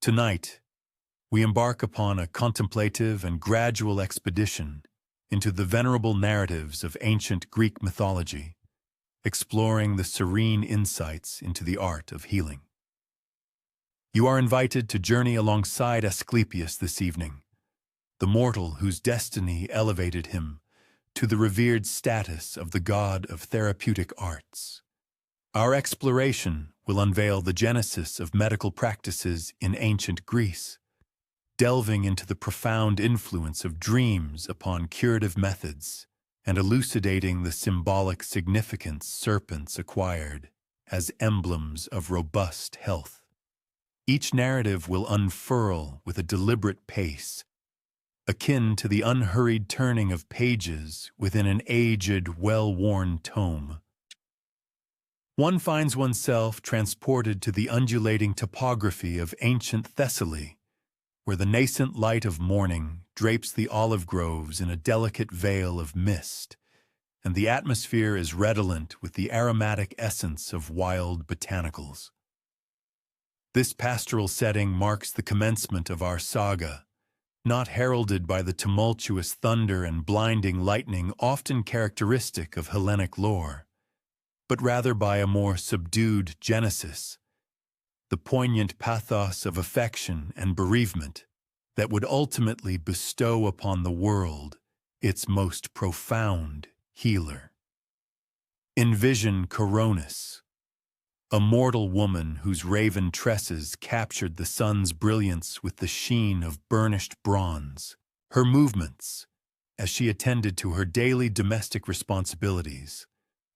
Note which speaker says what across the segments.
Speaker 1: Tonight, we embark upon a contemplative and gradual expedition into the venerable narratives of ancient Greek mythology, exploring the serene insights into the art of healing. You are invited to journey alongside Asclepius this evening, the mortal whose destiny elevated him to the revered status of the god of therapeutic arts. Our exploration will unveil the genesis of medical practices in ancient Greece, delving into the profound influence of dreams upon curative methods and elucidating the symbolic significance serpents acquired as emblems of robust health. Each narrative will unfurl with a deliberate pace, akin to the unhurried turning of pages within an aged, well-worn tome. One finds oneself transported to the undulating topography of ancient Thessaly, where the nascent light of morning drapes the olive groves in a delicate veil of mist, and the atmosphere is redolent with the aromatic essence of wild botanicals. This pastoral setting marks the commencement of our saga, not heralded by the tumultuous thunder and blinding lightning often characteristic of Hellenic lore, but rather by a more subdued genesis, the poignant pathos of affection and bereavement that would ultimately bestow upon the world its most profound healer. Envision Coronis, a mortal woman whose raven tresses captured the sun's brilliance with the sheen of burnished bronze. Her movements, as she attended to her daily domestic responsibilities,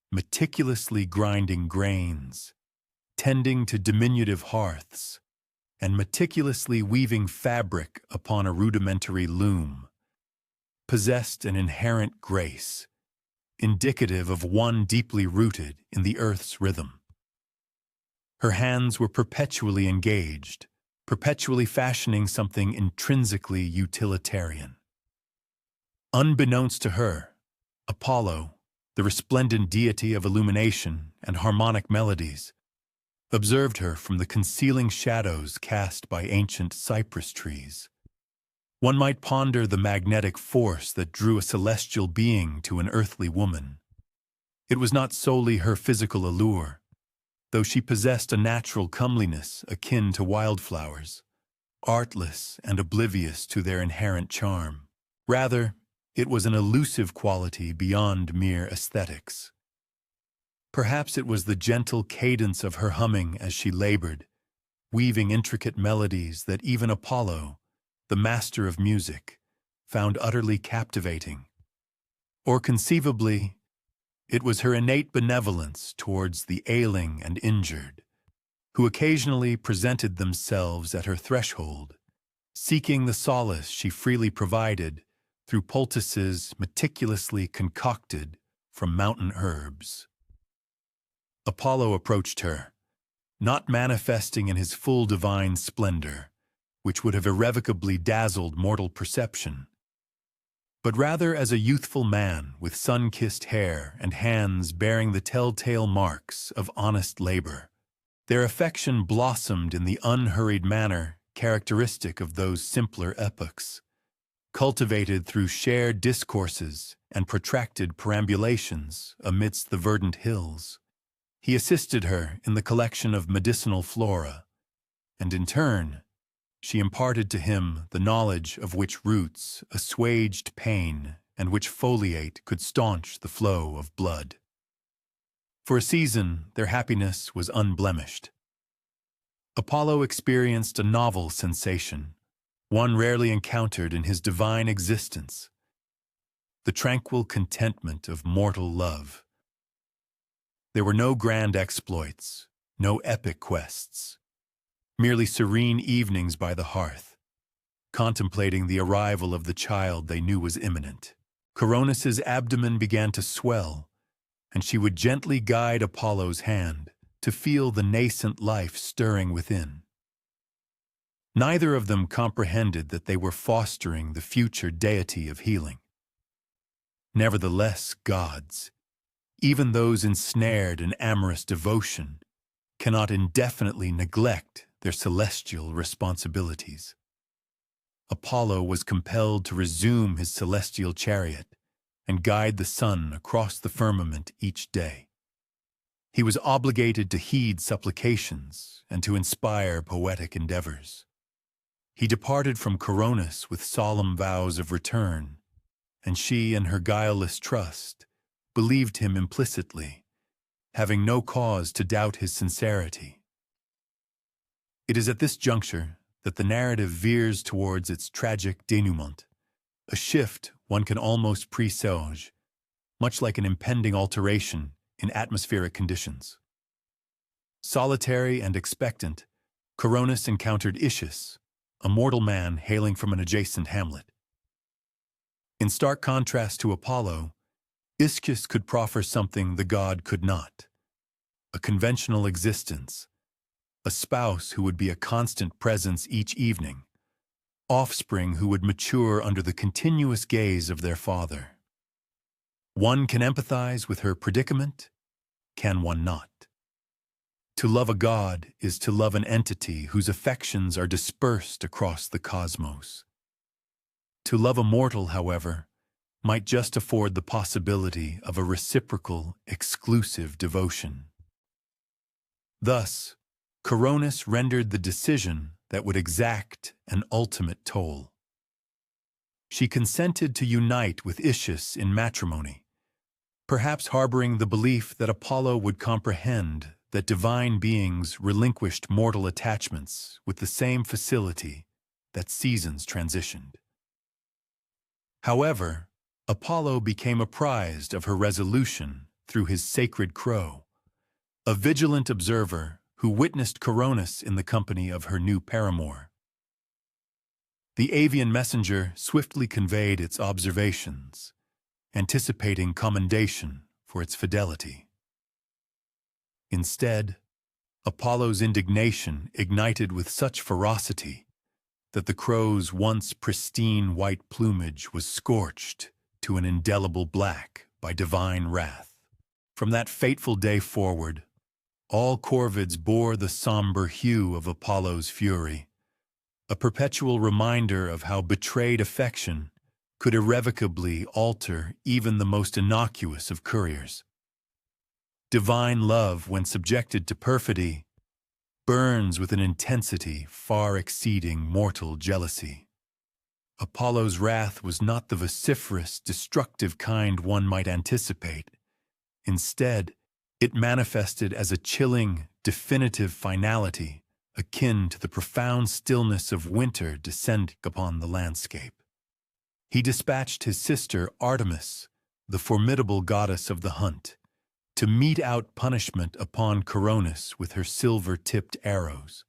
Speaker 1: meticulously grinding grains, tending to diminutive hearths, and meticulously weaving fabric upon a rudimentary loom, possessed an inherent grace, indicative of one deeply rooted in the earth's rhythm. Her hands were perpetually engaged, perpetually fashioning something intrinsically utilitarian. Unbeknownst to her, Apollo, the resplendent deity of illumination and harmonic melodies, observed her from the concealing shadows cast by ancient cypress trees. One might ponder the magnetic force that drew a celestial being to an earthly woman. It was not solely her physical allure, though she possessed a natural comeliness akin to wildflowers, artless and oblivious to their inherent charm. Rather, it was an elusive quality beyond mere aesthetics. Perhaps it was the gentle cadence of her humming as she labored, weaving intricate melodies that even Apollo, the master of music, found utterly captivating. Or conceivably, it was her innate benevolence towards the ailing and injured, who occasionally presented themselves at her threshold, seeking the solace she freely provided through poultices meticulously concocted from mountain herbs. Apollo approached her, not manifesting in his full divine splendor, which would have irrevocably dazzled mortal perception, but rather as a youthful man with sun-kissed hair and hands bearing the telltale marks of honest labor. Their affection blossomed in the unhurried manner characteristic of those simpler epochs, cultivated through shared discourses and protracted perambulations amidst the verdant hills. He assisted her in the collection of medicinal flora, and in turn, she imparted to him the knowledge of which roots assuaged pain and which foliate could staunch the flow of blood. For a season, their happiness was unblemished. Apollo experienced a novel sensation, one rarely encountered in his divine existence: the tranquil contentment of mortal love. There were no grand exploits, no epic quests, merely serene evenings by the hearth, contemplating the arrival of the child they knew was imminent. Coronis's abdomen began to swell, and she would gently guide Apollo's hand to feel the nascent life stirring within. Neither of them comprehended that they were fostering the future deity of healing. Nevertheless, gods, even those ensnared in amorous devotion, cannot indefinitely neglect their celestial responsibilities. Apollo was compelled to resume his celestial chariot and guide the sun across the firmament each day. He was obligated to heed supplications and to inspire poetic endeavors. He departed from Coronis with solemn vows of return, and she, in her guileless trust, believed him implicitly, having no cause to doubt his sincerity. It is at this juncture that the narrative veers towards its tragic denouement, a shift one can almost presage, much like an impending alteration in atmospheric conditions. Solitary and expectant, Coronis encountered Ischus, a mortal man hailing from an adjacent hamlet. In stark contrast to Apollo, Ischus could proffer something the god could not: a conventional existence, a spouse who would be a constant presence each evening, offspring who would mature under the continuous gaze of their father. One can empathize with her predicament, can one not? To love a god is to love an entity whose affections are dispersed across the cosmos. To love a mortal, however, might just afford the possibility of a reciprocal, exclusive devotion. Thus, Coronis rendered the decision that would exact an ultimate toll. She consented to unite with Ischus in matrimony, perhaps harboring the belief that Apollo would comprehend that divine beings relinquished mortal attachments with the same facility that seasons transitioned. However, Apollo became apprised of her resolution through his sacred crow, a vigilant observer who witnessed Coronis in the company of her new paramour. The avian messenger swiftly conveyed its observations, anticipating commendation for its fidelity. Instead, Apollo's indignation ignited with such ferocity that the crow's once pristine white plumage was scorched to an indelible black by divine wrath. From that fateful day forward, all corvids bore the somber hue of Apollo's fury, a perpetual reminder of how betrayed affection could irrevocably alter even the most innocuous of couriers. Divine love, when subjected to perfidy, burns with an intensity far exceeding mortal jealousy. Apollo's wrath was not the vociferous, destructive kind one might anticipate. Instead, it manifested as a chilling, definitive finality, akin to the profound stillness of winter descending upon the landscape. He dispatched his sister Artemis, the formidable goddess of the hunt, to mete out punishment upon Coronis with her silver-tipped arrows.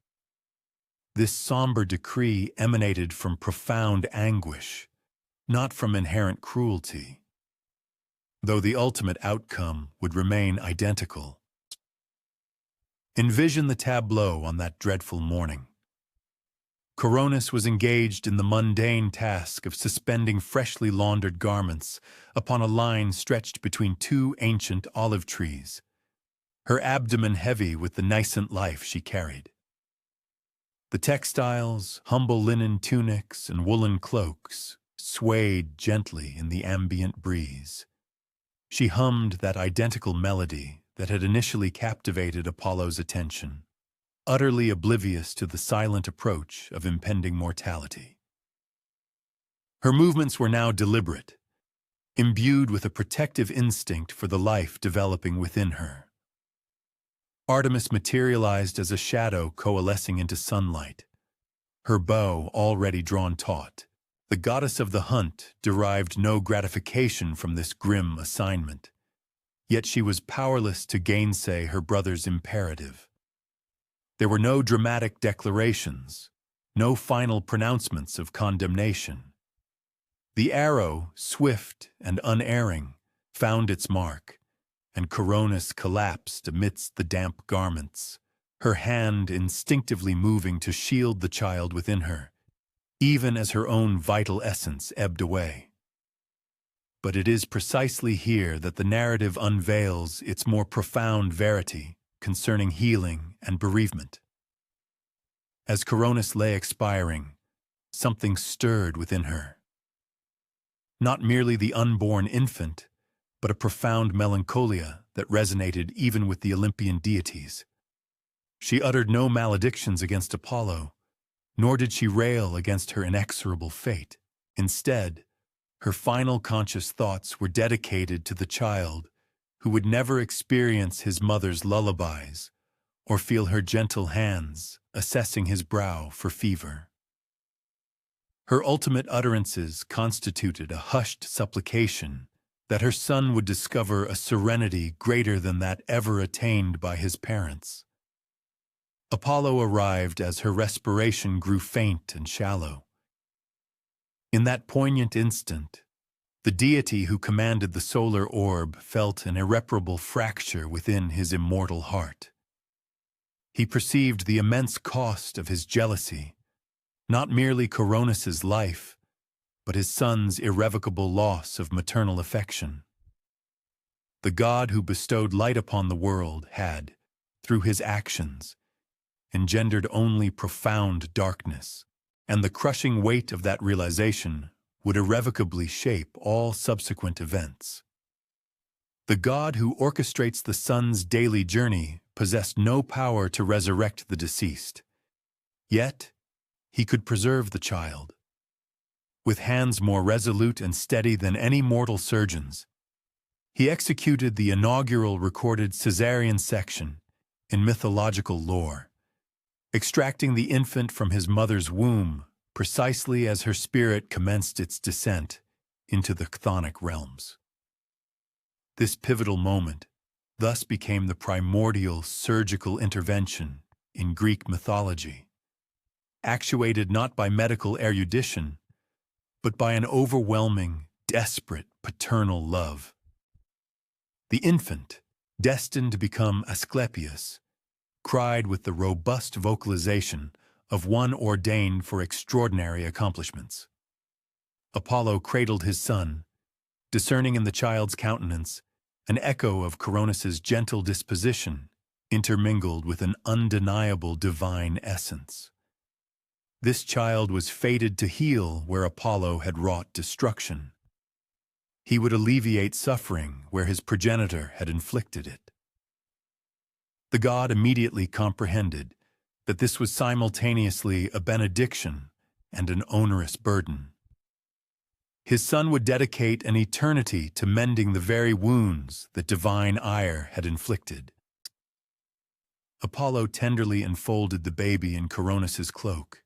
Speaker 1: This somber decree emanated from profound anguish, not from inherent cruelty, though the ultimate outcome would remain identical. Envision the tableau on that dreadful morning. Coronis was engaged in the mundane task of suspending freshly laundered garments upon a line stretched between two ancient olive trees, her abdomen heavy with the nascent life she carried. The textiles, humble linen tunics, and woolen cloaks swayed gently in the ambient breeze. She hummed that identical melody that had initially captivated Apollo's attention, utterly oblivious to the silent approach of impending mortality. Her movements were now deliberate, imbued with a protective instinct for the life developing within her. Artemis materialized as a shadow coalescing into sunlight, her bow already drawn taut. The goddess of the hunt derived no gratification from this grim assignment, yet she was powerless to gainsay her brother's imperative. There were no dramatic declarations, no final pronouncements of condemnation. The arrow, swift and unerring, found its mark, and Coronis collapsed amidst the damp garments, her hand instinctively moving to shield the child within her, even as her own vital essence ebbed away. But it is precisely here that the narrative unveils its more profound verity concerning healing and bereavement. As Coronis lay expiring, something stirred within her. Not merely the unborn infant, but a profound melancholia that resonated even with the Olympian deities. She uttered no maledictions against Apollo, nor did she rail against her inexorable fate. Instead, her final conscious thoughts were dedicated to the child who would never experience his mother's lullabies or feel her gentle hands assessing his brow for fever. Her ultimate utterances constituted a hushed supplication that her son would discover a serenity greater than that ever attained by his parents. Apollo arrived as her respiration grew faint and shallow. In that poignant instant, the deity who commanded the solar orb felt an irreparable fracture within his immortal heart. He perceived the immense cost of his jealousy, not merely Coronis's life, but his son's irrevocable loss of maternal affection. The god who bestowed light upon the world had, through his actions, engendered only profound darkness, and the crushing weight of that realization would irrevocably shape all subsequent events. The God who orchestrates the sun's daily journey possessed no power to resurrect the deceased. Yet, he could preserve the child. With hands more resolute and steady than any mortal surgeon's, he executed the inaugural recorded cesarean section in mythological lore, extracting the infant from his mother's womb precisely as her spirit commenced its descent into the chthonic realms. This pivotal moment thus became the primordial surgical intervention in Greek mythology, actuated not by medical erudition, but by an overwhelming, desperate paternal love. The infant, destined to become Asclepius, cried with the robust vocalization of one ordained for extraordinary accomplishments. Apollo cradled his son, discerning in the child's countenance an echo of Coronis's gentle disposition, intermingled with an undeniable divine essence. This child was fated to heal where Apollo had wrought destruction. He would alleviate suffering where his progenitor had inflicted it. The god immediately comprehended that this was simultaneously a benediction and an onerous burden. His son would dedicate an eternity to mending the very wounds that divine ire had inflicted. Apollo tenderly enfolded the baby in Coronis's cloak,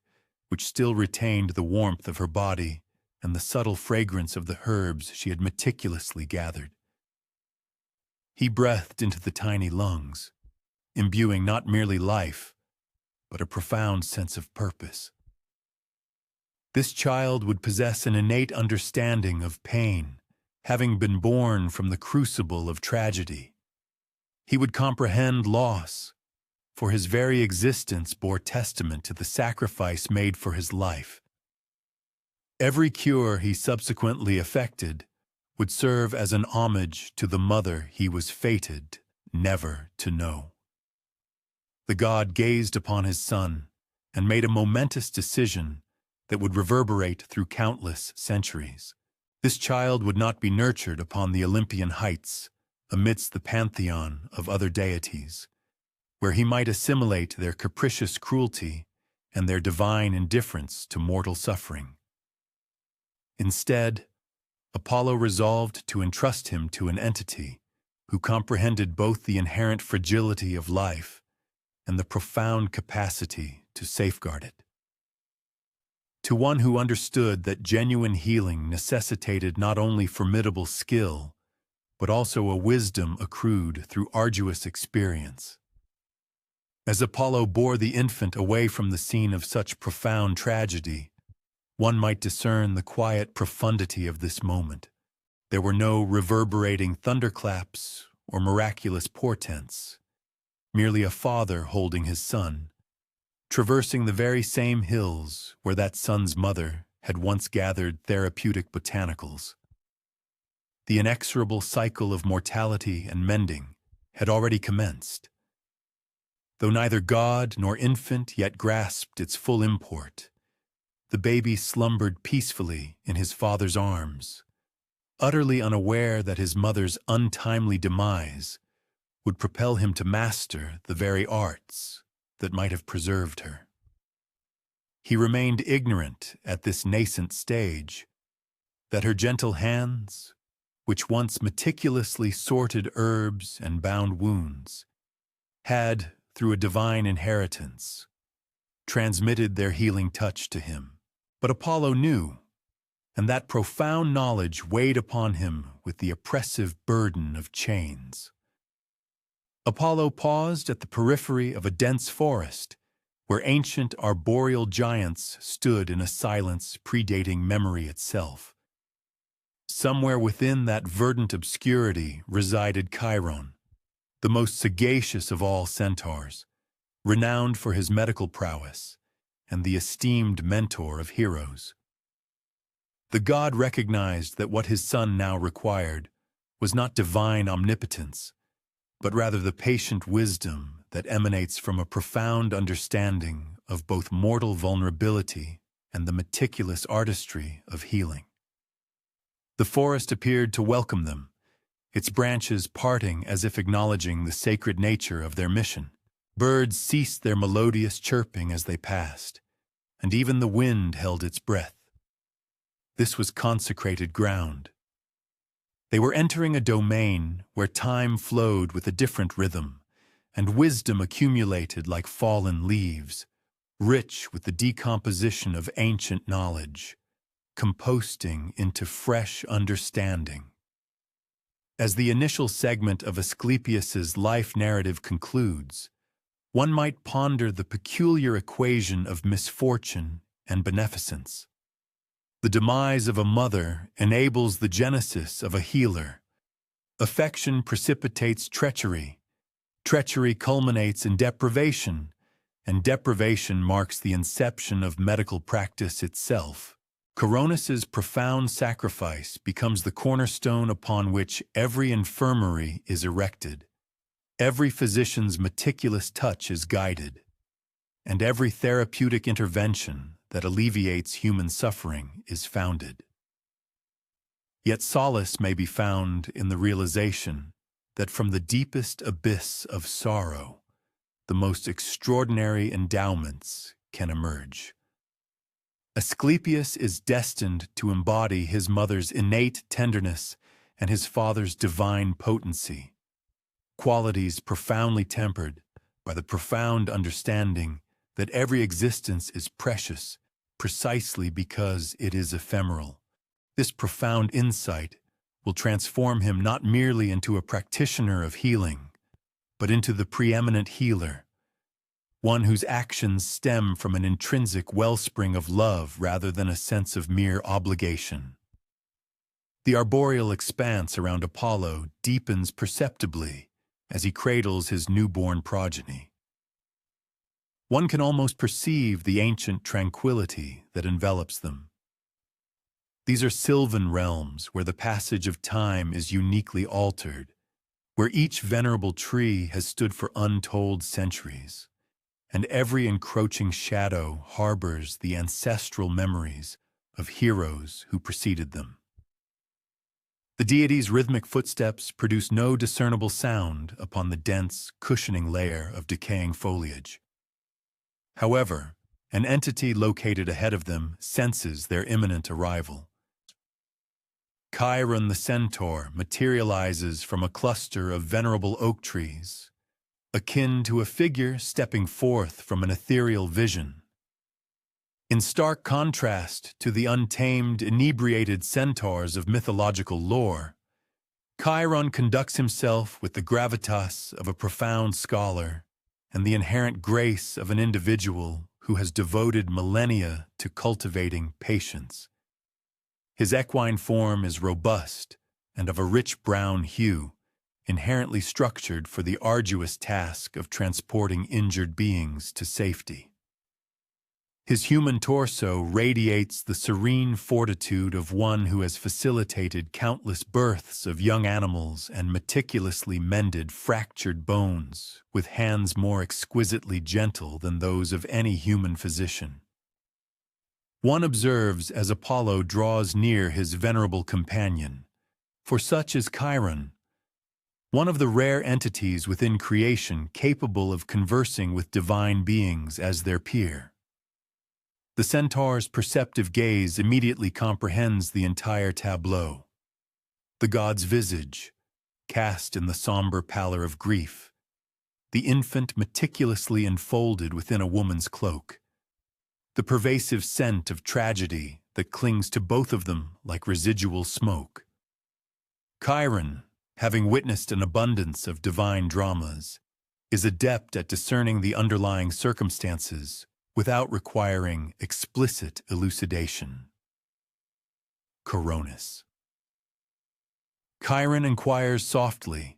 Speaker 1: which still retained the warmth of her body and the subtle fragrance of the herbs she had meticulously gathered. He breathed into the tiny lungs, imbuing not merely life, but a profound sense of purpose. This child would possess an innate understanding of pain, having been born from the crucible of tragedy. He would comprehend loss, for his very existence bore testament to the sacrifice made for his life. Every cure he subsequently effected would serve as an homage to the mother he was fated never to know. The god gazed upon his son and made a momentous decision that would reverberate through countless centuries. This child would not be nurtured upon the Olympian heights, amidst the pantheon of other deities, where he might assimilate their capricious cruelty and their divine indifference to mortal suffering. Instead, Apollo resolved to entrust him to an entity who comprehended both the inherent fragility of life and the profound capacity to safeguard it. To one who understood that genuine healing necessitated not only formidable skill, but also a wisdom accrued through arduous experience. As Apollo bore the infant away from the scene of such profound tragedy, one might discern the quiet profundity of this moment. There were no reverberating thunderclaps or miraculous portents, merely a father holding his son, traversing the very same hills where that son's mother had once gathered therapeutic botanicals. The inexorable cycle of mortality and mending had already commenced. Though neither god nor infant yet grasped its full import, the baby slumbered peacefully in his father's arms, utterly unaware that his mother's untimely demise would propel him to master the very arts that might have preserved her. He remained ignorant at this nascent stage that her gentle hands, which once meticulously sorted herbs and bound wounds, had, through a divine inheritance, transmitted their healing touch to him. But Apollo knew, and that profound knowledge weighed upon him with the oppressive burden of chains. Apollo paused at the periphery of a dense forest, where ancient arboreal giants stood in a silence predating memory itself. Somewhere within that verdant obscurity resided Chiron, the most sagacious of all centaurs, renowned for his medical prowess, and the esteemed mentor of heroes. The god recognized that what his son now required was not divine omnipotence, but rather the patient wisdom that emanates from a profound understanding of both mortal vulnerability and the meticulous artistry of healing. The forest appeared to welcome them, its branches parting as if acknowledging the sacred nature of their mission. Birds ceased their melodious chirping as they passed, and even the wind held its breath. This was consecrated ground. They were entering a domain where time flowed with a different rhythm, and wisdom accumulated like fallen leaves, rich with the decomposition of ancient knowledge, composting into fresh understanding. As the initial segment of Asclepius's life narrative concludes, one might ponder the peculiar equation of misfortune and beneficence. The demise of a mother enables the genesis of a healer. Affection precipitates treachery. Treachery culminates in deprivation, and deprivation marks the inception of medical practice itself. Coronis's profound sacrifice becomes the cornerstone upon which every infirmary is erected. Every physician's meticulous touch is guided, and every therapeutic intervention that alleviates human suffering is founded. Yet solace may be found in the realization that from the deepest abyss of sorrow, the most extraordinary endowments can emerge. Asclepius is destined to embody his mother's innate tenderness and his father's divine potency, qualities profoundly tempered by the profound understanding that every existence is precious precisely because it is ephemeral. This profound insight will transform him not merely into a practitioner of healing, but into the preeminent healer, one whose actions stem from an intrinsic wellspring of love rather than a sense of mere obligation. The arboreal expanse around Apollo deepens perceptibly as he cradles his newborn progeny. One can almost perceive the ancient tranquility that envelops them. These are sylvan realms where the passage of time is uniquely altered, where each venerable tree has stood for untold centuries, and every encroaching shadow harbors the ancestral memories of heroes who preceded them. The deity's rhythmic footsteps produce no discernible sound upon the dense, cushioning layer of decaying foliage. However, an entity located ahead of them senses their imminent arrival. Chiron the centaur materializes from a cluster of venerable oak trees, akin to a figure stepping forth from an ethereal vision. In stark contrast to the untamed, inebriated centaurs of mythological lore, Chiron conducts himself with the gravitas of a profound scholar and the inherent grace of an individual who has devoted millennia to cultivating patience. His equine form is robust and of a rich brown hue, inherently structured for the arduous task of transporting injured beings to safety. His human torso radiates the serene fortitude of one who has facilitated countless births of young animals and meticulously mended fractured bones with hands more exquisitely gentle than those of any human physician. One observes as Apollo draws near his venerable companion, for such is Chiron, one of the rare entities within creation capable of conversing with divine beings as their peer. The centaur's perceptive gaze immediately comprehends the entire tableau. The god's visage, cast in the somber pallor of grief, the infant meticulously enfolded within a woman's cloak, the pervasive scent of tragedy that clings to both of them like residual smoke. Chiron, having witnessed an abundance of divine dramas, is adept at discerning the underlying circumstances without requiring explicit elucidation. Coronis. Chiron inquires softly,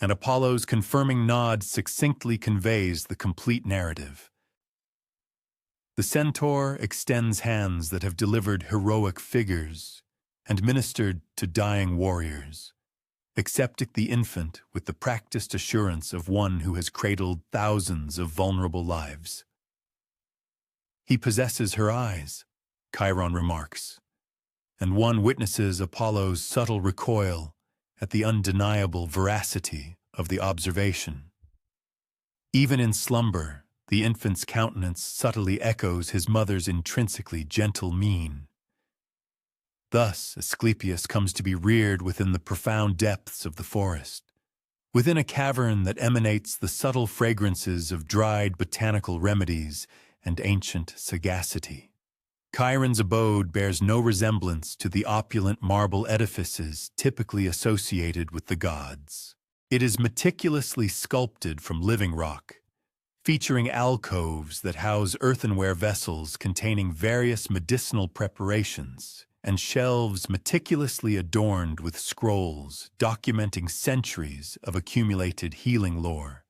Speaker 1: and Apollo's confirming nod succinctly conveys the complete narrative. The centaur extends hands that have delivered heroic figures and ministered to dying warriors, accepting the infant with the practiced assurance of one who has cradled thousands of vulnerable lives. He possesses her eyes, Chiron remarks, and one witnesses Apollo's subtle recoil at the undeniable veracity of the observation. Even in slumber, the infant's countenance subtly echoes his mother's intrinsically gentle mien. Thus, Asclepius comes to be reared within the profound depths of the forest, within a cavern that emanates the subtle fragrances of dried botanical remedies and ancient sagacity. Chiron's abode bears no resemblance to the opulent marble edifices typically associated with the gods. It is meticulously sculpted from living rock, featuring alcoves that house earthenware vessels containing various medicinal preparations, and shelves meticulously adorned with scrolls documenting centuries of accumulated healing lore.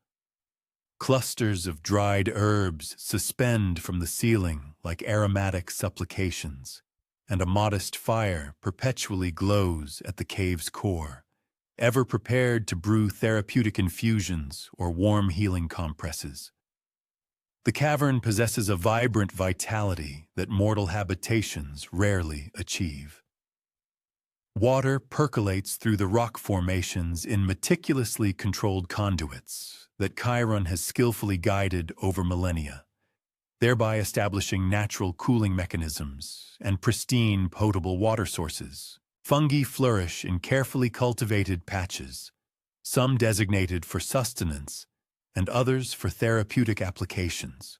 Speaker 1: Clusters of dried herbs suspend from the ceiling like aromatic supplications, and a modest fire perpetually glows at the cave's core, ever prepared to brew therapeutic infusions or warm healing compresses. The cavern possesses a vibrant vitality that mortal habitations rarely achieve. Water percolates through the rock formations in meticulously controlled conduits that Chiron has skillfully guided over millennia, thereby establishing natural cooling mechanisms and pristine potable water sources. Fungi flourish in carefully cultivated patches, some designated for sustenance and others for therapeutic applications.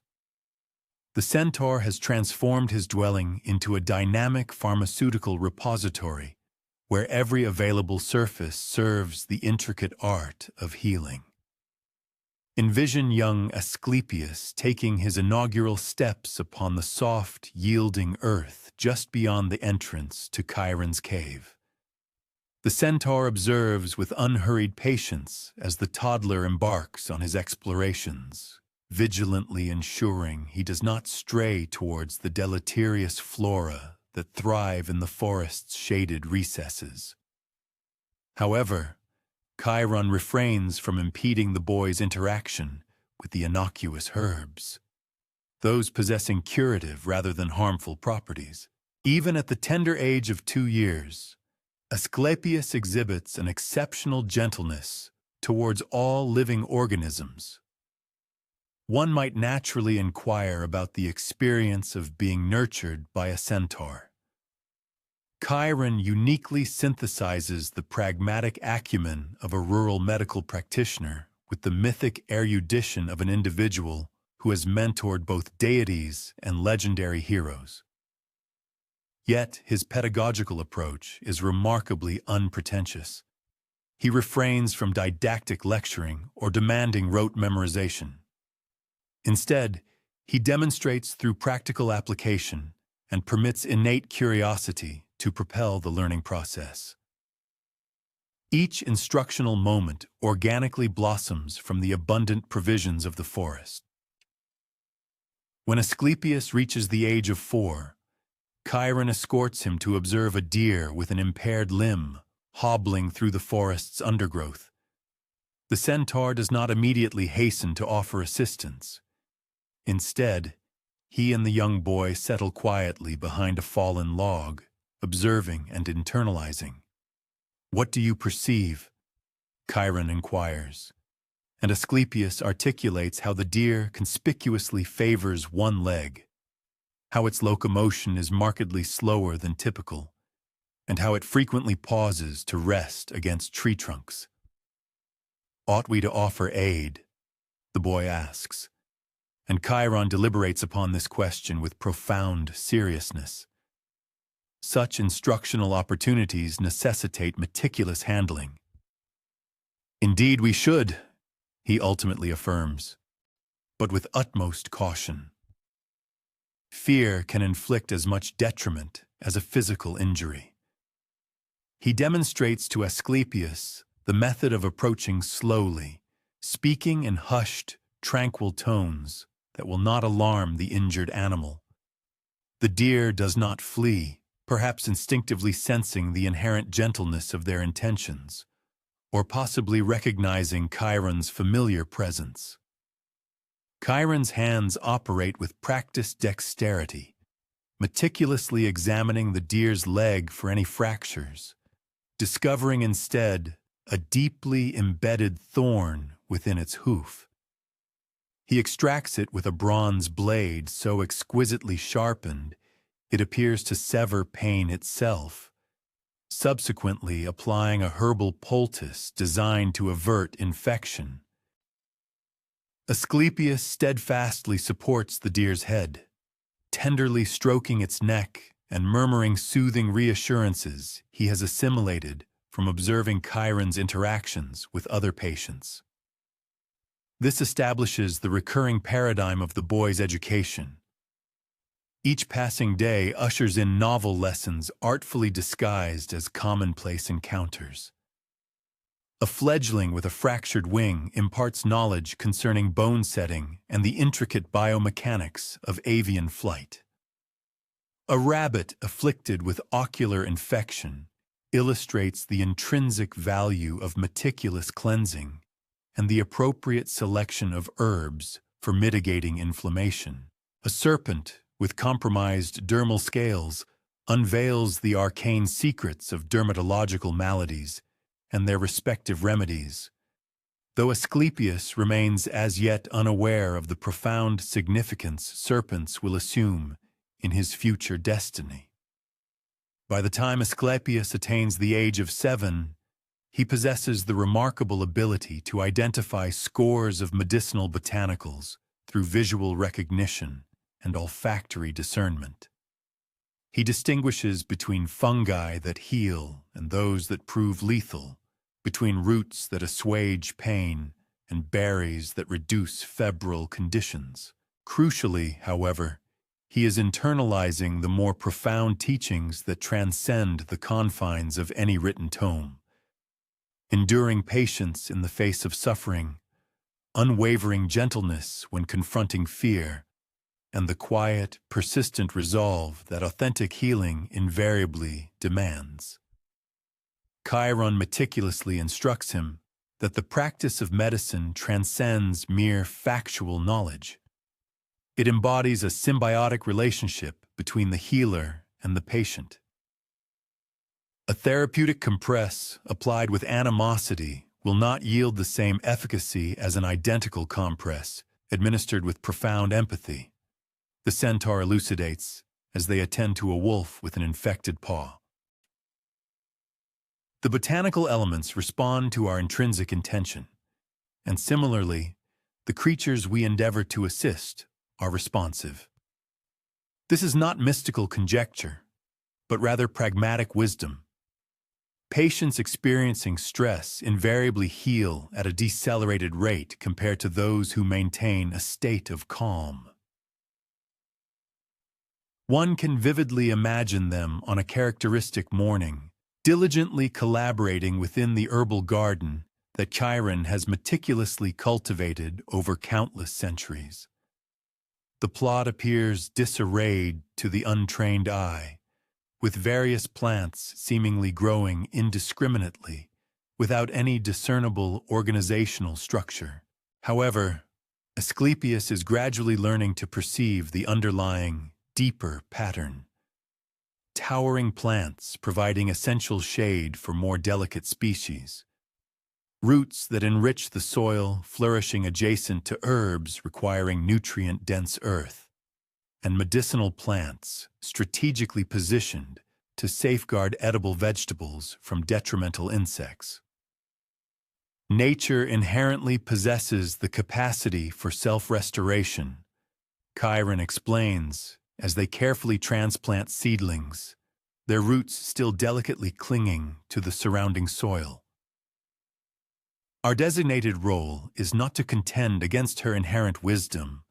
Speaker 1: The centaur has transformed his dwelling into a dynamic pharmaceutical repository where every available surface serves the intricate art of healing. Envision young Asclepius taking his inaugural steps upon the soft, yielding earth just beyond the entrance to Chiron's cave. The centaur observes with unhurried patience as the toddler embarks on his explorations, vigilantly ensuring he does not stray towards the deleterious flora that thrive in the forest's shaded recesses. However, Chiron refrains from impeding the boy's interaction with the innocuous herbs, those possessing curative rather than harmful properties. Even at the tender age of 2 years, Asclepius exhibits an exceptional gentleness towards all living organisms. One might naturally inquire about the experience of being nurtured by a centaur. Chiron uniquely synthesizes the pragmatic acumen of a rural medical practitioner with the mythic erudition of an individual who has mentored both deities and legendary heroes. Yet his pedagogical approach is remarkably unpretentious. He refrains from didactic lecturing or demanding rote memorization. Instead, he demonstrates through practical application and permits innate curiosity to propel the learning process. Each instructional moment organically blossoms from the abundant provisions of the forest. When Asclepius reaches the age of 4, Chiron escorts him to observe a deer with an impaired limb hobbling through the forest's undergrowth. The centaur does not immediately hasten to offer assistance. Instead, he and the young boy settle quietly behind a fallen log, observing and internalizing. "What do you perceive?" Chiron inquires, and Asclepius articulates how the deer conspicuously favors one leg, how its locomotion is markedly slower than typical, and how it frequently pauses to rest against tree trunks. "Ought we to offer aid?" the boy asks, and Chiron deliberates upon this question with profound seriousness. Such instructional opportunities necessitate meticulous handling. "Indeed we should," he ultimately affirms, "but with utmost caution. Fear can inflict as much detriment as a physical injury." He demonstrates to Asclepius the method of approaching slowly, speaking in hushed, tranquil tones that will not alarm the injured animal. The deer does not flee, perhaps instinctively sensing the inherent gentleness of their intentions, or possibly recognizing Chiron's familiar presence. Chiron's hands operate with practiced dexterity, meticulously examining the deer's leg for any fractures, discovering instead a deeply embedded thorn within its hoof. He extracts it with a bronze blade so exquisitely sharpened it appears to sever pain itself, subsequently applying a herbal poultice designed to avert infection. Asclepius steadfastly supports the deer's head, tenderly stroking its neck and murmuring soothing reassurances he has assimilated from observing Chiron's interactions with other patients. This establishes the recurring paradigm of the boy's education. Each passing day ushers in novel lessons artfully disguised as commonplace encounters. A fledgling with a fractured wing imparts knowledge concerning bone setting and the intricate biomechanics of avian flight. A rabbit afflicted with ocular infection illustrates the intrinsic value of meticulous cleansing and the appropriate selection of herbs for mitigating inflammation. A serpent with compromised dermal scales unveils the arcane secrets of dermatological maladies and their respective remedies, though Asclepius remains as yet unaware of the profound significance serpents will assume in his future destiny. By the time Asclepius attains the age of 7, he possesses the remarkable ability to identify scores of medicinal botanicals through visual recognition and olfactory discernment. He distinguishes between fungi that heal and those that prove lethal, between roots that assuage pain and berries that reduce febrile conditions. Crucially, however, he is internalizing the more profound teachings that transcend the confines of any written tome. Enduring patience in the face of suffering, unwavering gentleness when confronting fear, and the quiet, persistent resolve that authentic healing invariably demands. Chiron meticulously instructs him that the practice of medicine transcends mere factual knowledge. It embodies a symbiotic relationship between the healer and the patient. A therapeutic compress applied with animosity will not yield the same efficacy as an identical compress administered with profound empathy, the centaur elucidates as they attend to a wolf with an infected paw. The botanical elements respond to our intrinsic intention, and similarly, the creatures we endeavor to assist are responsive. This is not mystical conjecture, but rather pragmatic wisdom. Patients experiencing stress invariably heal at a decelerated rate compared to those who maintain a state of calm. One can vividly imagine them on a characteristic morning, diligently collaborating within the herbal garden that Chiron has meticulously cultivated over countless centuries. The plot appears disarrayed to the untrained eye, with various plants seemingly growing indiscriminately, without any discernible organizational structure. However, Asclepius is gradually learning to perceive the underlying, deeper pattern. Towering plants providing essential shade for more delicate species. Roots that enrich the soil flourishing adjacent to herbs requiring nutrient-dense earth. And medicinal plants strategically positioned to safeguard edible vegetables from detrimental insects. Nature inherently possesses the capacity for self-restoration, Chiron explains, as they carefully transplant seedlings, their roots still delicately clinging to the surrounding soil. Our designated role is not to contend against her inherent wisdom,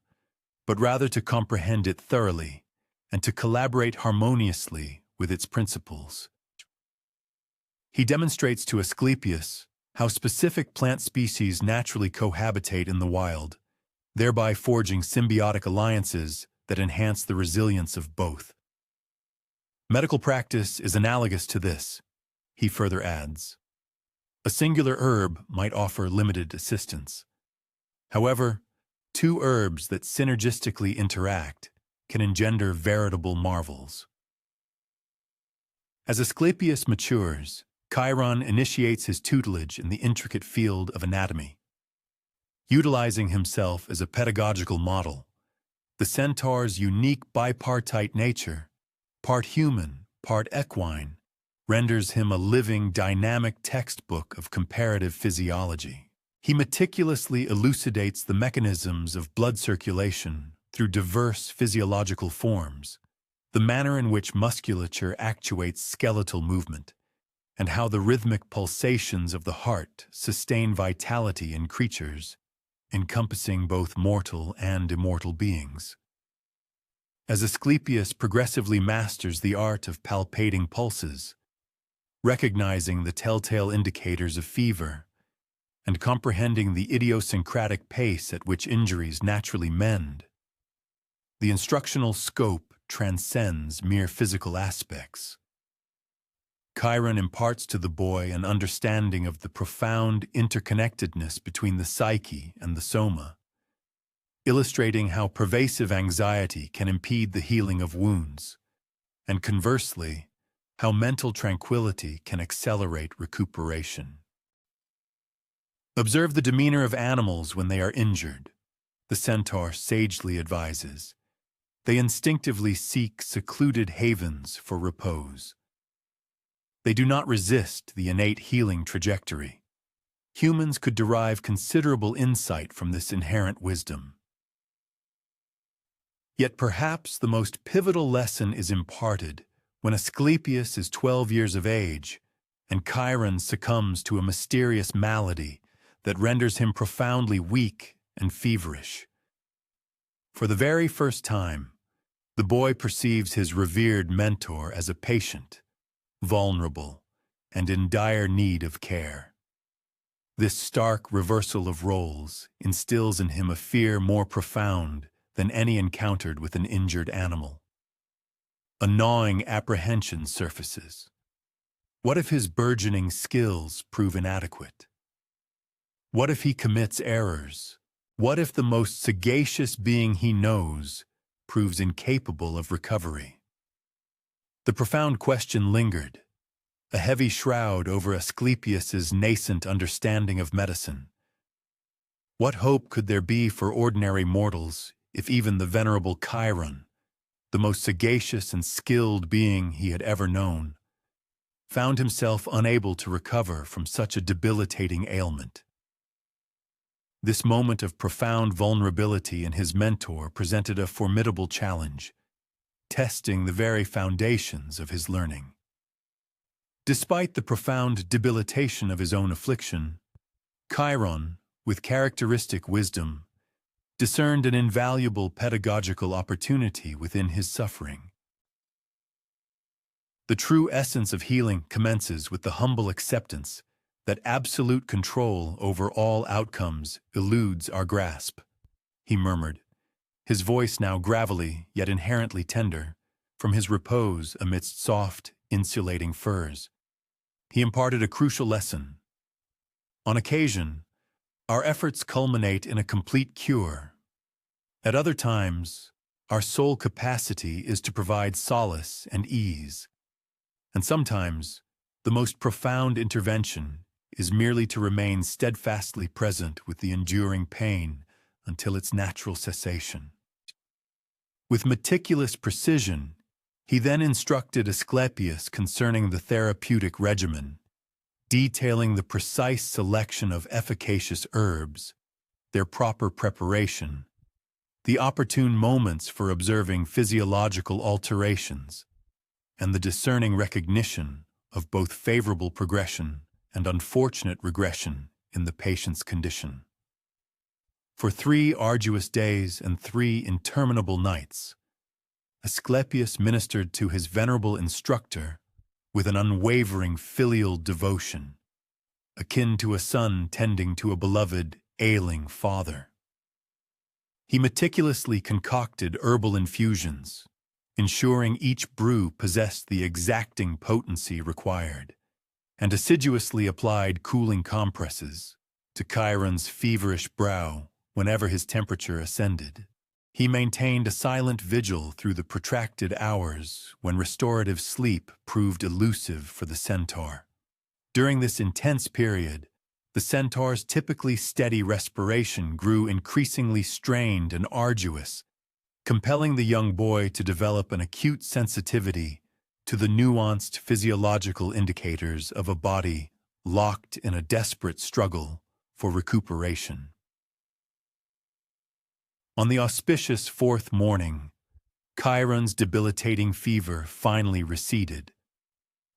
Speaker 1: but rather to comprehend it thoroughly and to collaborate harmoniously with its principles. He demonstrates to Asclepius how specific plant species naturally cohabitate in the wild, thereby forging symbiotic alliances that enhance the resilience of both. Medical practice is analogous to this, he further adds. A singular herb might offer limited assistance. However, two herbs that synergistically interact can engender veritable marvels. As Asclepius matures, Chiron initiates his tutelage in the intricate field of anatomy. Utilizing himself as a pedagogical model, the centaur's unique bipartite nature, part human, part equine, renders him a living, dynamic textbook of comparative physiology. He meticulously elucidates the mechanisms of blood circulation through diverse physiological forms, the manner in which musculature actuates skeletal movement, and how the rhythmic pulsations of the heart sustain vitality in creatures, encompassing both mortal and immortal beings. As Asclepius progressively masters the art of palpating pulses, recognizing the telltale indicators of fever, and comprehending the idiosyncratic pace at which injuries naturally mend, the instructional scope transcends mere physical aspects. Chiron imparts to the boy an understanding of the profound interconnectedness between the psyche and the soma, illustrating how pervasive anxiety can impede the healing of wounds, and conversely, how mental tranquility can accelerate recuperation. Observe the demeanor of animals when they are injured, the centaur sagely advises. They instinctively seek secluded havens for repose. They do not resist the innate healing trajectory. Humans could derive considerable insight from this inherent wisdom. Yet perhaps the most pivotal lesson is imparted when Asclepius is 12 years of age and Chiron succumbs to a mysterious malady that renders him profoundly weak and feverish. For the very first time, the boy perceives his revered mentor as a patient, vulnerable, and in dire need of care. This stark reversal of roles instills in him a fear more profound than any encountered with an injured animal. A gnawing apprehension surfaces. What if his burgeoning skills prove inadequate? What if he commits errors? What if the most sagacious being he knows proves incapable of recovery? The profound question lingered, a heavy shroud over Asclepius's nascent understanding of medicine. What hope could there be for ordinary mortals if even the venerable Chiron, the most sagacious and skilled being he had ever known, found himself unable to recover from such a debilitating ailment? This moment of profound vulnerability in his mentor presented a formidable challenge, testing the very foundations of his learning. Despite the profound debilitation of his own affliction, Chiron, with characteristic wisdom, discerned an invaluable pedagogical opportunity within his suffering. The true essence of healing commences with the humble acceptance that absolute control over all outcomes eludes our grasp, he murmured, his voice now gravelly yet inherently tender, from his repose amidst soft, insulating furs. He imparted a crucial lesson. On occasion, our efforts culminate in a complete cure. At other times, our sole capacity is to provide solace and ease. And sometimes, the most profound intervention is merely to remain steadfastly present with the enduring pain until its natural cessation. With meticulous precision, he then instructed Asclepius concerning the therapeutic regimen, detailing the precise selection of efficacious herbs, their proper preparation, the opportune moments for observing physiological alterations, and the discerning recognition of both favorable progression and unfortunate regression in the patient's condition. For 3 arduous days and 3 interminable nights, Asclepius ministered to his venerable instructor with an unwavering filial devotion, akin to a son tending to a beloved, ailing father. He meticulously concocted herbal infusions, ensuring each brew possessed the exacting potency required, and assiduously applied cooling compresses to Chiron's feverish brow whenever his temperature ascended. He maintained a silent vigil through the protracted hours when restorative sleep proved elusive for the centaur. During this intense period, the centaur's typically steady respiration grew increasingly strained and arduous, compelling the young boy to develop an acute sensitivity to the nuanced physiological indicators of a body locked in a desperate struggle for recuperation. On the auspicious 4th morning, Chiron's debilitating fever finally receded,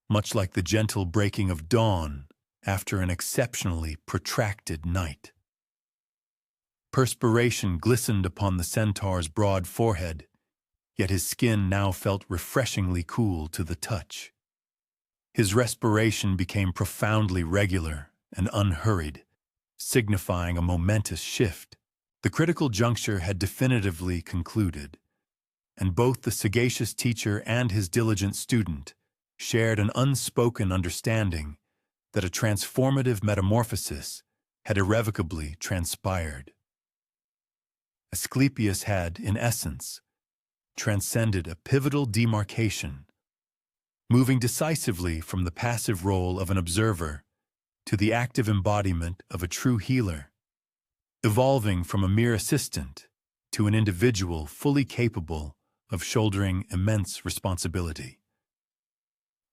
Speaker 1: much like the gentle breaking of dawn after an exceptionally protracted night. Perspiration glistened upon the centaur's broad forehead, yet his skin now felt refreshingly cool to the touch. His respiration became profoundly regular and unhurried, signifying a momentous shift. The critical juncture had definitively concluded, and both the sagacious teacher and his diligent student shared an unspoken understanding that a transformative metamorphosis had irrevocably transpired. Asclepius had, in essence, transcended a pivotal demarcation, moving decisively from the passive role of an observer to the active embodiment of a true healer, evolving from a mere assistant to an individual fully capable of shouldering immense responsibility.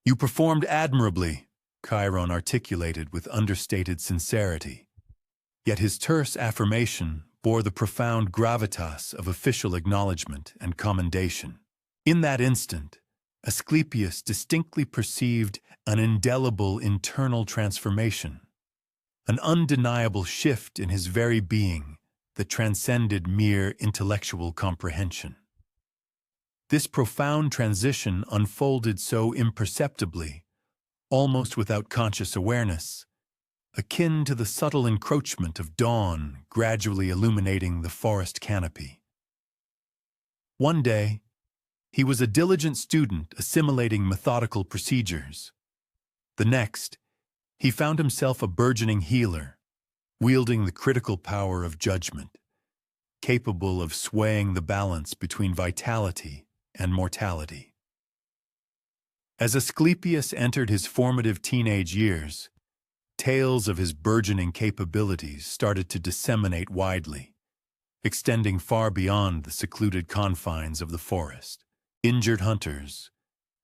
Speaker 1: "You performed admirably," Chiron articulated with understated sincerity, yet his terse affirmation bore the profound gravitas of official acknowledgement and commendation. In that instant, Asclepius distinctly perceived an indelible internal transformation, an undeniable shift in his very being that transcended mere intellectual comprehension. This profound transition unfolded so imperceptibly, almost without conscious awareness, akin to the subtle encroachment of dawn gradually illuminating the forest canopy. One day, he was a diligent student assimilating methodical procedures. The next, he found himself a burgeoning healer, wielding the critical power of judgment, capable of swaying the balance between vitality and mortality. As Asclepius entered his formative teenage years, tales of his burgeoning capabilities started to disseminate widely, extending far beyond the secluded confines of the forest. Injured hunters,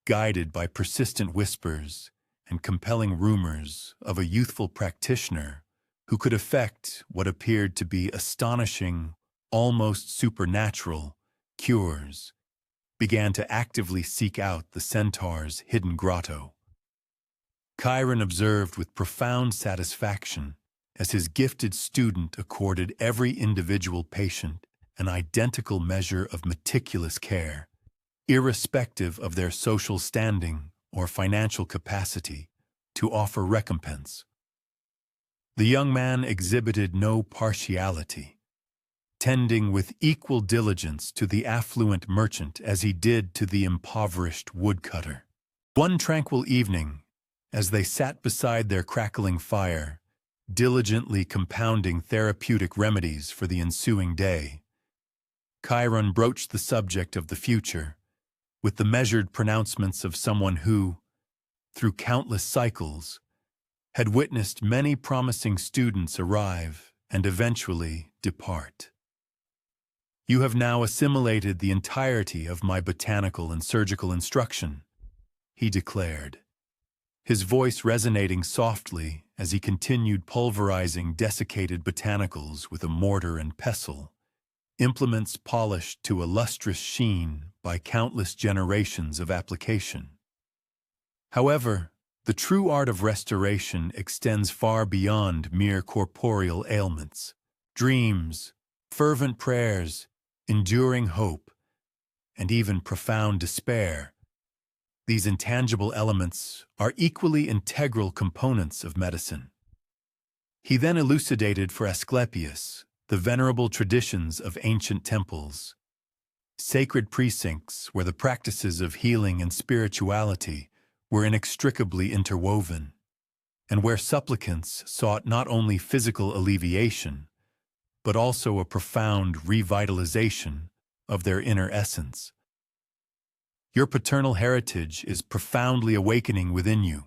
Speaker 1: guided by persistent whispers and compelling rumors of a youthful practitioner who could effect what appeared to be astonishing, almost supernatural, cures, began to actively seek out the centaur's hidden grotto. Chiron observed with profound satisfaction as his gifted student accorded every individual patient an identical measure of meticulous care, irrespective of their social standing or financial capacity to offer recompense. The young man exhibited no partiality, tending with equal diligence to the affluent merchant as he did to the impoverished woodcutter. One tranquil evening, as they sat beside their crackling fire, diligently compounding therapeutic remedies for the ensuing day, Chiron broached the subject of the future with the measured pronouncements of someone who, through countless cycles, had witnessed many promising students arrive and eventually depart. You have now assimilated the entirety of my botanical and surgical instruction, he declared, his voice resonating softly as he continued pulverizing desiccated botanicals with a mortar and pestle, implements polished to a lustrous sheen by countless generations of application. However, the true art of restoration extends far beyond mere corporeal ailments. Dreams, fervent prayers, enduring hope, and even profound despair. These intangible elements are equally integral components of medicine. He then elucidated for Asclepius the venerable traditions of ancient temples, sacred precincts where the practices of healing and spirituality were inextricably interwoven, and where supplicants sought not only physical alleviation, but also a profound revitalization of their inner essence. Your paternal heritage is profoundly awakening within you,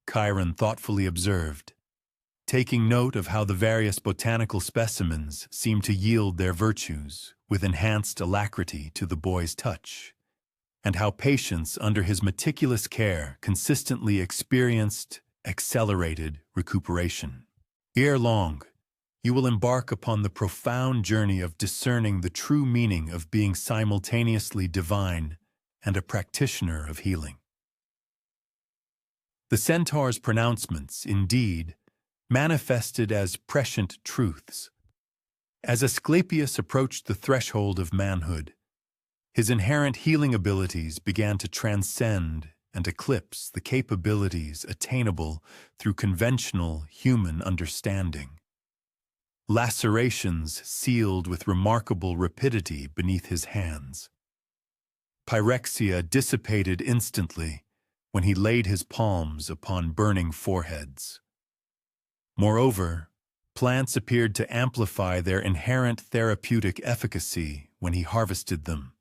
Speaker 1: Chiron thoughtfully observed, taking note of how the various botanical specimens seemed to yield their virtues with enhanced alacrity to the boy's touch, and how patients under his meticulous care consistently experienced accelerated recuperation. Ere long, you will embark upon the profound journey of discerning the true meaning of being simultaneously divine and a practitioner of healing. The centaur's pronouncements, indeed, manifested as prescient truths. As Asclepius approached the threshold of manhood, his inherent healing abilities began to transcend and eclipse the capabilities attainable through conventional human understanding. Lacerations sealed with remarkable rapidity beneath his hands. Pyrexia dissipated instantly when he laid his palms upon burning foreheads. Moreover, plants appeared to amplify their inherent therapeutic efficacy when he harvested them,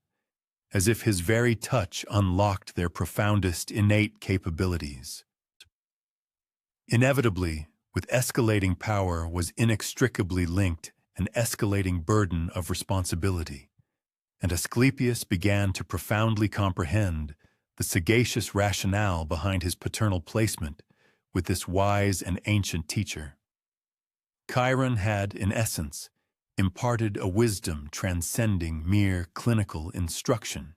Speaker 1: as if his very touch unlocked their profoundest innate capabilities. Inevitably, with escalating power was inextricably linked an escalating burden of responsibility, and Asclepius began to profoundly comprehend the sagacious rationale behind his paternal placement with this wise and ancient teacher. Chiron had, in essence, imparted a wisdom transcending mere clinical instruction.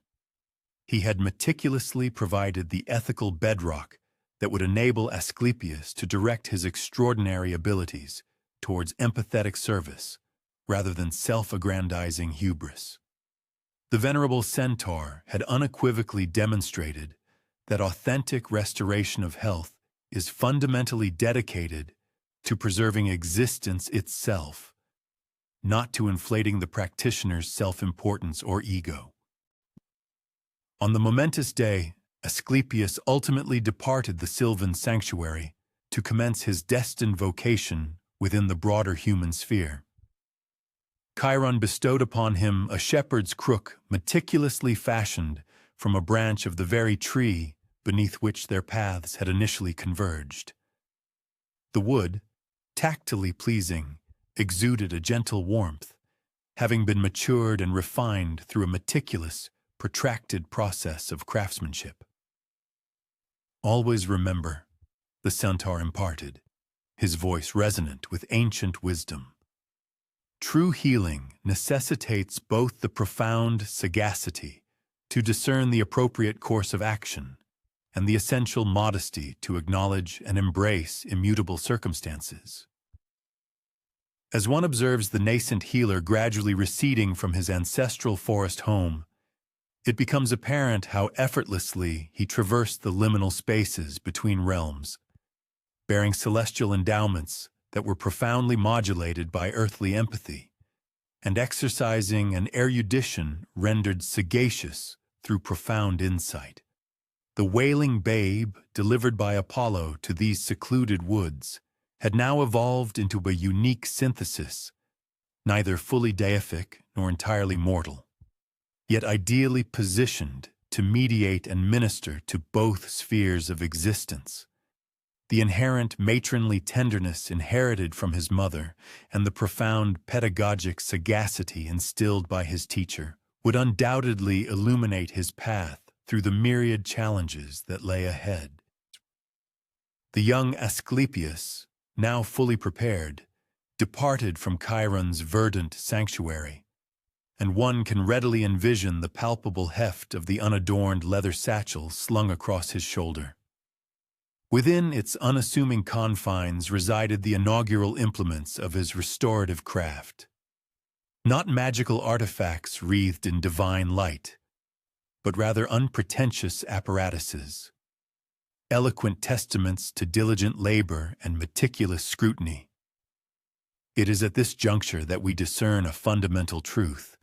Speaker 1: He had meticulously provided the ethical bedrock that would enable Asclepius to direct his extraordinary abilities towards empathetic service rather than self-aggrandizing hubris. The venerable centaur had unequivocally demonstrated that authentic restoration of health is fundamentally dedicated to preserving existence itself, not to inflating the practitioner's self-importance or ego. On the momentous day, Asclepius ultimately departed the Sylvan sanctuary to commence his destined vocation within the broader human sphere. Chiron bestowed upon him a shepherd's crook meticulously fashioned from a branch of the very tree beneath which their paths had initially converged. The wood, tactily pleasing, exuded a gentle warmth, having been matured and refined through a meticulous, protracted process of craftsmanship. Always remember, the centaur imparted, his voice resonant with ancient wisdom. True healing necessitates both the profound sagacity to discern the appropriate course of action and the essential modesty to acknowledge and embrace immutable circumstances. As one observes the nascent healer gradually receding from his ancestral forest home, it becomes apparent how effortlessly he traversed the liminal spaces between realms, bearing celestial endowments that were profoundly modulated by earthly empathy, and exercising an erudition rendered sagacious through profound insight. The wailing babe, delivered by Apollo to these secluded woods, had now evolved into a unique synthesis, neither fully deific nor entirely mortal, yet ideally positioned to mediate and minister to both spheres of existence. The inherent matronly tenderness inherited from his mother and the profound pedagogic sagacity instilled by his teacher would undoubtedly illuminate his path through the myriad challenges that lay ahead. The young Asclepius, now fully prepared, departed from Chiron's verdant sanctuary, and one can readily envision the palpable heft of the unadorned leather satchel slung across his shoulder. Within its unassuming confines resided the inaugural implements of his restorative craft. Not magical artifacts wreathed in divine light, but rather unpretentious apparatuses, eloquent testaments to diligent labor and meticulous scrutiny. It is at this juncture that we discern a fundamental truth.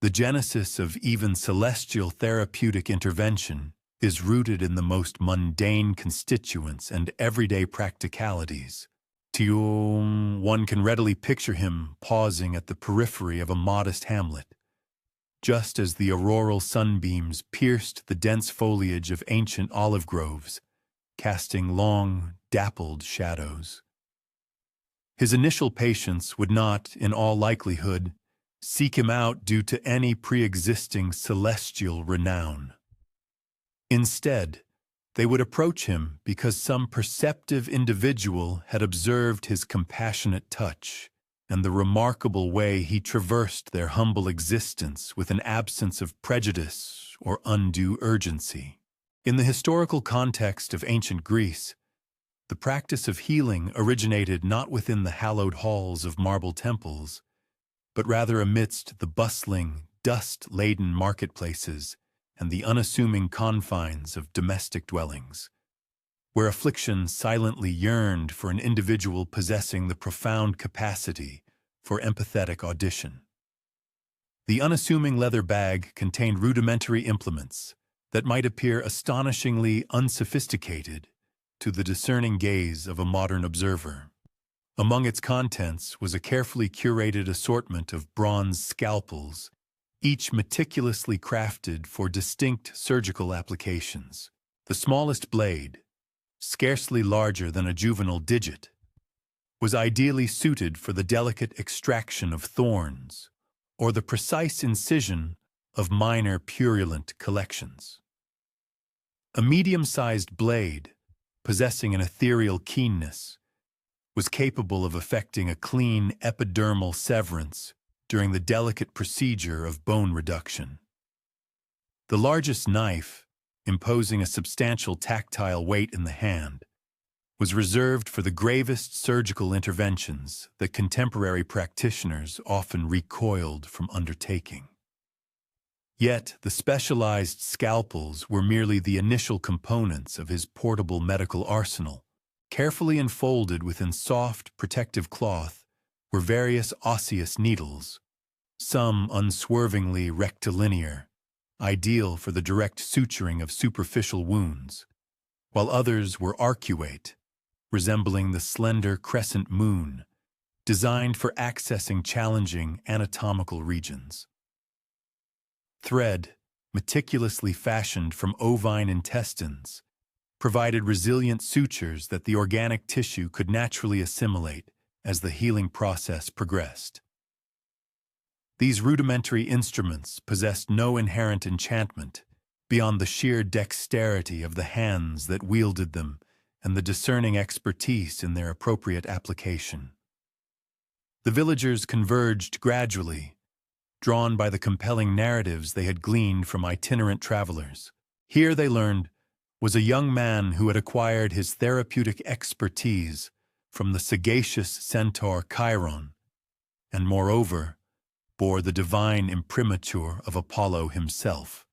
Speaker 1: The genesis of even celestial therapeutic intervention is rooted in the most mundane constituents and everyday practicalities. One can readily picture him pausing at the periphery of a modest hamlet, just as the auroral sunbeams pierced the dense foliage of ancient olive groves, casting long, dappled shadows. His initial patients would not, in all likelihood, seek him out due to any pre-existing celestial renown. Instead, they would approach him because some perceptive individual had observed his compassionate touch and the remarkable way he traversed their humble existence with an absence of prejudice or undue urgency. In the historical context of ancient Greece, the practice of healing originated not within the hallowed halls of marble temples, but rather amidst the bustling, dust-laden marketplaces and the unassuming confines of domestic dwellings, where affliction silently yearned for an individual possessing the profound capacity for empathetic audition. The unassuming leather bag contained rudimentary implements that might appear astonishingly unsophisticated to the discerning gaze of a modern observer. Among its contents was a carefully curated assortment of bronze scalpels, each meticulously crafted for distinct surgical applications. The smallest blade, scarcely larger than a juvenile digit, was ideally suited for the delicate extraction of thorns or the precise incision of minor purulent collections. A medium-sized blade, possessing an ethereal keenness, was capable of effecting a clean epidermal severance during the delicate procedure of bone reduction. The largest knife, imposing a substantial tactile weight in the hand, was reserved for the gravest surgical interventions that contemporary practitioners often recoiled from undertaking. Yet the specialized scalpels were merely the initial components of his portable medical arsenal. Carefully enfolded within soft, protective cloth were various osseous needles, some unswervingly rectilinear, ideal for the direct suturing of superficial wounds, while others were arcuate, resembling the slender crescent moon, designed for accessing challenging anatomical regions. Thread, meticulously fashioned from ovine intestines, provided resilient sutures that the organic tissue could naturally assimilate as the healing process progressed. These rudimentary instruments possessed no inherent enchantment beyond the sheer dexterity of the hands that wielded them and the discerning expertise in their appropriate application. The villagers converged gradually, drawn by the compelling narratives they had gleaned from itinerant travelers. Here, they learned, was a young man who had acquired his therapeutic expertise from the sagacious centaur Chiron, and moreover, bore the divine imprimatur of Apollo himself.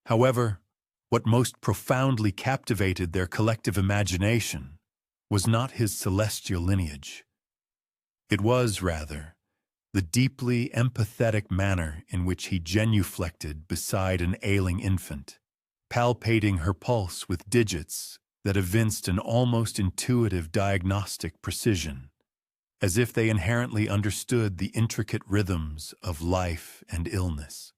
Speaker 1: However, what most profoundly captivated their collective imagination was not his celestial lineage. It was, rather, the deeply empathetic manner in which he genuflected beside an ailing infant, palpating her pulse with digits that evinced an almost intuitive diagnostic precision, as if they inherently understood the intricate rhythms of life and illness.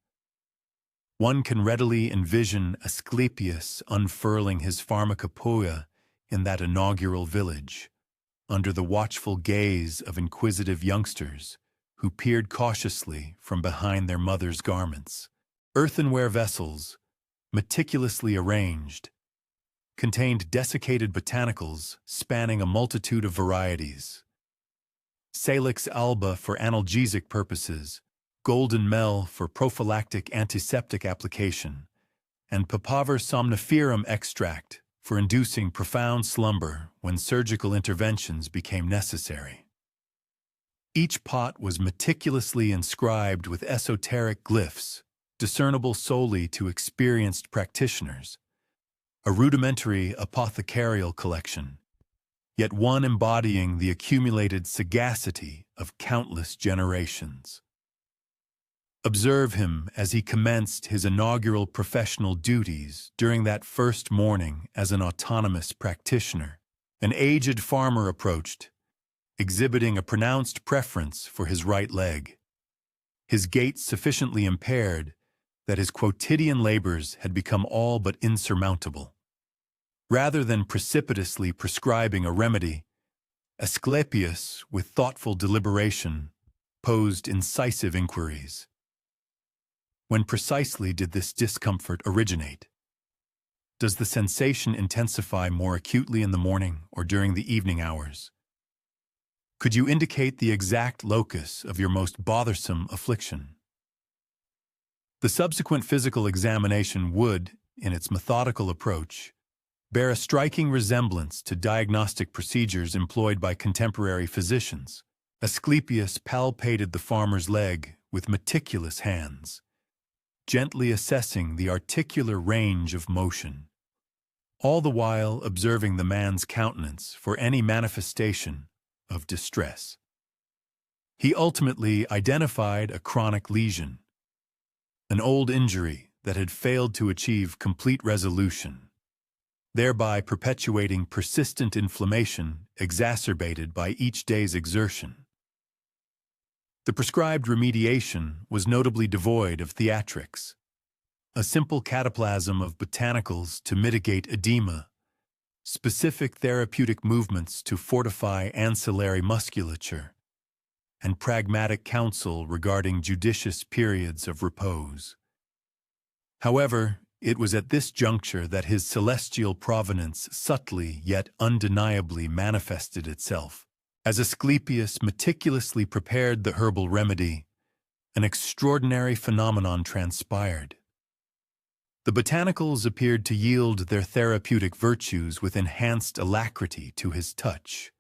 Speaker 1: One can readily envision Asclepius unfurling his pharmacopoeia in that inaugural village, under the watchful gaze of inquisitive youngsters who peered cautiously from behind their mother's garments. Earthenware vessels, meticulously arranged, contained desiccated botanicals spanning a multitude of varieties. Salix alba for analgesic purposes, golden mel for prophylactic antiseptic application, and papaver somniferum extract for inducing profound slumber when surgical interventions became necessary. Each pot was meticulously inscribed with esoteric glyphs, discernible solely to experienced practitioners, a rudimentary apothecarial collection, yet one embodying the accumulated sagacity of countless generations. Observe him as he commenced his inaugural professional duties during that first morning as an autonomous practitioner. An aged farmer approached, exhibiting a pronounced preference for his right leg, his gait sufficiently impaired that his quotidian labors had become all but insurmountable. Rather than precipitously prescribing a remedy, Asclepius, with thoughtful deliberation, posed incisive inquiries. When precisely did this discomfort originate? Does the sensation intensify more acutely in the morning or during the evening hours? Could you indicate the exact locus of your most bothersome affliction? The subsequent physical examination would, in its methodical approach, bear a striking resemblance to diagnostic procedures employed by contemporary physicians. Asclepius palpated the farmer's leg with meticulous hands, gently assessing the articular range of motion, all the while observing the man's countenance for any manifestation of distress. He ultimately identified a chronic lesion, an old injury that had failed to achieve complete resolution, thereby perpetuating persistent inflammation exacerbated by each day's exertion. The prescribed remediation was notably devoid of theatrics. A simple cataplasm of botanicals to mitigate edema, specific therapeutic movements to fortify ancillary musculature, and pragmatic counsel regarding judicious periods of repose. However, it was at this juncture that his celestial provenance subtly yet undeniably manifested itself. As Asclepius meticulously prepared the herbal remedy, an extraordinary phenomenon transpired. The botanicals appeared to yield their therapeutic virtues with enhanced alacrity to his touch,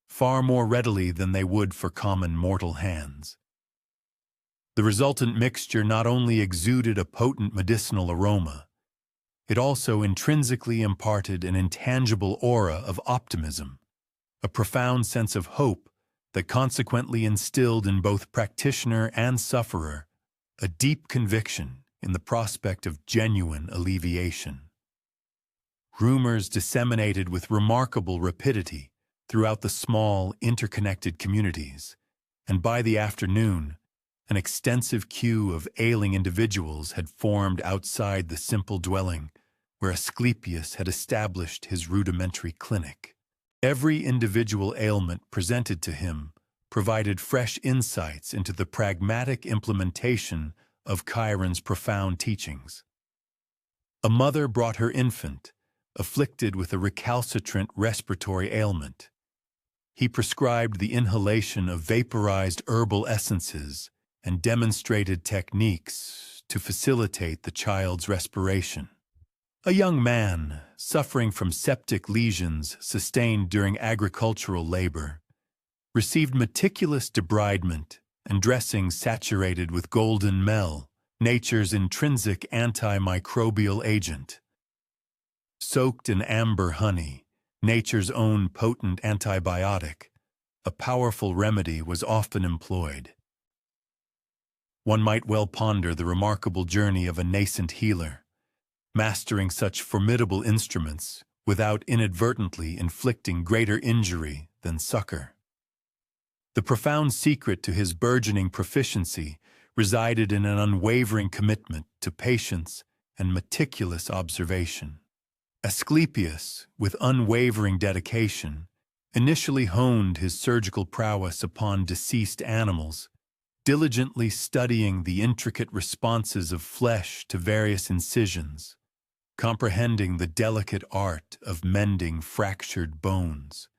Speaker 1: far more readily than they would for common mortal hands. The resultant mixture not only exuded a potent medicinal aroma, it also intrinsically imparted an intangible aura of optimism, a profound sense of hope that consequently instilled in both practitioner and sufferer a deep conviction in the prospect of genuine alleviation. Rumors disseminated with remarkable rapidity throughout the small, interconnected communities, and by the afternoon, an extensive queue of ailing individuals had formed outside the simple dwelling where Asclepius had established his rudimentary clinic. Every individual ailment presented to him provided fresh insights into the pragmatic implementation of Chiron's profound teachings. A mother brought her infant, afflicted with a recalcitrant respiratory ailment. He prescribed the inhalation of vaporized herbal essences and demonstrated techniques to facilitate the child's respiration. A young man, suffering from septic lesions sustained during agricultural labor, received meticulous debridement and dressings saturated with golden mel, nature's intrinsic antimicrobial agent. Soaked in amber honey, nature's own potent antibiotic, a powerful remedy was often employed. one might well ponder the remarkable journey of a nascent healer, mastering such formidable instruments without inadvertently inflicting greater injury than succor. The profound secret to his burgeoning proficiency resided in an unwavering commitment to patience and meticulous observation. Asclepius, with unwavering dedication, initially honed his surgical prowess upon deceased animals, diligently studying the intricate responses of flesh to various incisions, comprehending the delicate art of mending fractured bones,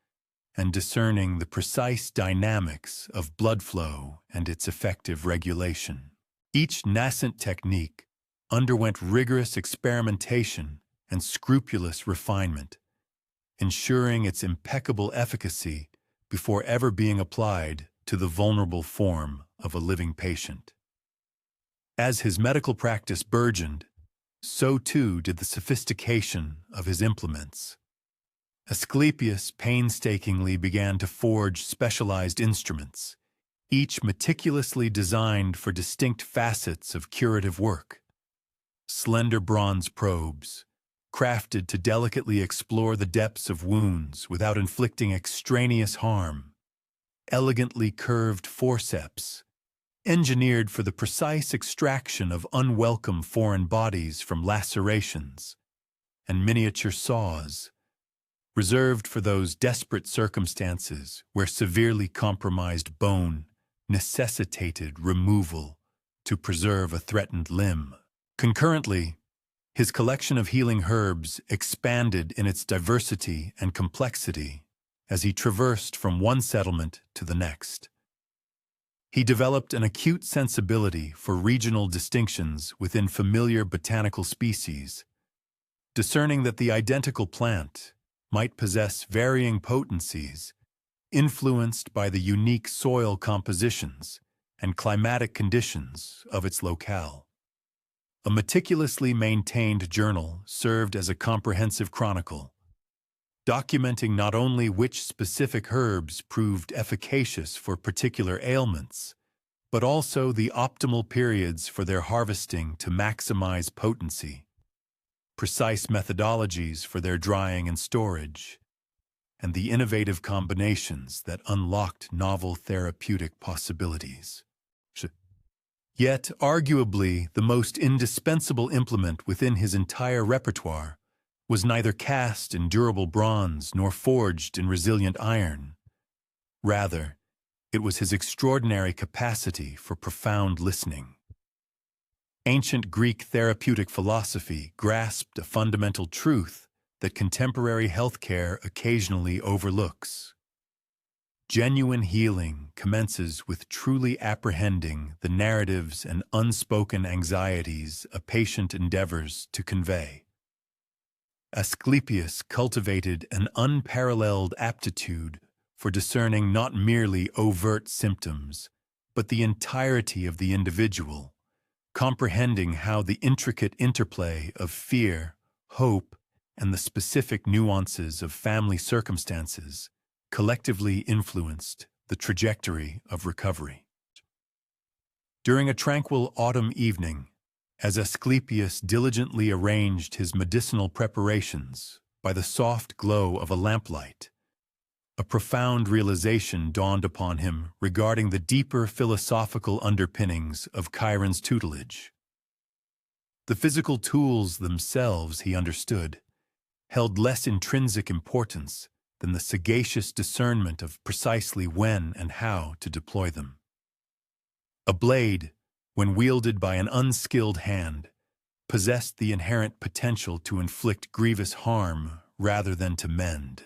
Speaker 1: and discerning the precise dynamics of blood flow and its effective regulation. Each nascent technique underwent rigorous experimentation and scrupulous refinement, ensuring its impeccable efficacy before ever being applied to the vulnerable form of a living patient. As his medical practice burgeoned, so too did the sophistication of his implements. Asclepius painstakingly began to forge specialized instruments, each meticulously designed for distinct facets of curative work. Slender bronze probes, crafted to delicately explore the depths of wounds without inflicting extraneous harm. Elegantly curved forceps, engineered for the precise extraction of unwelcome foreign bodies from lacerations, and miniature saws, reserved for those desperate circumstances where severely compromised bone necessitated removal to preserve a threatened limb. Concurrently, his collection of healing herbs expanded in its diversity and complexity as he traversed from one settlement to the next. He developed an acute sensibility for regional distinctions within familiar botanical species, discerning that the identical plant might possess varying potencies, influenced by the unique soil compositions and climatic conditions of its locale. A meticulously maintained journal served as a comprehensive chronicle, documenting not only which specific herbs proved efficacious for particular ailments, but also the optimal periods for their harvesting to maximize potency, precise methodologies for their drying and storage, and the innovative combinations that unlocked novel therapeutic possibilities. Yet, arguably, the most indispensable implement within his entire repertoire was neither cast in durable bronze nor forged in resilient iron. Rather, it was his extraordinary capacity for profound listening. Ancient Greek therapeutic philosophy grasped a fundamental truth that contemporary healthcare occasionally overlooks. Genuine healing commences with truly apprehending the narratives and unspoken anxieties a patient endeavors to convey. Asclepius cultivated an unparalleled aptitude for discerning not merely overt symptoms, but the entirety of the individual, comprehending how the intricate interplay of fear, hope, and the specific nuances of family circumstances collectively influenced the trajectory of recovery. During a tranquil autumn evening, as Asclepius diligently arranged his medicinal preparations by the soft glow of a lamplight, a profound realization dawned upon him regarding the deeper philosophical underpinnings of Chiron's tutelage. The physical tools themselves, he understood, held less intrinsic importance than the sagacious discernment of precisely when and how to deploy them. A blade, when wielded by an unskilled hand, possessed the inherent potential to inflict grievous harm rather than to mend.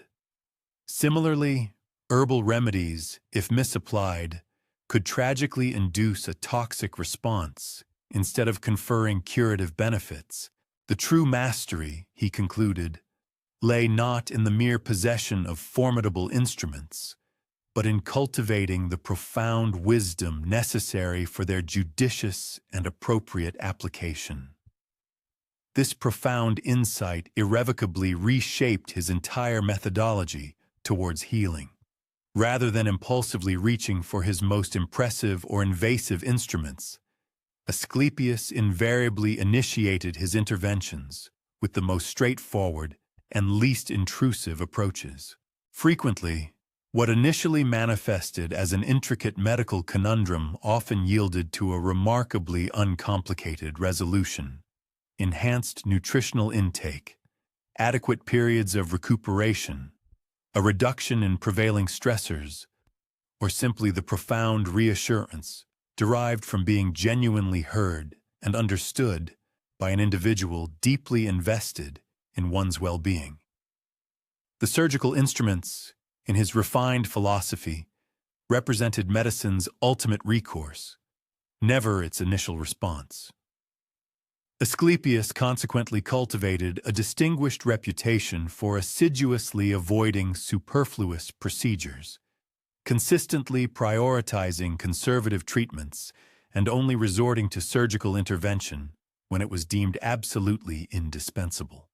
Speaker 1: Similarly, herbal remedies, if misapplied, could tragically induce a toxic response instead of conferring curative benefits. The true mastery, he concluded, lay not in the mere possession of formidable instruments, but in cultivating the profound wisdom necessary for their judicious and appropriate application. This profound insight irrevocably reshaped his entire methodology towards healing. Rather than impulsively reaching for his most impressive or invasive instruments, Asclepius invariably initiated his interventions with the most straightforward and least intrusive approaches. Frequently, what initially manifested as an intricate medical conundrum often yielded to a remarkably uncomplicated resolution. Enhanced nutritional intake, adequate periods of recuperation, a reduction in prevailing stressors, or simply the profound reassurance derived from being genuinely heard and understood by an individual deeply invested in one's well-being. The surgical instruments, in his refined philosophy, represented medicine's ultimate recourse, never its initial response. Asclepius consequently cultivated a distinguished reputation for assiduously avoiding superfluous procedures, consistently prioritizing conservative treatments and only resorting to surgical intervention when it was deemed absolutely indispensable.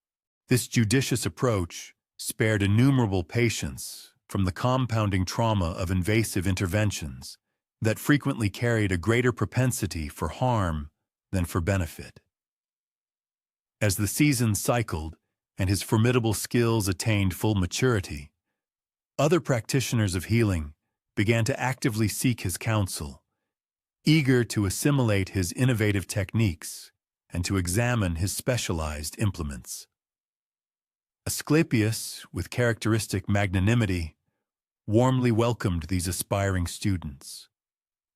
Speaker 1: This judicious approach spared innumerable patients from the compounding trauma of invasive interventions that frequently carried a greater propensity for harm than for benefit. As the seasons cycled and his formidable skills attained full maturity, other practitioners of healing began to actively seek his counsel, eager to assimilate his innovative techniques and to examine his specialized implements. Asclepius, with characteristic magnanimity, warmly welcomed these aspiring students,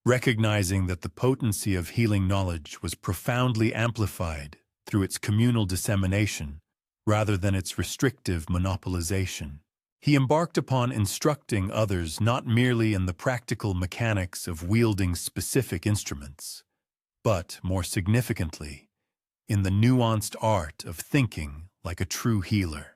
Speaker 1: recognizing that the potency of healing knowledge was profoundly amplified through its communal dissemination rather than its restrictive monopolization. He embarked upon instructing others not merely in the practical mechanics of wielding specific instruments, but, more significantly, in the nuanced art of thinking like a true healer.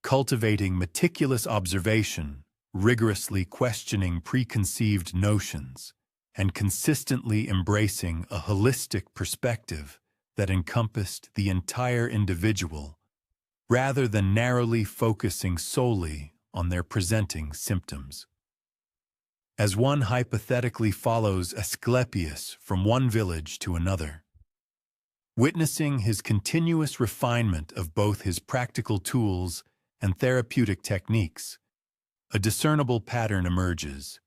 Speaker 1: Cultivating meticulous observation, rigorously questioning preconceived notions, and consistently embracing a holistic perspective that encompassed the entire individual, rather than narrowly focusing solely on their presenting symptoms. As one hypothetically follows Asclepius from one village to another, witnessing his continuous refinement of both his practical tools and therapeutic techniques, a discernible pattern emerges.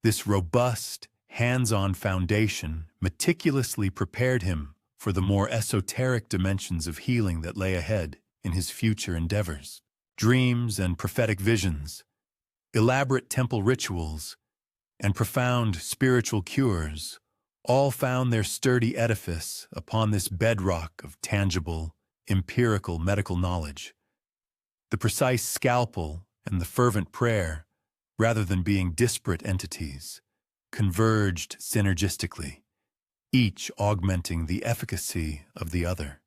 Speaker 1: This robust, hands-on foundation meticulously prepared him for the more esoteric dimensions of healing that lay ahead in his future endeavors. Dreams and prophetic visions, elaborate temple rituals, and profound spiritual cures all found their sturdy edifice upon this bedrock of tangible, empirical medical knowledge. The precise scalpel and the fervent prayer, rather than being disparate entities, converged synergistically, each augmenting the efficacy of the other.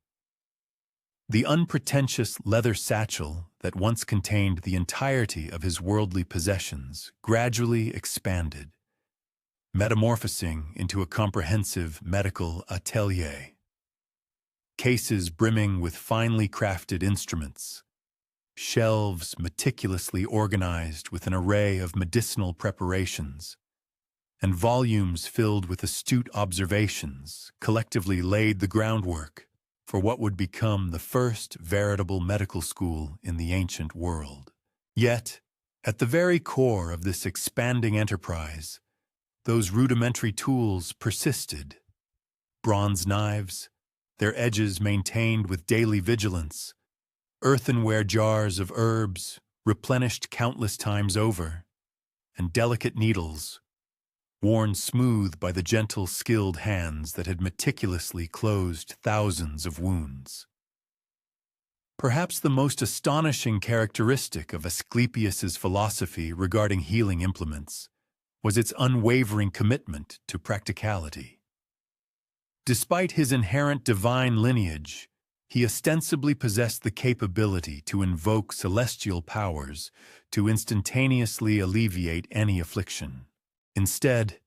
Speaker 1: The unpretentious leather satchel that once contained the entirety of his worldly possessions gradually expanded, metamorphosing into a comprehensive medical atelier. Cases brimming with finely crafted instruments, shelves meticulously organized with an array of medicinal preparations, and volumes filled with astute observations collectively laid the groundwork for what would become the first veritable medical school in the ancient world. Yet, at the very core of this expanding enterprise, those rudimentary tools persisted. Bronze knives, their edges maintained with daily vigilance, earthenware jars of herbs replenished countless times over, and delicate needles, worn smooth by the gentle, skilled hands that had meticulously closed thousands of wounds. Perhaps the most astonishing characteristic of Asclepius's philosophy regarding healing implements was its unwavering commitment to practicality. Despite his inherent divine lineage, he ostensibly possessed the capability to invoke celestial powers to instantaneously alleviate any affliction. Instead,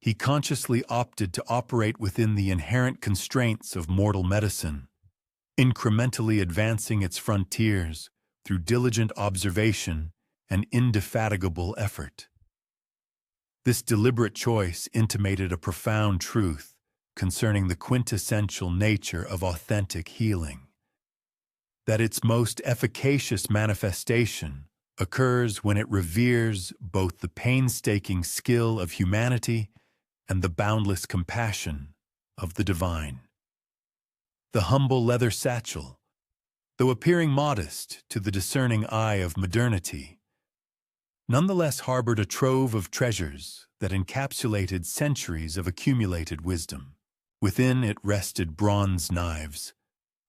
Speaker 1: he consciously opted to operate within the inherent constraints of mortal medicine, incrementally advancing its frontiers through diligent observation and indefatigable effort. This deliberate choice intimated a profound truth concerning the quintessential nature of authentic healing, that its most efficacious manifestation occurs when it reveres both the painstaking skill of humanity and the boundless compassion of the divine. The humble leather satchel, though appearing modest to the discerning eye of modernity, nonetheless harbored a trove of treasures that encapsulated centuries of accumulated wisdom. Within it rested bronze knives,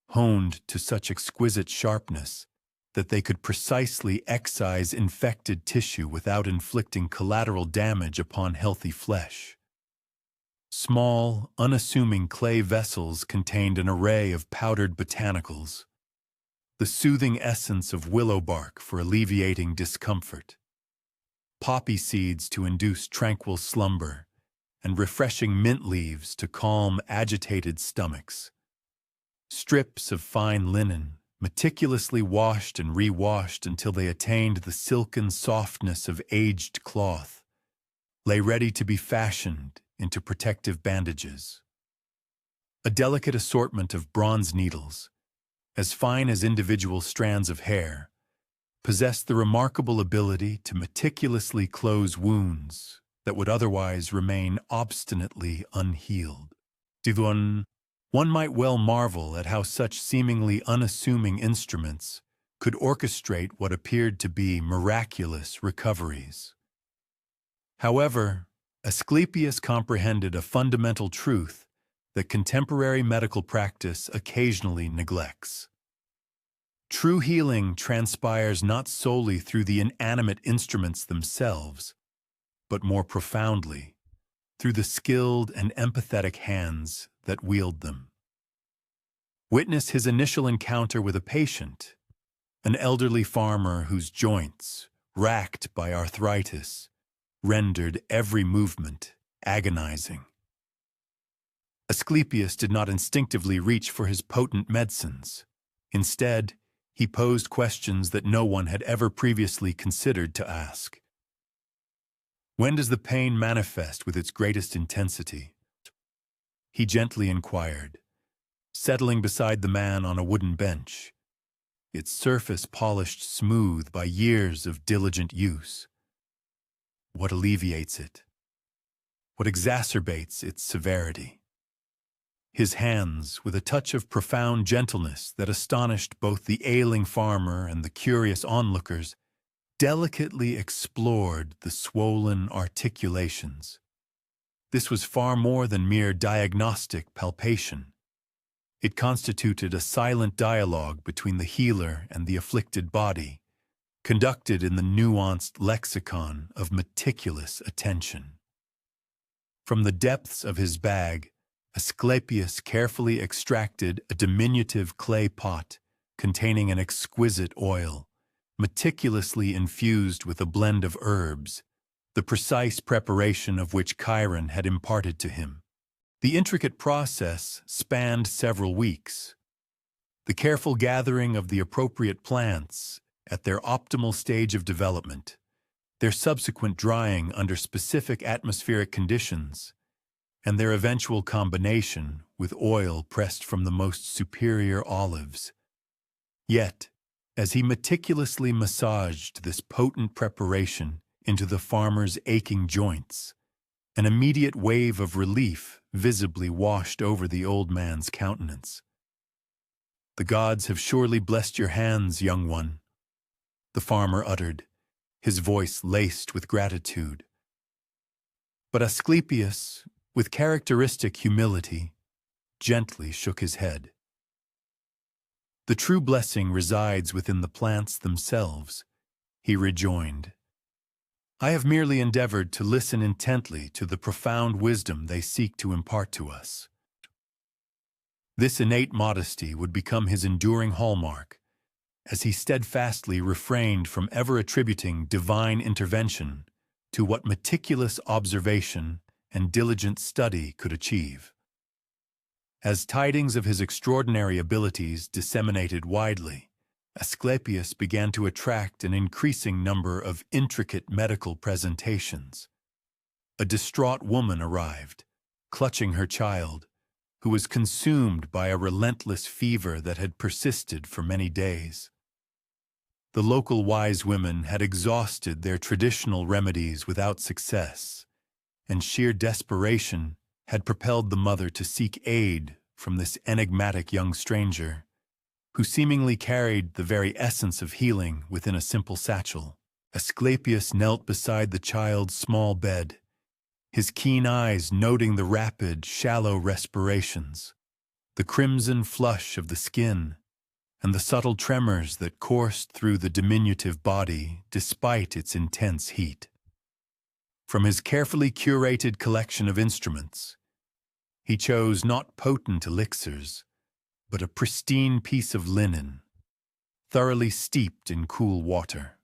Speaker 1: honed to such exquisite sharpness that they could precisely excise infected tissue without inflicting collateral damage upon healthy flesh. Small, unassuming clay vessels contained an array of powdered botanicals, the soothing essence of willow bark for alleviating discomfort, poppy seeds to induce tranquil slumber, and refreshing mint leaves to calm agitated stomachs. Strips of fine linen, meticulously washed and re-washed until they attained the silken softness of aged cloth, lay ready to be fashioned into protective bandages. A delicate assortment of bronze needles, as fine as individual strands of hair, possessed the remarkable ability to meticulously close wounds that would otherwise remain obstinately unhealed. One might well marvel at how such seemingly unassuming instruments could orchestrate what appeared to be miraculous recoveries. However, Asclepius comprehended a fundamental truth that contemporary medical practice occasionally neglects. True healing transpires not solely through the inanimate instruments themselves, but more profoundly, through the skilled and empathetic hands that wield them. Witness his initial encounter with a patient, an elderly farmer whose joints, racked by arthritis, rendered every movement agonizing. Asclepius did not instinctively reach for his potent medicines. Instead, he posed questions that no one had ever previously considered to ask. When does the pain manifest with its greatest intensity? He gently inquired, settling beside the man on a wooden bench, its surface polished smooth by years of diligent use. What alleviates it? What exacerbates its severity? His hands, with a touch of profound gentleness that astonished both the ailing farmer and the curious onlookers, delicately explored the swollen articulations. This was far more than mere diagnostic palpation. It constituted a silent dialogue between the healer and the afflicted body, conducted in the nuanced lexicon of meticulous attention. From the depths of his bag, Asclepius carefully extracted a diminutive clay pot containing an exquisite oil, meticulously infused with a blend of herbs, the precise preparation of which Chiron had imparted to him. The intricate process spanned several weeks. The careful gathering of the appropriate plants at their optimal stage of development, their subsequent drying under specific atmospheric conditions, and their eventual combination with oil pressed from the most superior olives. Yet, as he meticulously massaged this potent preparation into the farmer's aching joints, an immediate wave of relief visibly washed over the old man's countenance. "The gods have surely blessed your hands, young one," the farmer uttered, his voice laced with gratitude. But Asclepius, with characteristic humility, gently shook his head. "The true blessing resides within the plants themselves," he rejoined. "I have merely endeavored to listen intently to the profound wisdom they seek to impart to us." This innate modesty would become his enduring hallmark, as he steadfastly refrained from ever attributing divine intervention to what meticulous observation and diligent study could achieve. As tidings of his extraordinary abilities disseminated widely, Asclepius began to attract an increasing number of intricate medical presentations. A distraught woman arrived, clutching her child, who was consumed by a relentless fever that had persisted for many days. The local wise women had exhausted their traditional remedies without success, and sheer desperation had propelled the mother to seek aid from this enigmatic young stranger, who seemingly carried the very essence of healing within a simple satchel. Asclepius knelt beside the child's small bed, his keen eyes noting the rapid, shallow respirations, the crimson flush of the skin, and the subtle tremors that coursed through the diminutive body despite its intense heat. From his carefully curated collection of instruments, he chose not potent elixirs, but a pristine piece of linen, thoroughly steeped in cool water.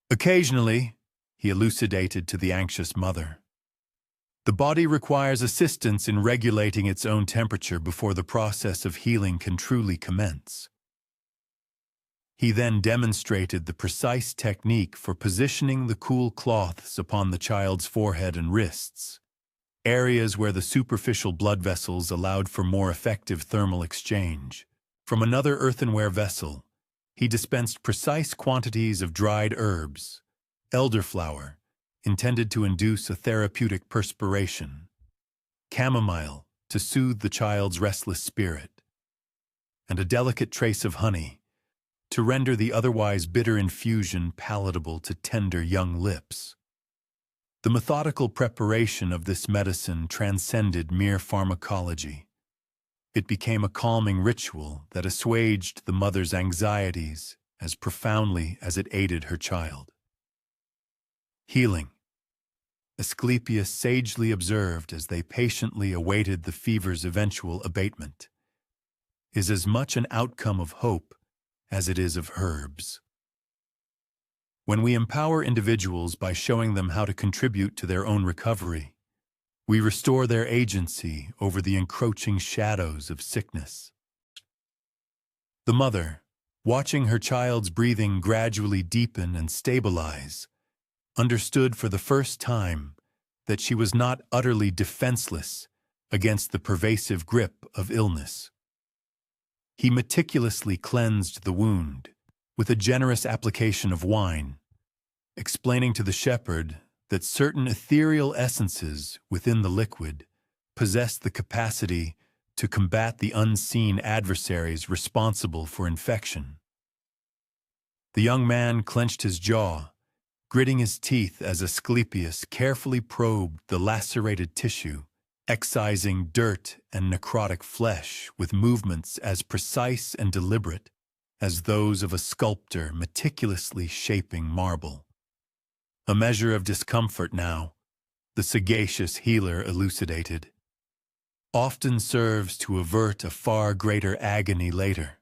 Speaker 1: Occasionally, he elucidated to the anxious mother, the body requires assistance in regulating its own temperature before the process of healing can truly commence. He then demonstrated the precise technique for positioning the cool cloths upon the child's forehead and wrists, areas where the superficial blood vessels allowed for more effective thermal exchange. From another earthenware vessel, he dispensed precise quantities of dried herbs, elderflower, intended to induce a therapeutic perspiration, chamomile to soothe the child's restless spirit, and a delicate trace of honey to render the otherwise bitter infusion palatable to tender young lips. The methodical preparation of this medicine transcended mere pharmacology. It became a calming ritual that assuaged the mother's anxieties as profoundly as it aided her child. Healing, Asclepius sagely observed as they patiently awaited the fever's eventual abatement, is as much an outcome of hope as it is of herbs. When we empower individuals by showing them how to contribute to their own recovery, we restore their agency over the encroaching shadows of sickness. The mother, watching her child's breathing gradually deepen and stabilize, understood for the first time that she was not utterly defenseless against the pervasive grip of illness. He meticulously cleansed the wound with a generous application of wine, explaining to the shepherd that certain ethereal essences within the liquid possessed the capacity to combat the unseen adversaries responsible for infection. The young man clenched his jaw, gritting his teeth as Asclepius carefully probed the lacerated tissue, excising dirt and necrotic flesh with movements as precise and deliberate as those of a sculptor meticulously shaping marble. A measure of discomfort now, the sagacious healer elucidated, often serves to avert a far greater agony later.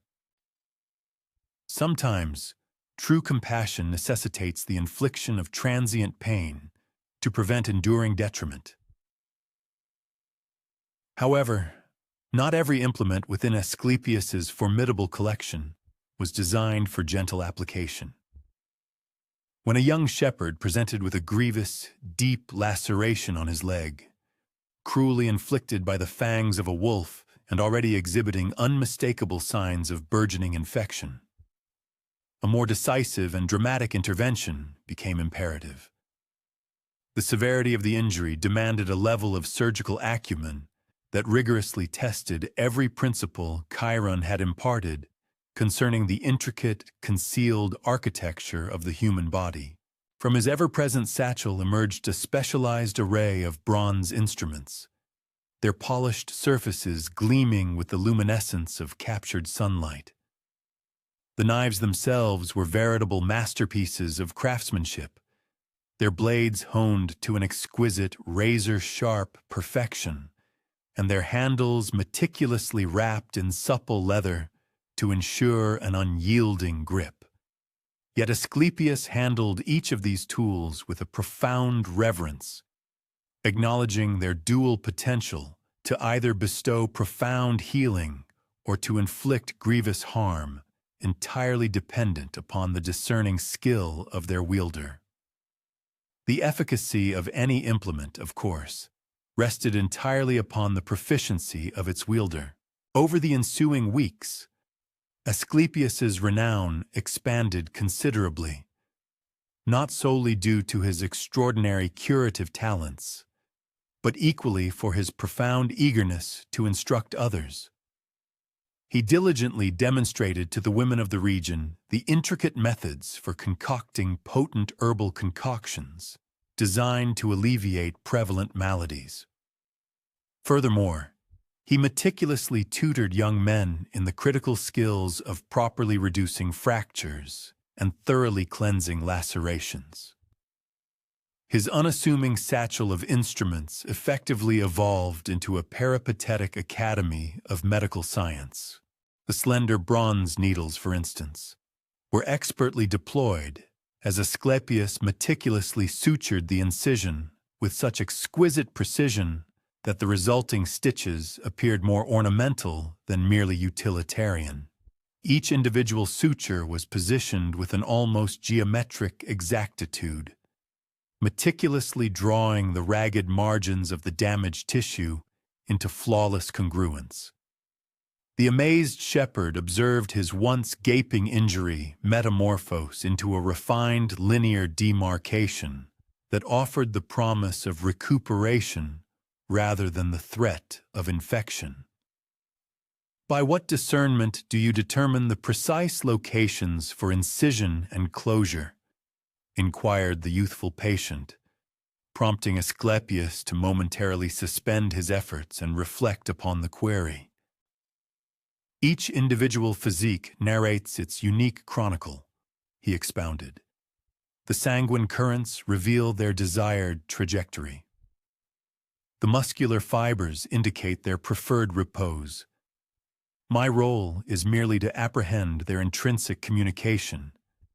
Speaker 1: Sometimes, true compassion necessitates the infliction of transient pain to prevent enduring detriment. However, not every implement within Asclepius's formidable collection was designed for gentle application. When a young shepherd presented with a grievous, deep laceration on his leg, cruelly inflicted by the fangs of a wolf and already exhibiting unmistakable signs of burgeoning infection, a more decisive and dramatic intervention became imperative. The severity of the injury demanded a level of surgical acumen that rigorously tested every principle Chiron had imparted concerning the intricate, concealed architecture of the human body. From his ever-present satchel emerged a specialized array of bronze instruments, their polished surfaces gleaming with the luminescence of captured sunlight. The knives themselves were veritable masterpieces of craftsmanship, their blades honed to an exquisite, razor-sharp perfection, and their handles meticulously wrapped in supple leather to ensure an unyielding grip. Yet Asclepius handled each of these tools with a profound reverence, acknowledging their dual potential to either bestow profound healing or to inflict grievous harm, entirely dependent upon the discerning skill of their wielder. The efficacy of any implement, of course, rested entirely upon the proficiency of its wielder. Over the ensuing weeks, Asclepius's renown expanded considerably, not solely due to his extraordinary curative talents, but equally for his profound eagerness to instruct others. He diligently demonstrated to the women of the region the intricate methods for concocting potent herbal concoctions designed to alleviate prevalent maladies. Furthermore, he meticulously tutored young men in the critical skills of properly reducing fractures and thoroughly cleansing lacerations. His unassuming satchel of instruments effectively evolved into a peripatetic academy of medical science. The slender bronze needles, for instance, were expertly deployed as Asclepius meticulously sutured the incision with such exquisite precision that the resulting stitches appeared more ornamental than merely utilitarian. Each individual suture was positioned with an almost geometric exactitude, meticulously drawing the ragged margins of the damaged tissue into flawless congruence. The amazed shepherd observed his once gaping injury metamorphose into a refined linear demarcation that offered the promise of recuperation rather than the threat of infection. By what discernment do you determine the precise locations for incision and closure? Inquired the youthful patient, prompting Asclepius to momentarily suspend his efforts and reflect upon the query. Each individual physique narrates its unique chronicle, he expounded. The sanguine currents reveal their desired trajectory. The muscular fibers indicate their preferred repose. My role is merely to apprehend their intrinsic communication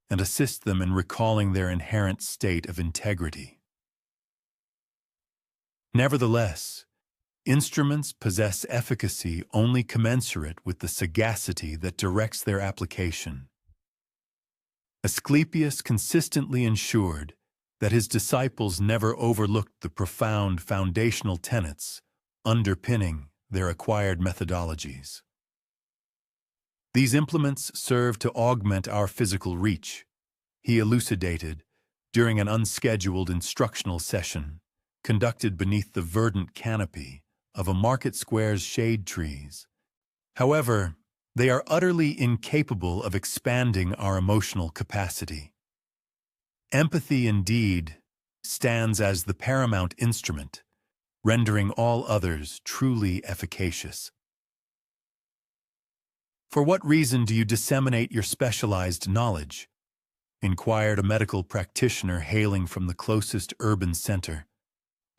Speaker 1: and assist them in recalling their inherent state of integrity. Nevertheless, instruments possess efficacy only commensurate with the sagacity that directs their application. Asclepius consistently ensured that his disciples never overlooked the profound foundational tenets underpinning their acquired methodologies. These implements serve to augment our physical reach, he elucidated during an unscheduled instructional session conducted beneath the verdant canopy of a market square's shade trees. However, they are utterly incapable of expanding our emotional capacity. Empathy, indeed, stands as the paramount instrument, rendering all others truly efficacious. For what reason do you disseminate your specialized knowledge? Inquired a medical practitioner hailing from the closest urban center,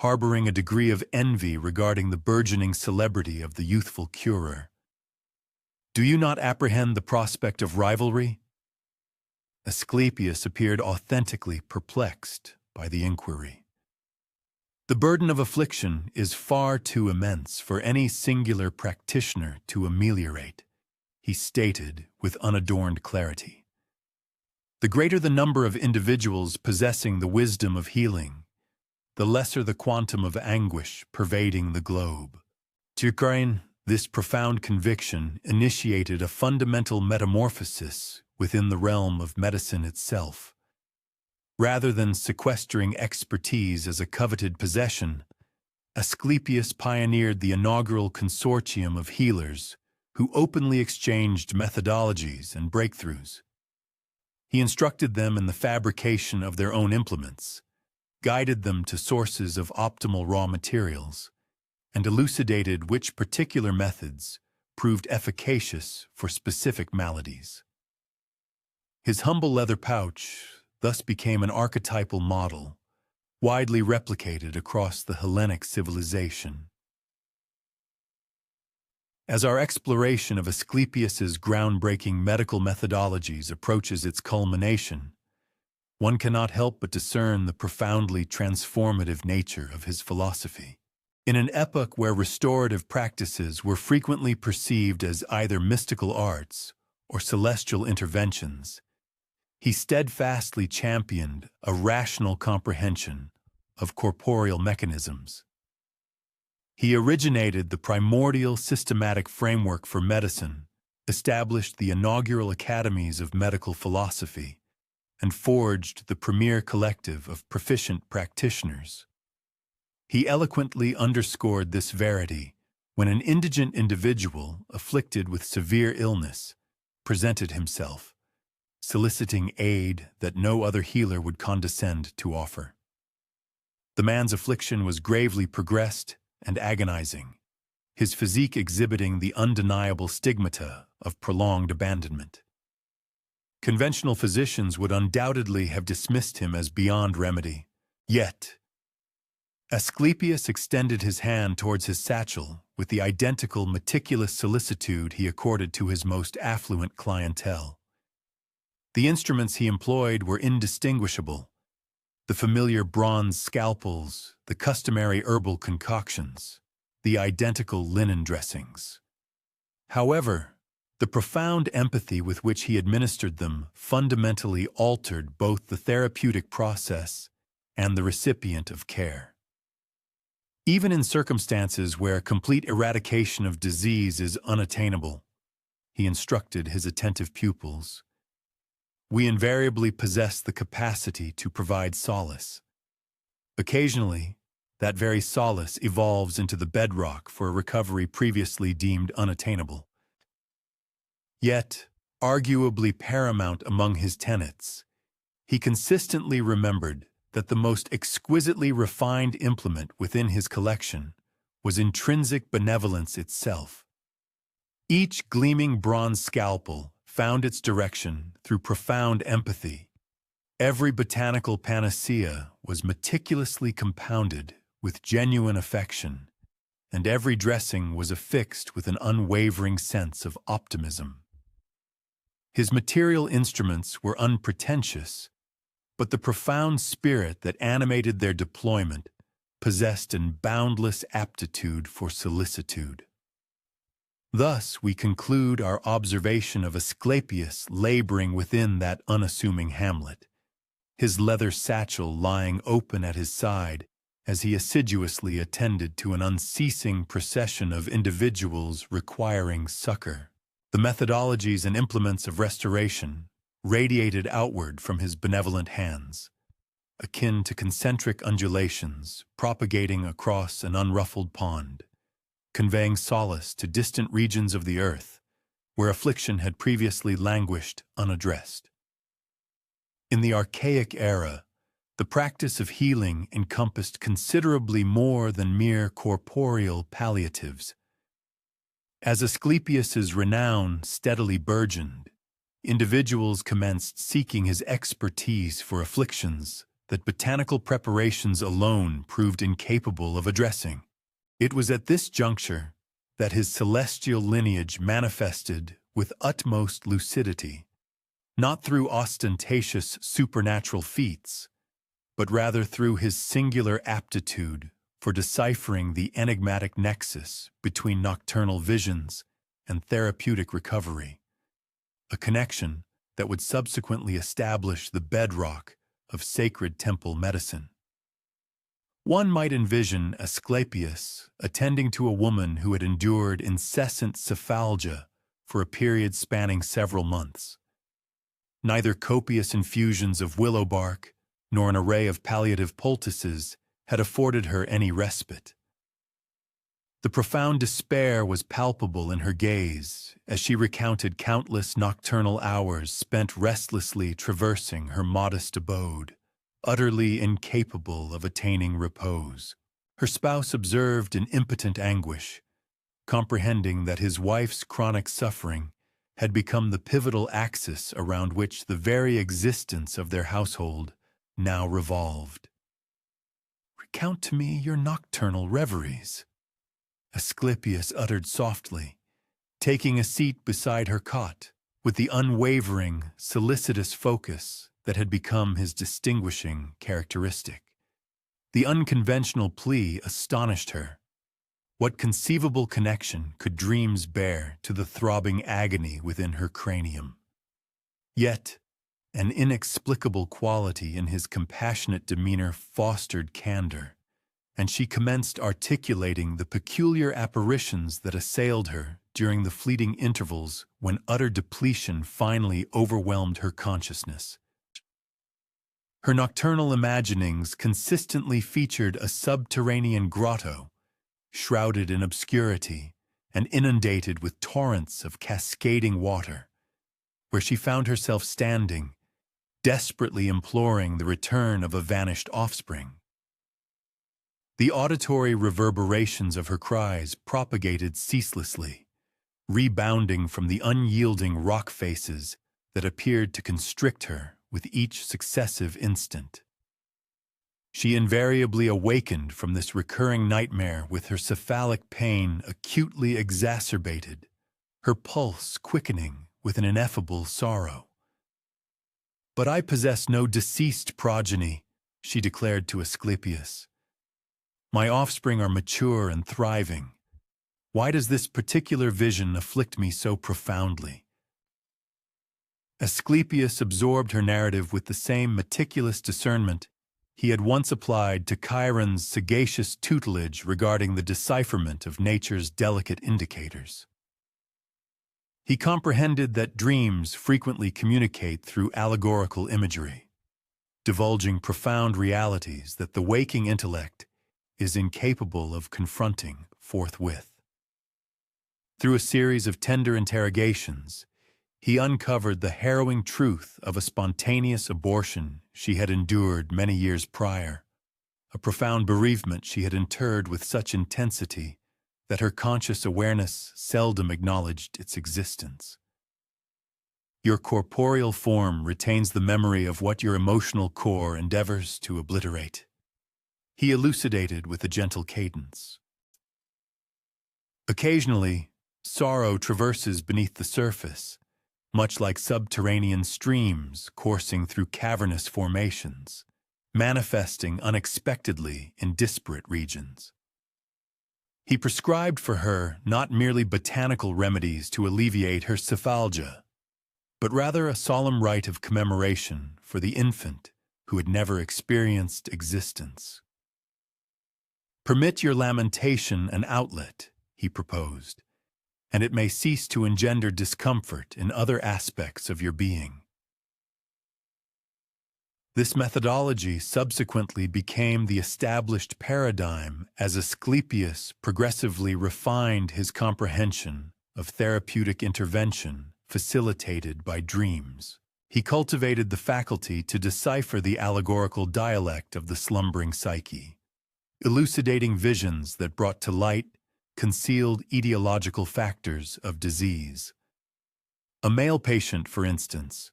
Speaker 1: harboring a degree of envy regarding the burgeoning celebrity of the youthful curer. Do you not apprehend the prospect of rivalry? Asclepius appeared authentically perplexed by the inquiry. The burden of affliction is far too immense for any singular practitioner to ameliorate, he stated with unadorned clarity. The greater the number of individuals possessing the wisdom of healing, the lesser the quantum of anguish pervading the globe. Turcain, this profound conviction initiated a fundamental metamorphosis within the realm of medicine itself. Rather than sequestering expertise as a coveted possession, Asclepius pioneered the inaugural consortium of healers who openly exchanged methodologies and breakthroughs. He instructed them in the fabrication of their own implements, guided them to sources of optimal raw materials, and elucidated which particular methods proved efficacious for specific maladies. His humble leather pouch thus became an archetypal model, widely replicated across the Hellenic civilization. As our exploration of Asclepius's groundbreaking medical methodologies approaches its culmination, one cannot help but discern the profoundly transformative nature of his philosophy. In an epoch where restorative practices were frequently perceived as either mystical arts or celestial interventions, he steadfastly championed a rational comprehension of corporeal mechanisms. He originated the primordial systematic framework for medicine, established the inaugural academies of medical philosophy, and forged the premier collective of proficient practitioners. He eloquently underscored this verity when an indigent individual afflicted with severe illness presented himself, soliciting aid that no other healer would condescend to offer. The man's affliction was gravely progressed and agonizing, his physique exhibiting the undeniable stigmata of prolonged abandonment. Conventional physicians would undoubtedly have dismissed him as beyond remedy. Yet, Asclepius extended his hand towards his satchel with the identical meticulous solicitude he accorded to his most affluent clientele. The instruments he employed were indistinguishable: the familiar bronze scalpels, the customary herbal concoctions, the identical linen dressings. However, the profound empathy with which he administered them fundamentally altered both the therapeutic process and the recipient of care. Even in circumstances where complete eradication of disease is unattainable, he instructed his attentive pupils, we invariably possess the capacity to provide solace. Occasionally, that very solace evolves into the bedrock for a recovery previously deemed unattainable. Yet, arguably paramount among his tenets, he consistently remembered that the most exquisitely refined implement within his collection was intrinsic benevolence itself. Each gleaming bronze scalpel found its direction through profound empathy. Every botanical panacea was meticulously compounded with genuine affection, and every dressing was affixed with an unwavering sense of optimism. His material instruments were unpretentious, but the profound spirit that animated their deployment possessed an boundless aptitude for solicitude. Thus, we conclude our observation of Asclepius laboring within that unassuming hamlet, his leather satchel lying open at his side as he assiduously attended to an unceasing procession of individuals requiring succor. The methodologies and implements of restoration radiated outward from his benevolent hands, akin to concentric undulations propagating across an unruffled pond, conveying solace to distant regions of the earth where affliction had previously languished unaddressed. In the archaic era, the practice of healing encompassed considerably more than mere corporeal palliatives. As Asclepius's renown steadily burgeoned, individuals commenced seeking his expertise for afflictions that botanical preparations alone proved incapable of addressing. It was at this juncture that his celestial lineage manifested with utmost lucidity, not through ostentatious supernatural feats, but rather through his singular aptitude for deciphering the enigmatic nexus between nocturnal visions and therapeutic recovery, a connection that would subsequently establish the bedrock of sacred temple medicine. One might envision Asclepius attending to a woman who had endured incessant cephalgia for a period spanning several months. Neither copious infusions of willow bark nor an array of palliative poultices had afforded her any respite. The profound despair was palpable in her gaze as she recounted countless nocturnal hours spent restlessly traversing her modest abode, utterly incapable of attaining repose. Her spouse observed in impotent anguish, comprehending that his wife's chronic suffering had become the pivotal axis around which the very existence of their household now revolved. "Recount to me your nocturnal reveries," Asclepius uttered softly, taking a seat beside her cot with the unwavering, solicitous focus that had become his distinguishing characteristic. The unconventional plea astonished her. What conceivable connection could dreams bear to the throbbing agony within her cranium? Yet, an inexplicable quality in his compassionate demeanor fostered candor, and she commenced articulating the peculiar apparitions that assailed her during the fleeting intervals when utter depletion finally overwhelmed her consciousness. Her nocturnal imaginings consistently featured a subterranean grotto, shrouded in obscurity and inundated with torrents of cascading water, where she found herself standing, desperately imploring the return of a vanished offspring. The auditory reverberations of her cries propagated ceaselessly, rebounding from the unyielding rock faces that appeared to constrict her with each successive instant. She invariably awakened from this recurring nightmare with her cephalic pain acutely exacerbated, her pulse quickening with an ineffable sorrow. "But I possess no deceased progeny," she declared to Asclepius. "My offspring are mature and thriving. Why does this particular vision afflict me so profoundly?" Asclepius absorbed her narrative with the same meticulous discernment he had once applied to Chiron's sagacious tutelage regarding the decipherment of nature's delicate indicators. He comprehended that dreams frequently communicate through allegorical imagery, divulging profound realities that the waking intellect is incapable of confronting forthwith. Through a series of tender interrogations, he uncovered the harrowing truth of a spontaneous abortion she had endured many years prior, a profound bereavement she had interred with such intensity that her conscious awareness seldom acknowledged its existence. "Your corporeal form retains the memory of what your emotional core endeavors to obliterate," he elucidated with a gentle cadence. Occasionally, sorrow traverses beneath the surface, much like subterranean streams coursing through cavernous formations, manifesting unexpectedly in disparate regions. He prescribed for her not merely botanical remedies to alleviate her cephalgia, but rather a solemn rite of commemoration for the infant who had never experienced existence. "Permit your lamentation an outlet," he proposed, "and it may cease to engender discomfort in other aspects of your being." This methodology subsequently became the established paradigm as Asclepius progressively refined his comprehension of therapeutic intervention facilitated by dreams. He cultivated the faculty to decipher the allegorical dialect of the slumbering psyche, elucidating visions that brought to light concealed etiological factors of disease. A male patient, for instance,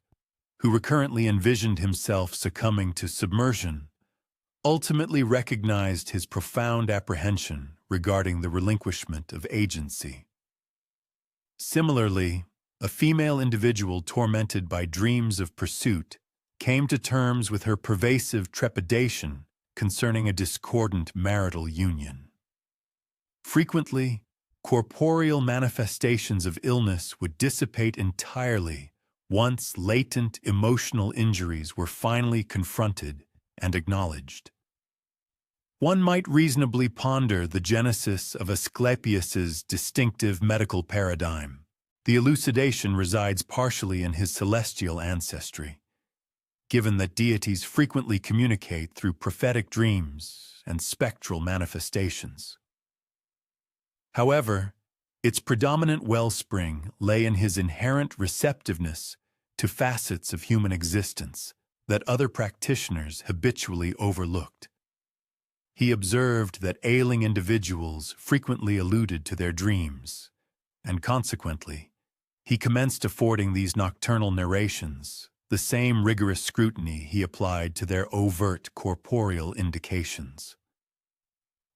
Speaker 1: who recurrently envisioned himself succumbing to submersion, ultimately recognized his profound apprehension regarding the relinquishment of agency. Similarly, a female individual tormented by dreams of pursuit came to terms with her pervasive trepidation concerning a discordant marital union. Frequently, corporeal manifestations of illness would dissipate entirely once latent emotional injuries were finally confronted and acknowledged. One might reasonably ponder the genesis of Asclepius's distinctive medical paradigm. The elucidation resides partially in his celestial ancestry, given that deities frequently communicate through prophetic dreams and spectral manifestations. However, its predominant wellspring lay in his inherent receptiveness to facets of human existence that other practitioners habitually overlooked. He observed that ailing individuals frequently alluded to their dreams, and consequently, he commenced affording these nocturnal narrations the same rigorous scrutiny he applied to their overt corporeal indications.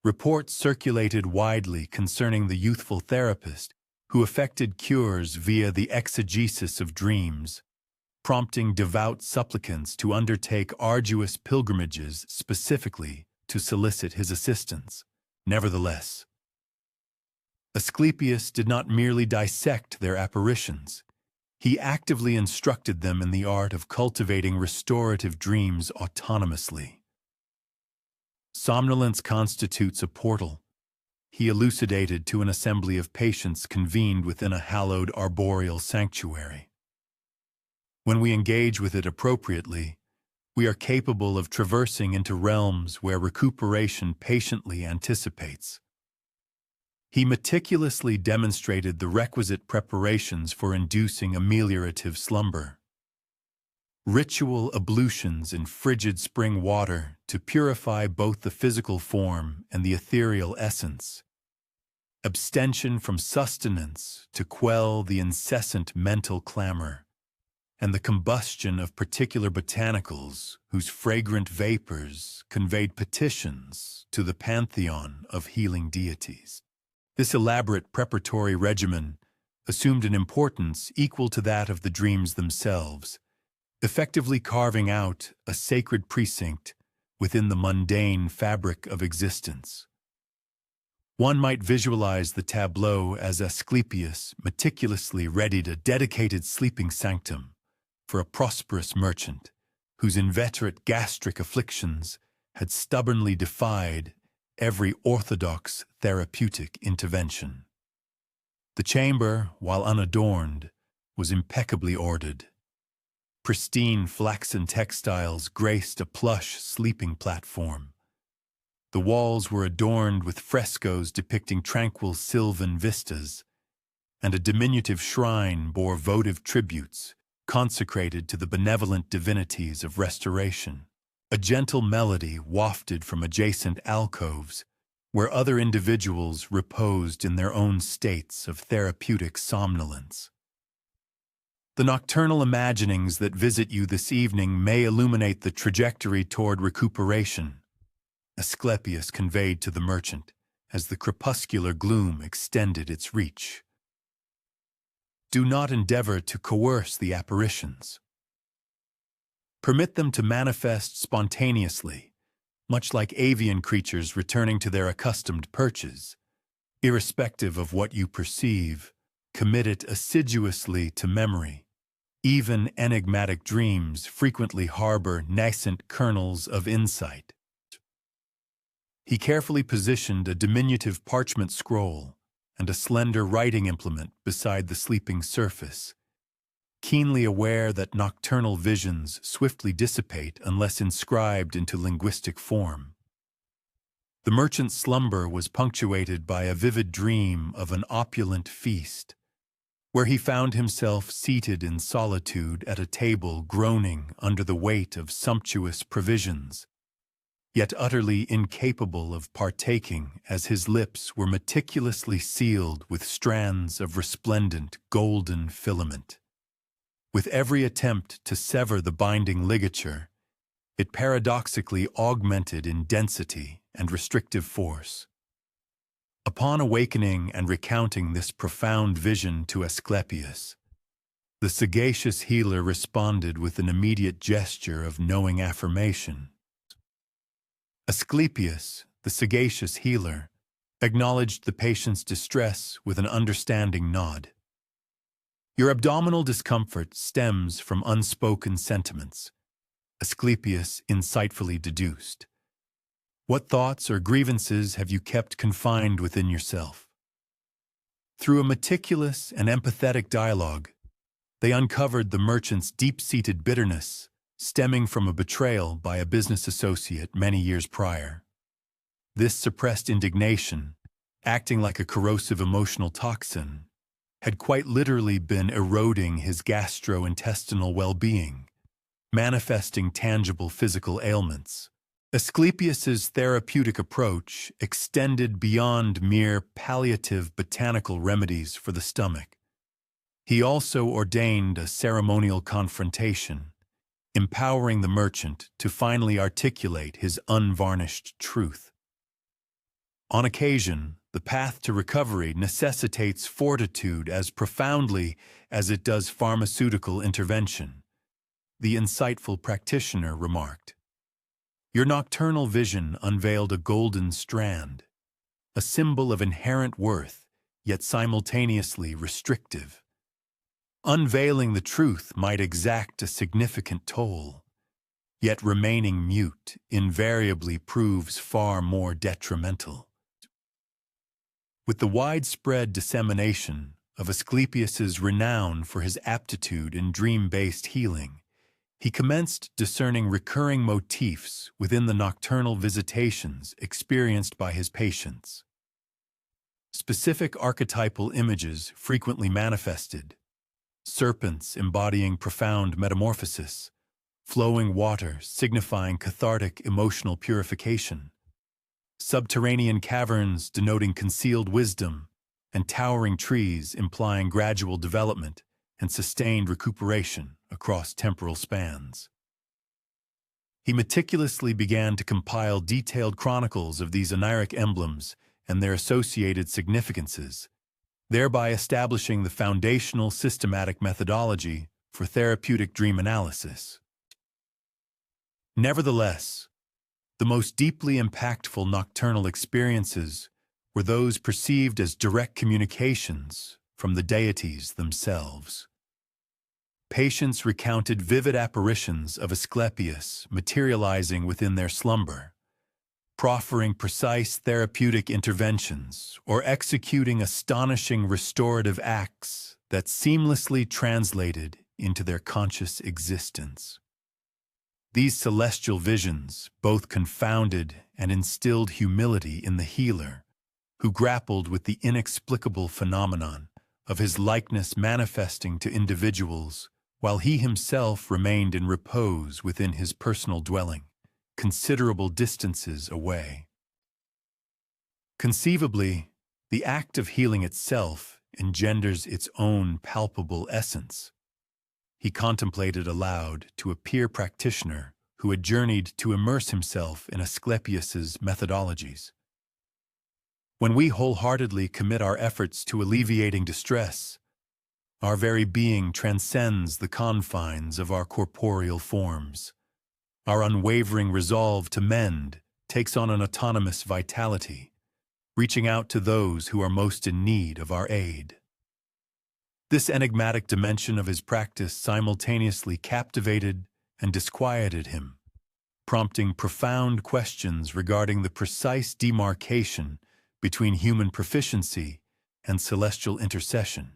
Speaker 1: Reports circulated widely concerning the youthful therapist who effected cures via the exegesis of dreams, prompting devout supplicants to undertake arduous pilgrimages specifically to solicit his assistance. Nevertheless, Asclepius did not merely dissect their apparitions. He actively instructed them in the art of cultivating restorative dreams autonomously. Somnolence constitutes a portal, he elucidated to an assembly of patients convened within a hallowed arboreal sanctuary. When we engage with it appropriately, we are capable of traversing into realms where recuperation patiently anticipates. He meticulously demonstrated the requisite preparations for inducing ameliorative slumber. Ritual ablutions in frigid spring water to purify both the physical form and the ethereal essence. Abstention from sustenance to quell the incessant mental clamor, and the combustion of particular botanicals whose fragrant vapors conveyed petitions to the pantheon of healing deities. This elaborate preparatory regimen assumed an importance equal to that of the dreams themselves, effectively carving out a sacred precinct within the mundane fabric of existence. One might visualize the tableau as Asclepius meticulously readied a dedicated sleeping sanctum for a prosperous merchant whose inveterate gastric afflictions had stubbornly defied every orthodox therapeutic intervention. The chamber, while unadorned, was impeccably ordered. Pristine flaxen textiles graced a plush sleeping platform. The walls were adorned with frescoes depicting tranquil sylvan vistas, and a diminutive shrine bore votive tributes consecrated to the benevolent divinities of restoration. A gentle melody wafted from adjacent alcoves, where other individuals reposed in their own states of therapeutic somnolence. The nocturnal imaginings that visit you this evening may illuminate the trajectory toward recuperation, Asclepius conveyed to the merchant as the crepuscular gloom extended its reach. Do not endeavor to coerce the apparitions. Permit them to manifest spontaneously, much like avian creatures returning to their accustomed perches. Irrespective of what you perceive, commit it assiduously to memory. Even enigmatic dreams frequently harbor nascent kernels of insight. He carefully positioned a diminutive parchment scroll and a slender writing implement beside the sleeping surface, keenly aware that nocturnal visions swiftly dissipate unless inscribed into linguistic form. The merchant's slumber was punctuated by a vivid dream of an opulent feast, where he found himself seated in solitude at a table groaning under the weight of sumptuous provisions, yet utterly incapable of partaking as his lips were meticulously sealed with strands of resplendent golden filament. With every attempt to sever the binding ligature, it paradoxically augmented in density and restrictive force. Upon awakening and recounting this profound vision to Asclepius, the sagacious healer responded with an immediate gesture of knowing affirmation. Asclepius, the sagacious healer, acknowledged the patient's distress with an understanding nod. Your abdominal discomfort stems from unspoken sentiments, Asclepius insightfully deduced. What thoughts or grievances have you kept confined within yourself? Through a meticulous and empathetic dialogue, they uncovered the merchant's deep-seated bitterness stemming from a betrayal by a business associate many years prior. This suppressed indignation, acting like a corrosive emotional toxin, had quite literally been eroding his gastrointestinal well-being, manifesting tangible physical ailments. Asclepius's therapeutic approach extended beyond mere palliative botanical remedies for the stomach. He also ordained a ceremonial confrontation, empowering the merchant to finally articulate his unvarnished truth. On occasion, the path to recovery necessitates fortitude as profoundly as it does pharmaceutical intervention, the insightful practitioner remarked. Your nocturnal vision unveiled a golden strand, a symbol of inherent worth, yet simultaneously restrictive. Unveiling the truth might exact a significant toll. yet remaining mute invariably proves far more detrimental. With the widespread dissemination of Asclepius's renown for his aptitude in dream-based healing, he commenced discerning recurring motifs within the nocturnal visitations experienced by his patients. Specific archetypal images frequently manifested: serpents embodying profound metamorphosis, flowing water signifying cathartic emotional purification, subterranean caverns denoting concealed wisdom, and towering trees implying gradual development and sustained recuperation across temporal spans. He meticulously began to compile detailed chronicles of these oniric emblems and their associated significances, thereby establishing the foundational systematic methodology for therapeutic dream analysis. Nevertheless, the most deeply impactful nocturnal experiences were those perceived as direct communications from the deities themselves. Patients recounted vivid apparitions of Asclepius materializing within their slumber, proffering precise therapeutic interventions or executing astonishing restorative acts that seamlessly translated into their conscious existence. These celestial visions both confounded and instilled humility in the healer, who grappled with the inexplicable phenomenon of his likeness manifesting to individuals while he himself remained in repose within his personal dwelling, considerable distances away. Conceivably, the act of healing itself engenders its own palpable essence. He contemplated aloud to a peer practitioner who had journeyed to immerse himself in Asclepius's methodologies. When we wholeheartedly commit our efforts to alleviating distress, our very being transcends the confines of our corporeal forms. Our unwavering resolve to mend takes on an autonomous vitality, reaching out to those who are most in need of our aid. This enigmatic dimension of his practice simultaneously captivated and disquieted him, prompting profound questions regarding the precise demarcation between human proficiency and celestial intercession.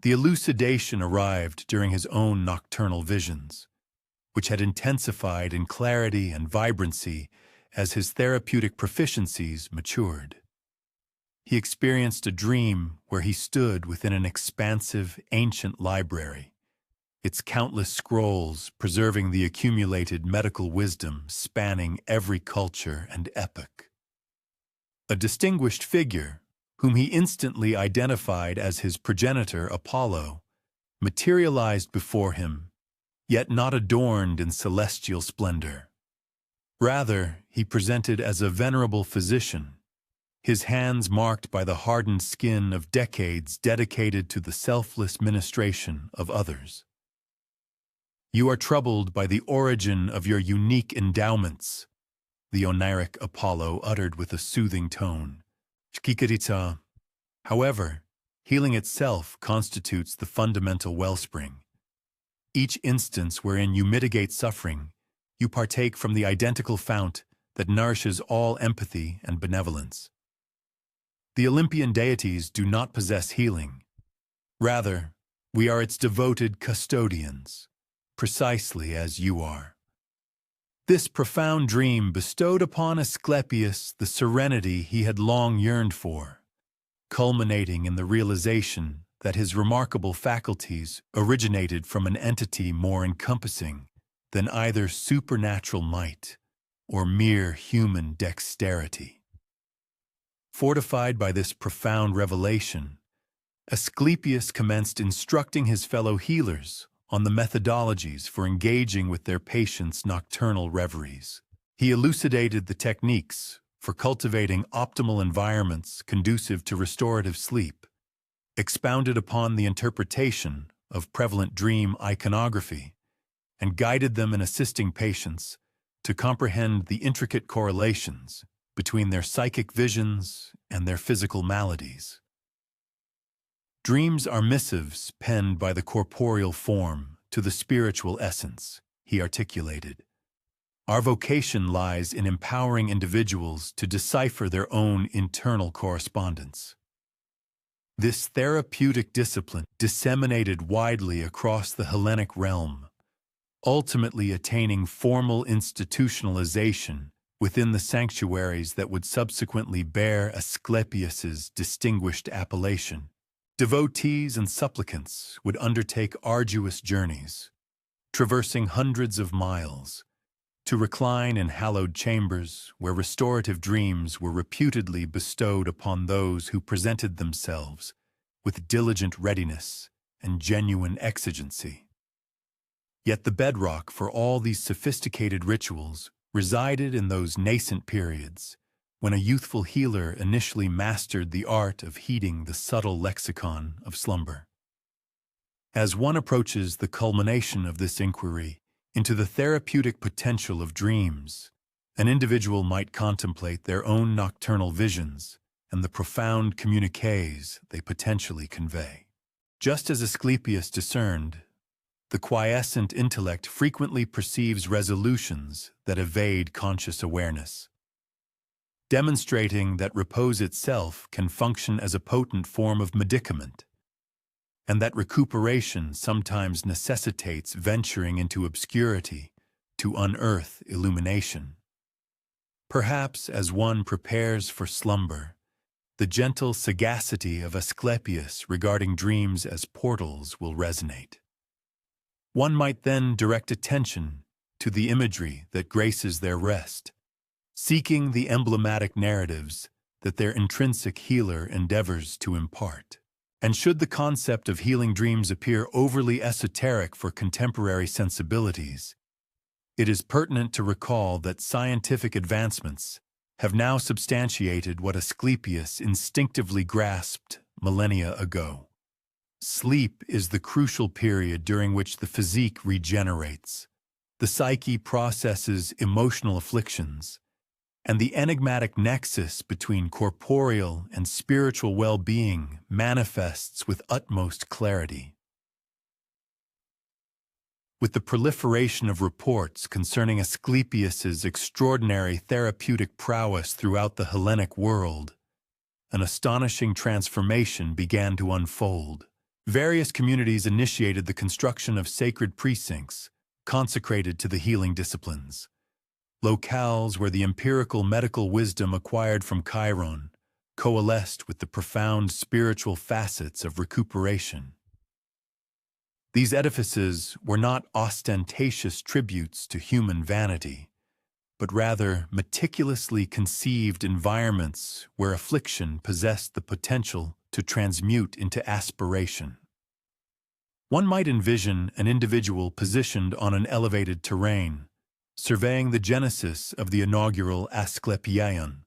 Speaker 1: The elucidation arrived during his own nocturnal visions, which had intensified in clarity and vibrancy as his therapeutic proficiencies matured. He experienced a dream where he stood within an expansive, ancient library, its countless scrolls preserving the accumulated medical wisdom spanning every culture and epoch. A distinguished figure, whom he instantly identified as his progenitor Apollo, materialized before him, yet not adorned in celestial splendor. Rather, he presented as a venerable physician, his hands marked by the hardened skin of decades dedicated to the selfless ministration of others. "You are troubled by the origin of your unique endowments," the oniric Apollo uttered with a soothing tone. "Shkikaritsa." However, healing itself constitutes the fundamental wellspring. Each instance wherein you mitigate suffering, you partake from the identical fount that nourishes all empathy and benevolence. The Olympian deities do not possess healing. Rather, we are its devoted custodians, precisely as you are. This profound dream bestowed upon Asclepius the serenity he had long yearned for, culminating in the realization that his remarkable faculties originated from an entity more encompassing than either supernatural might or mere human dexterity. Fortified by this profound revelation, Asclepius commenced instructing his fellow healers on the methodologies for engaging with their patients' nocturnal reveries. He elucidated the techniques for cultivating optimal environments conducive to restorative sleep, expounded upon the interpretation of prevalent dream iconography, and guided them in assisting patients to comprehend the intricate correlations between their psychic visions and their physical maladies. Dreams are missives penned by the corporeal form to the spiritual essence, he he articulated. Our vocation lies in empowering individuals to decipher their own internal correspondence. This therapeutic discipline disseminated widely across the Hellenic realm, ultimately attaining formal institutionalization within the sanctuaries that would subsequently bear Asclepius's distinguished appellation. Devotees and supplicants would undertake arduous journeys, traversing hundreds of miles, to recline in hallowed chambers where restorative dreams were reputedly bestowed upon those who presented themselves with diligent readiness and genuine exigency. Yet the bedrock for all these sophisticated rituals resided in those nascent periods when a youthful healer initially mastered the art of heeding the subtle lexicon of slumber. As one approaches the culmination of this inquiry into the therapeutic potential of dreams, an individual might contemplate their own nocturnal visions and the profound communiques they potentially convey. Just as Asclepius discerned, the quiescent intellect frequently perceives resolutions that evade conscious awareness, demonstrating that repose itself can function as a potent form of medicament, and that recuperation sometimes necessitates venturing into obscurity to unearth illumination. Perhaps as one prepares for slumber, the gentle sagacity of Asclepius regarding dreams as portals will resonate. One might then direct attention to the imagery that graces their rest, seeking the emblematic narratives that their intrinsic healer endeavors to impart. And should the concept of healing dreams appear overly esoteric for contemporary sensibilities, it is pertinent to recall that scientific advancements have now substantiated what Asclepius instinctively grasped millennia ago. Sleep is the crucial period during which the physique regenerates, the psyche processes emotional afflictions, and the enigmatic nexus between corporeal and spiritual well-being manifests with utmost clarity. With the proliferation of reports concerning Asclepius's extraordinary therapeutic prowess throughout the Hellenic world, an astonishing transformation began to unfold. Various communities initiated the construction of sacred precincts consecrated to the healing disciplines, locales where the empirical medical wisdom acquired from Chiron coalesced with the profound spiritual facets of recuperation. These edifices were not ostentatious tributes to human vanity, but rather meticulously conceived environments where affliction possessed the potential to transmute into aspiration. One might envision an individual positioned on an elevated terrain, surveying the genesis of the inaugural Asclepieion,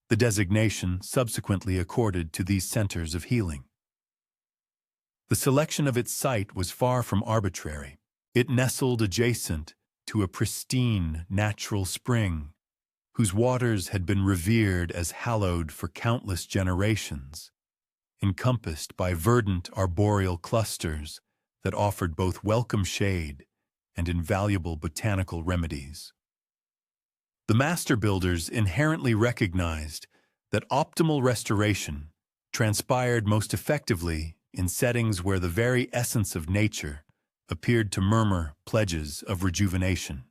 Speaker 1: the designation subsequently accorded to these centers of healing. The selection of its site was far from arbitrary. It nestled adjacent to a pristine natural spring, whose waters had been revered as hallowed for countless generations, encompassed by verdant arboreal clusters that offered both welcome shade and invaluable botanical remedies. The master builders inherently recognized that optimal restoration transpired most effectively in settings where the very essence of nature appeared to murmur pledges of rejuvenation.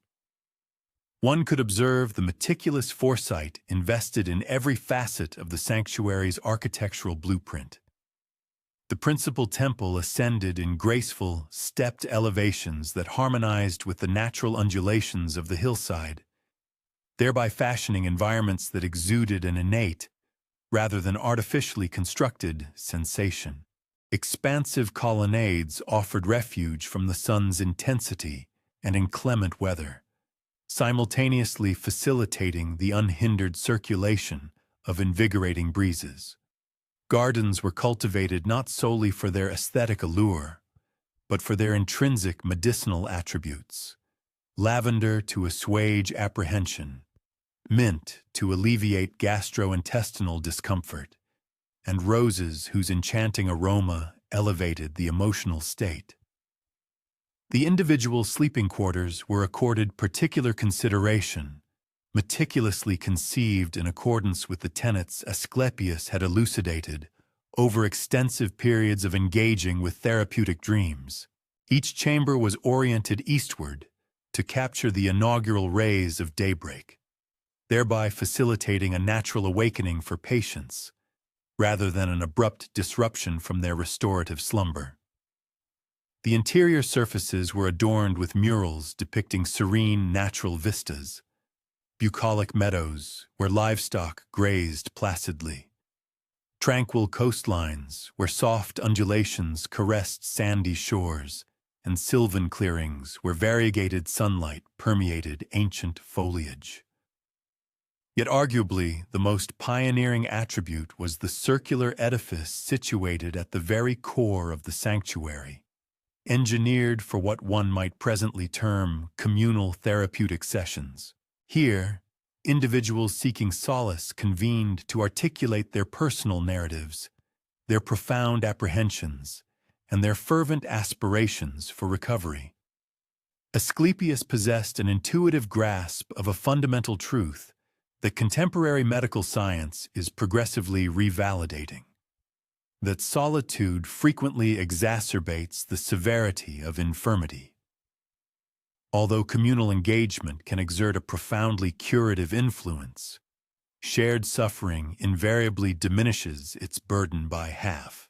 Speaker 1: One could observe the meticulous foresight invested in every facet of the sanctuary's architectural blueprint. The principal temple ascended in graceful, stepped elevations that harmonized with the natural undulations of the hillside, thereby fashioning environments that exuded an innate, rather than artificially constructed, sensation. Expansive colonnades offered refuge from the sun's intensity and inclement weather, simultaneously facilitating the unhindered circulation of invigorating breezes. Gardens were cultivated not solely for their aesthetic allure, but for their intrinsic medicinal attributes. Lavender to assuage apprehension, mint to alleviate gastrointestinal discomfort, and roses whose enchanting aroma elevated the emotional state. The individual sleeping quarters were accorded particular consideration, meticulously conceived in accordance with the tenets Asclepius had elucidated over extensive periods of engaging with therapeutic dreams. Each chamber was oriented eastward to capture the inaugural rays of daybreak, thereby facilitating a natural awakening for patients, rather than an abrupt disruption from their restorative slumber. The interior surfaces were adorned with murals depicting serene natural vistas, bucolic meadows where livestock grazed placidly, tranquil coastlines where soft undulations caressed sandy shores, and sylvan clearings where variegated sunlight permeated ancient foliage. Yet arguably, the most pioneering attribute was the circular edifice situated at the very core of the sanctuary, engineered for what one might presently term communal therapeutic sessions. Here, individuals seeking solace convened to articulate their personal narratives, their profound apprehensions, and their fervent aspirations for recovery. Asclepius possessed an intuitive grasp of a fundamental truth that contemporary medical science is progressively revalidating: that solitude frequently exacerbates the severity of infirmity. Although communal engagement can exert a profoundly curative influence, shared suffering invariably diminishes its burden by half.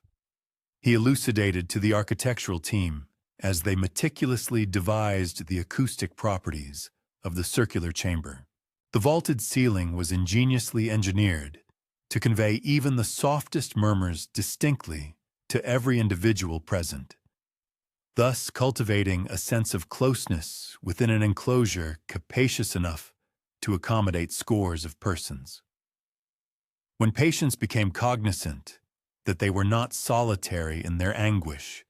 Speaker 1: He elucidated to the architectural team as they meticulously devised the acoustic properties of the circular chamber. The vaulted ceiling was ingeniously engineered to convey even the softest murmurs distinctly to every individual present, thus cultivating a sense of closeness within an enclosure capacious enough to accommodate scores of persons. When patients became cognizant that they were not solitary in their anguish,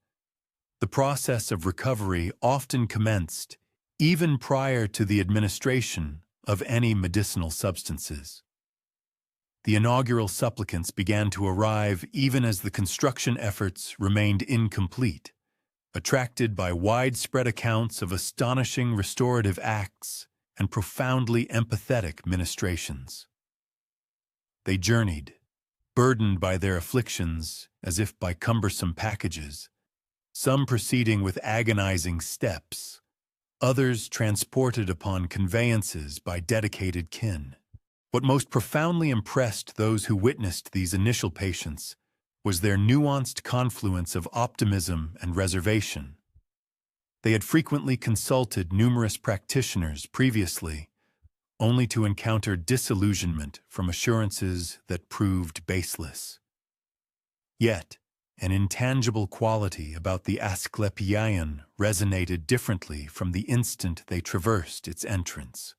Speaker 1: the process of recovery often commenced even prior to the administration of any medicinal substances. The inaugural supplicants began to arrive even as the construction efforts remained incomplete, attracted by widespread accounts of astonishing restorative acts and profoundly empathetic ministrations. They journeyed, burdened by their afflictions as if by cumbersome packages, some proceeding with agonizing steps, others transported upon conveyances by dedicated kin. What most profoundly impressed those who witnessed these initial patients was their nuanced confluence of optimism and reservation. They had frequently consulted numerous practitioners previously, only to encounter disillusionment from assurances that proved baseless. Yet, an intangible quality about the Asclepian resonated differently from the instant they traversed its entrance.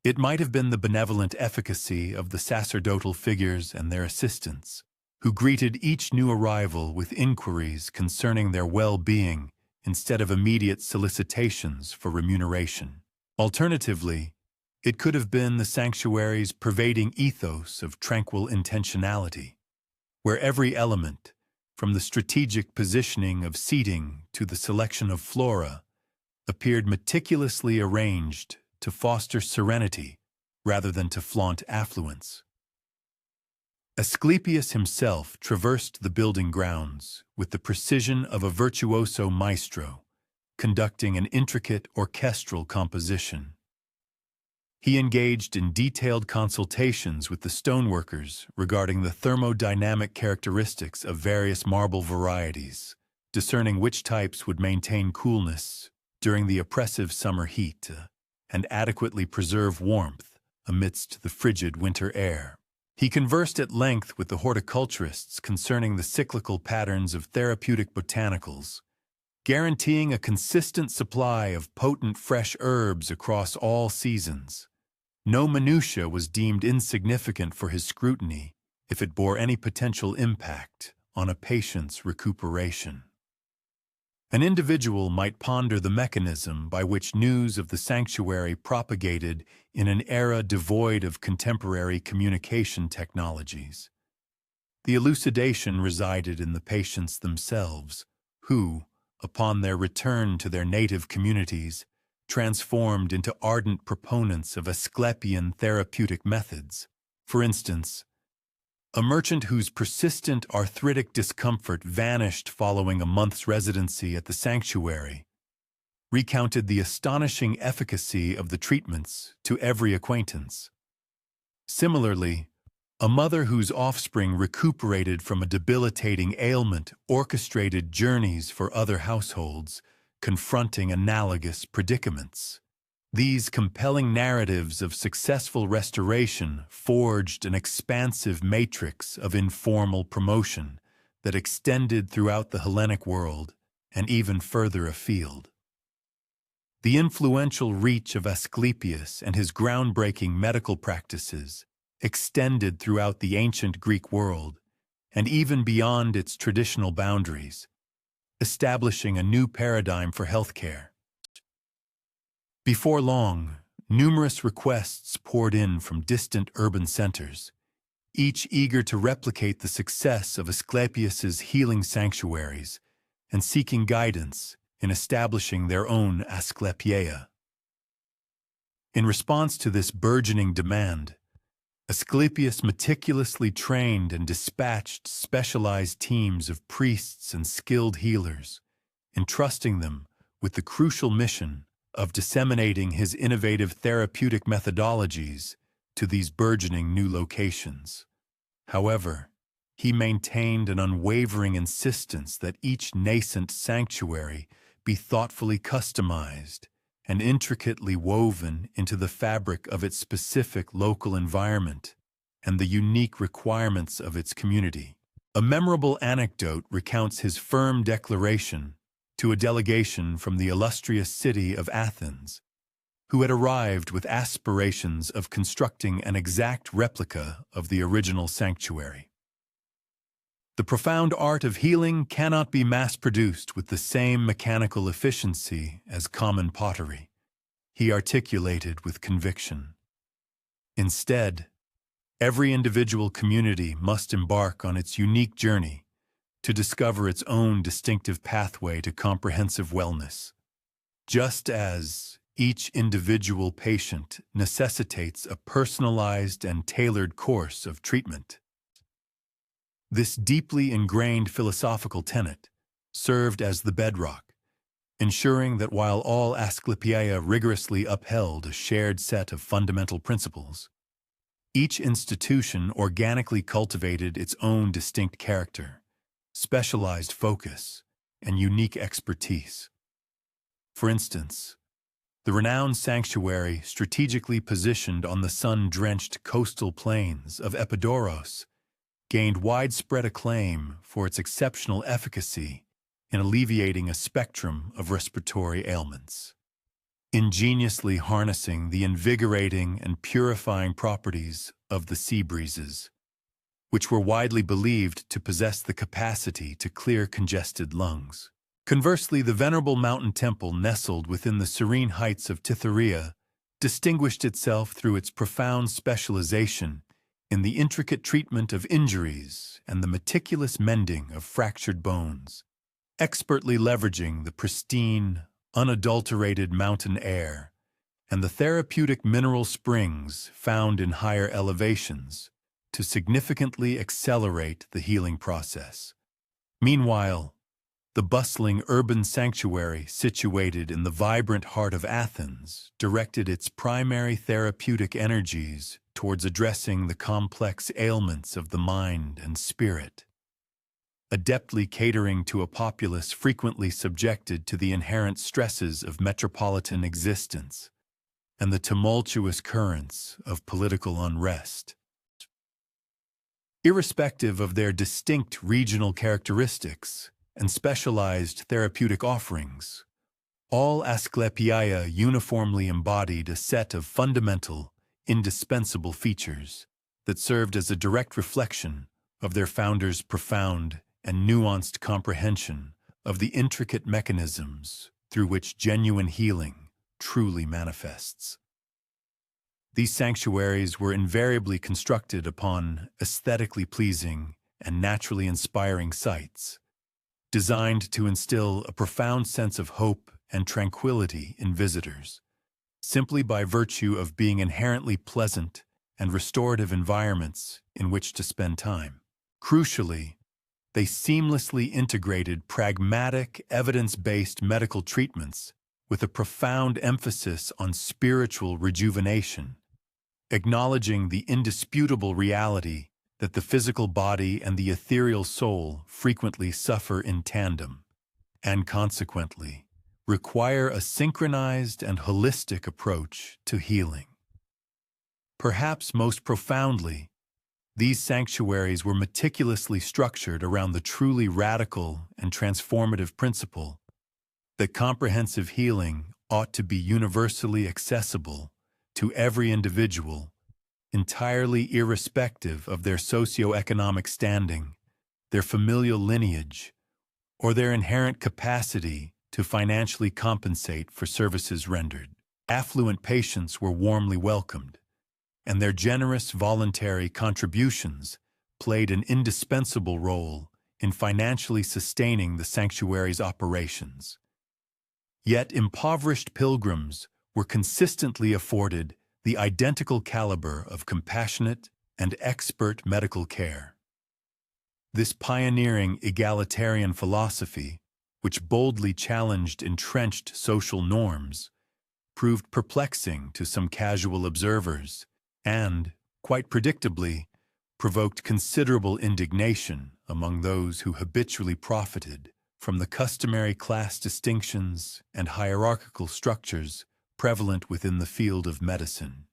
Speaker 1: It might have been the benevolent efficacy of the sacerdotal figures and their assistants, who greeted each new arrival with inquiries concerning their well-being instead of immediate solicitations for remuneration. Alternatively, it could have been the sanctuary's pervading ethos of tranquil intentionality, where every element, from the strategic positioning of seating to the selection of flora, appeared meticulously arranged to foster serenity rather than to flaunt affluence. Asclepius himself traversed the building grounds with the precision of a virtuoso maestro, conducting an intricate orchestral composition. He engaged in detailed consultations with the stoneworkers regarding the thermodynamic characteristics of various marble varieties, discerning which types would maintain coolness during the oppressive summer heat and adequately preserve warmth amidst the frigid winter air. He conversed at length with the horticulturists concerning the cyclical patterns of therapeutic botanicals, guaranteeing a consistent supply of potent fresh herbs across all seasons. No minutia was deemed insignificant for his scrutiny if it bore any potential impact on a patient's recuperation. An individual might ponder the mechanism by which news of the sanctuary propagated in an era devoid of contemporary communication technologies. The elucidation resided in the patients themselves, who, upon their return to their native communities, transformed into ardent proponents of Asclepian therapeutic methods. For instance, a merchant whose persistent arthritic discomfort vanished following a month's residency at the sanctuary recounted the astonishing efficacy of the treatments to every acquaintance. Similarly, a mother whose offspring recuperated from a debilitating ailment orchestrated journeys for other households, confronting analogous predicaments. These compelling narratives of successful restoration forged an expansive matrix of informal promotion that extended throughout the Hellenic world and even further afield. The influential reach of Asclepius and his groundbreaking medical practices extended throughout the ancient Greek world and even beyond its traditional boundaries, establishing a new paradigm for healthcare. Before long, numerous requests poured in from distant urban centers, each eager to replicate the success of Asclepius's healing sanctuaries and seeking guidance in establishing their own Asclepia. In response to this burgeoning demand, Asclepius meticulously trained and dispatched specialized teams of priests and skilled healers, entrusting them with the crucial mission of disseminating his innovative therapeutic methodologies to these burgeoning new locations. However, he maintained an unwavering insistence that each nascent sanctuary be thoughtfully customized and intricately woven into the fabric of its specific local environment and the unique requirements of its community. A memorable anecdote recounts his firm declaration to a delegation from the illustrious city of Athens, who had arrived with aspirations of constructing an exact replica of the original sanctuary. The profound art of healing cannot be mass-produced with the same mechanical efficiency as common pottery, he articulated with conviction. Instead, every individual community must embark on its unique journey to discover its own distinctive pathway to comprehensive wellness. Just as each individual patient necessitates a personalized and tailored course of treatment. This deeply ingrained philosophical tenet served as the bedrock, ensuring that while all Asclepia rigorously upheld a shared set of fundamental principles, each institution organically cultivated its own distinct character, specialized focus, and unique expertise. For instance, the renowned sanctuary strategically positioned on the sun-drenched coastal plains of Epidaurus gained widespread acclaim for its exceptional efficacy in alleviating a spectrum of respiratory ailments. Ingeniously harnessing the invigorating and purifying properties of the sea breezes, which were widely believed to possess the capacity to clear congested lungs. Conversely, the venerable mountain temple nestled within the serene heights of Titharia distinguished itself through its profound specialization in the intricate treatment of injuries and the meticulous mending of fractured bones, expertly leveraging the pristine, unadulterated mountain air and the therapeutic mineral springs found in higher elevations to significantly accelerate the healing process. Meanwhile, the bustling urban sanctuary situated in the vibrant heart of Athens directed its primary therapeutic energies towards addressing the complex ailments of the mind and spirit, adeptly catering to a populace frequently subjected to the inherent stresses of metropolitan existence and the tumultuous currents of political unrest. Irrespective of their distinct regional characteristics and specialized therapeutic offerings, all Asclepia uniformly embodied a set of fundamental, indispensable features that served as a direct reflection of their founders' profound and nuanced comprehension of the intricate mechanisms through which genuine healing truly manifests. These sanctuaries were invariably constructed upon aesthetically pleasing and naturally inspiring sites, designed to instill a profound sense of hope and tranquility in visitors, simply by virtue of being inherently pleasant and restorative environments in which to spend time. Crucially, they seamlessly integrated pragmatic, evidence-based medical treatments with a profound emphasis on spiritual rejuvenation, acknowledging the indisputable reality that the physical body and the ethereal soul frequently suffer in tandem, and consequently require a synchronized and holistic approach to healing. Perhaps most profoundly, these sanctuaries were meticulously structured around the truly radical and transformative principle that comprehensive healing ought to be universally accessible to every individual, entirely irrespective of their socioeconomic standing, their familial lineage, or their inherent capacity to financially compensate for services rendered. Affluent patients were warmly welcomed, and their generous voluntary contributions played an indispensable role in financially sustaining the sanctuary's operations. Yet impoverished pilgrims were consistently afforded the identical caliber of compassionate and expert medical care. This pioneering egalitarian philosophy, which boldly challenged entrenched social norms, proved perplexing to some casual observers and, quite predictably, provoked considerable indignation among those who habitually profited from the customary class distinctions and hierarchical structures prevalent within the field of medicine.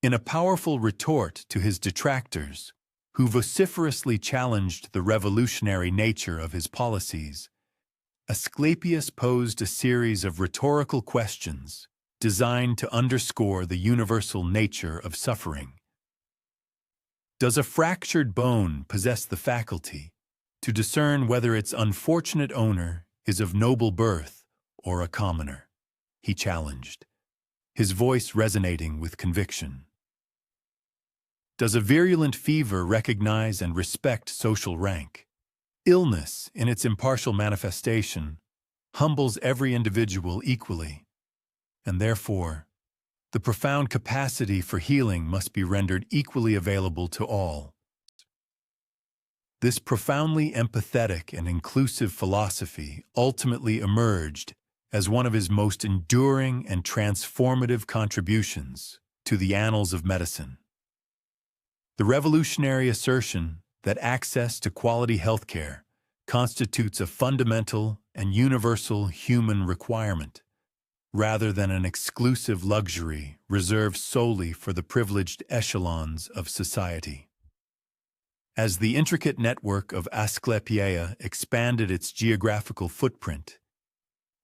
Speaker 1: In a powerful retort to his detractors, who vociferously challenged the revolutionary nature of his policies, Asclepius posed a series of rhetorical questions designed to underscore the universal nature of suffering. Does a fractured bone possess the faculty to discern whether its unfortunate owner is of noble birth or a commoner? He challenged, his voice resonating with conviction. Does a virulent fever recognize and respect social rank? Illness, in its impartial manifestation, humbles every individual equally, and therefore, the profound capacity for healing must be rendered equally available to all. This profoundly empathetic and inclusive philosophy ultimately emerged as one of his most enduring and transformative contributions to the annals of medicine. The revolutionary assertion that access to quality healthcare constitutes a fundamental and universal human requirement, rather than an exclusive luxury reserved solely for the privileged echelons of society. As the intricate network of Asclepius expanded its geographical footprint,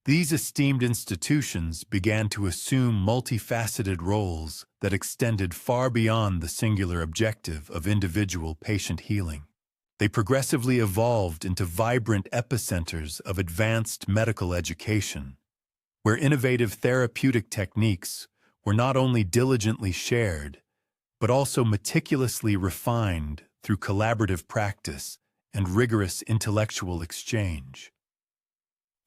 Speaker 1: these esteemed institutions began to assume multifaceted roles that extended far beyond the singular objective of individual patient healing. They progressively evolved into vibrant epicenters of advanced medical education, where innovative therapeutic techniques were not only diligently shared, but also meticulously refined through collaborative practice and rigorous intellectual exchange.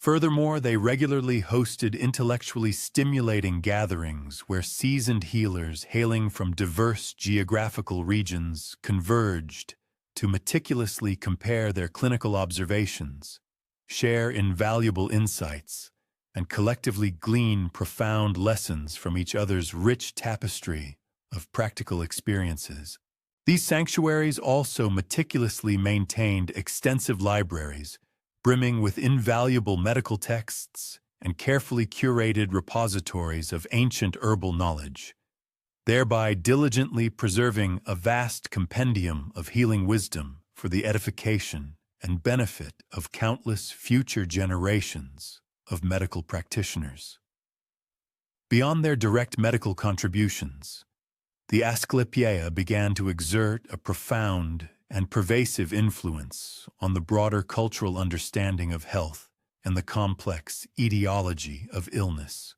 Speaker 1: Furthermore, they regularly hosted intellectually stimulating gatherings where seasoned healers hailing from diverse geographical regions converged to meticulously compare their clinical observations, share invaluable insights, and collectively glean profound lessons from each other's rich tapestry of practical experiences. These sanctuaries also meticulously maintained extensive libraries, brimming with invaluable medical texts and carefully curated repositories of ancient herbal knowledge, thereby diligently preserving a vast compendium of healing wisdom for the edification and benefit of countless future generations of medical practitioners. Beyond their direct medical contributions, the Asclepius began to exert a profound and pervasive influence on the broader cultural understanding of health and the complex etiology of illness.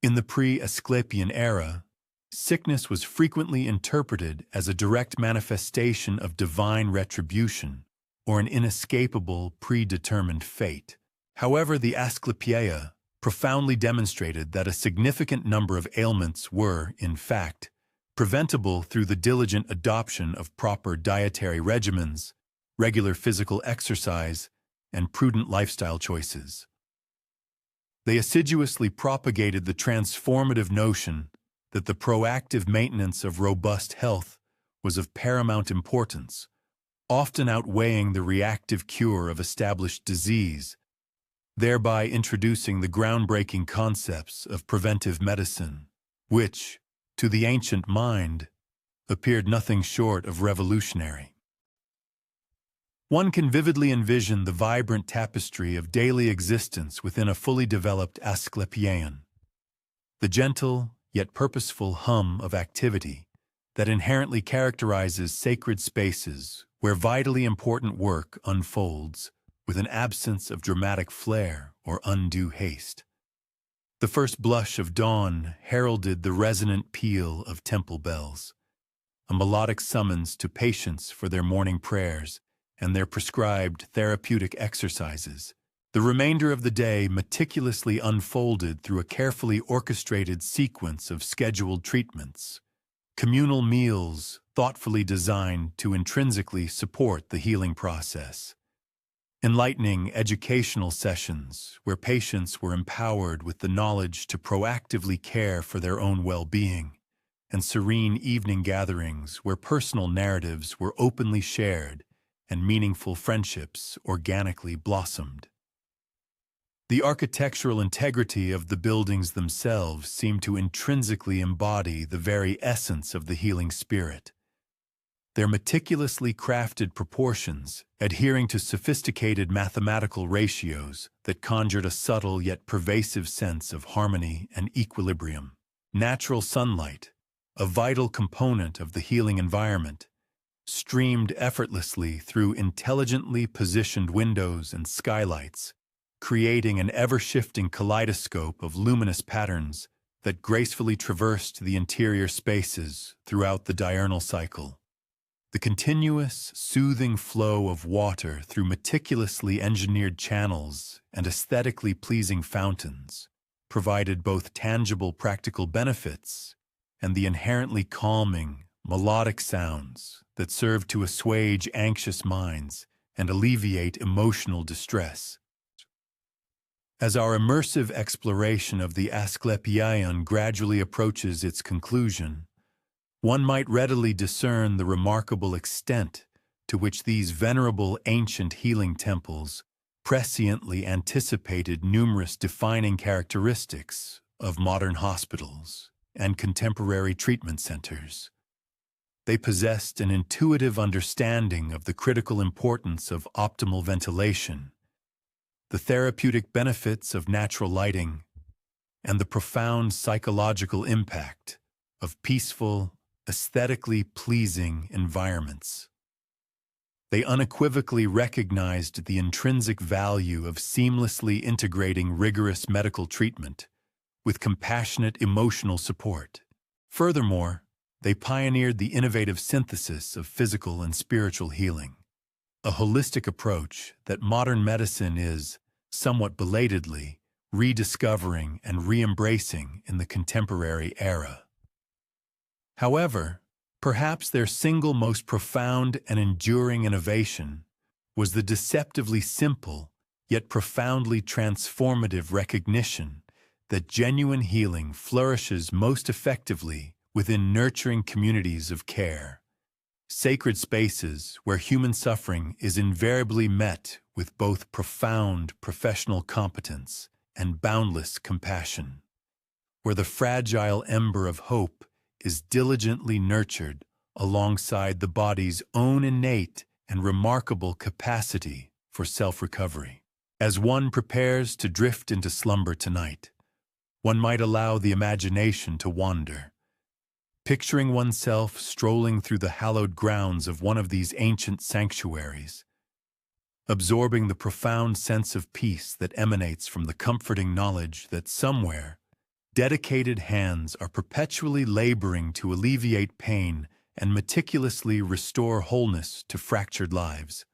Speaker 1: In the pre-Asclepian era, sickness was frequently interpreted as a direct manifestation of divine retribution or an inescapable, predetermined fate. However, the Asclepius profoundly demonstrated that a significant number of ailments were, in fact, preventable through the diligent adoption of proper dietary regimens, regular physical exercise, and prudent lifestyle choices. They assiduously propagated the transformative notion that the proactive maintenance of robust health was of paramount importance, often outweighing the reactive cure of established disease, thereby introducing the groundbreaking concepts of preventive medicine, which, to the ancient mind, appeared nothing short of revolutionary. One can vividly envision the vibrant tapestry of daily existence within a fully developed Asclepian, the gentle yet purposeful hum of activity that inherently characterizes sacred spaces where vitally important work unfolds with an absence of dramatic flair or undue haste. The first blush of dawn heralded the resonant peal of temple bells, a melodic summons to patience for their morning prayers and their prescribed therapeutic exercises. The remainder of the day meticulously unfolded through a carefully orchestrated sequence of scheduled treatments, communal meals thoughtfully designed to intrinsically support the healing process, enlightening educational sessions where patients were empowered with the knowledge to proactively care for their own well-being, and serene evening gatherings where personal narratives were openly shared and meaningful friendships organically blossomed. The architectural integrity of the buildings themselves seemed to intrinsically embody the very essence of the healing spirit. Their meticulously crafted proportions, adhering to sophisticated mathematical ratios that conjured a subtle yet pervasive sense of harmony and equilibrium. Natural sunlight, a vital component of the healing environment, streamed effortlessly through intelligently positioned windows and skylights, creating an ever-shifting kaleidoscope of luminous patterns that gracefully traversed the interior spaces throughout the diurnal cycle. The continuous, soothing flow of water through meticulously engineered channels and aesthetically pleasing fountains provided both tangible practical benefits and the inherently calming, melodic sounds that served to assuage anxious minds and alleviate emotional distress. As our immersive exploration of the Asclepian gradually approaches its conclusion, one might readily discern the remarkable extent to which these venerable ancient healing temples presciently anticipated numerous defining characteristics of modern hospitals and contemporary treatment centers. They possessed an intuitive understanding of the critical importance of optimal ventilation, the therapeutic benefits of natural lighting, and the profound psychological impact of peaceful, aesthetically pleasing environments. They unequivocally recognized the intrinsic value of seamlessly integrating rigorous medical treatment with compassionate emotional support. Furthermore, they pioneered the innovative synthesis of physical and spiritual healing, a holistic approach that modern medicine is, somewhat belatedly, rediscovering and re-embracing in the contemporary era. However, perhaps their single most profound and enduring innovation was the deceptively simple yet profoundly transformative recognition that genuine healing flourishes most effectively within nurturing communities of care, sacred spaces where human suffering is invariably met with both profound professional competence and boundless compassion, where the fragile ember of hope is diligently nurtured alongside the body's own innate and remarkable capacity for self-recovery. As one prepares to drift into slumber tonight, one might allow the imagination to wander, picturing oneself strolling through the hallowed grounds of one of these ancient sanctuaries, absorbing the profound sense of peace that emanates from the comforting knowledge that somewhere, dedicated hands are perpetually laboring to alleviate pain and meticulously restore wholeness to fractured lives.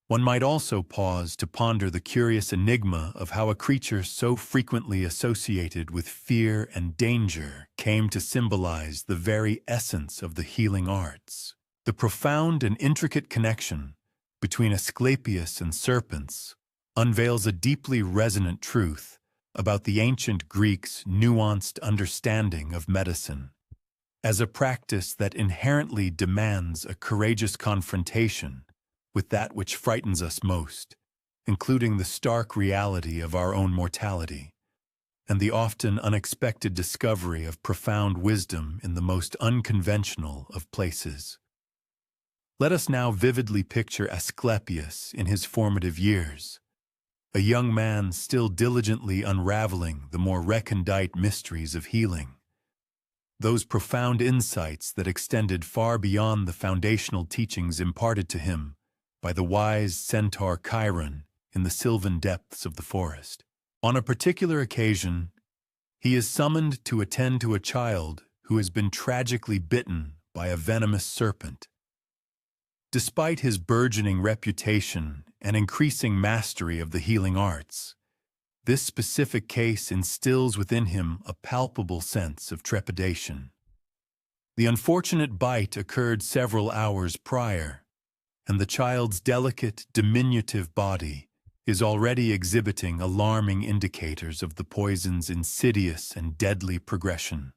Speaker 1: One might also pause to ponder the curious enigma of how a creature so frequently associated with fear and danger came to symbolize the very essence of the healing arts. The profound and intricate connection between Asclepius and serpents unveils a deeply resonant truth about the ancient Greeks' nuanced understanding of medicine as a practice that inherently demands a courageous confrontation with that which frightens us most, including the stark reality of our own mortality, and the often unexpected discovery of profound wisdom in the most unconventional of places. Let us now vividly picture Asclepius in his formative years, a young man still diligently unraveling the more recondite mysteries of healing, those profound insights that extended far beyond the foundational teachings imparted to him by the wise centaur Chiron in the sylvan depths of the forest. On a particular occasion, he is summoned to attend to a child who has been tragically bitten by a venomous serpent. Despite his burgeoning reputation and increasing mastery of the healing arts, this specific case instills within him a palpable sense of trepidation. The unfortunate bite occurred several hours prior, and the child's delicate, diminutive body is already exhibiting alarming indicators of the poison's insidious and deadly progression.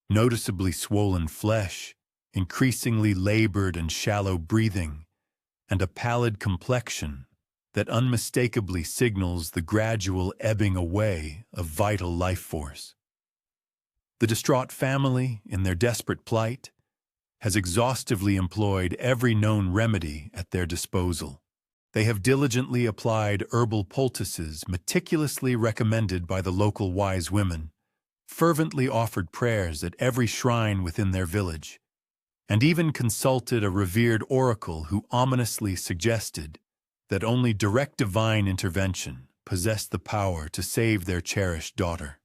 Speaker 1: Noticeably swollen flesh, increasingly labored and shallow breathing, and a pallid complexion that unmistakably signals the gradual ebbing away of vital life force. The distraught family, in their desperate plight, has exhaustively employed every known remedy at their disposal. They have diligently applied herbal poultices meticulously recommended by the local wise women, fervently offered prayers at every shrine within their village, and even consulted a revered oracle who ominously suggested that only direct divine intervention possessed the power to save their cherished daughter.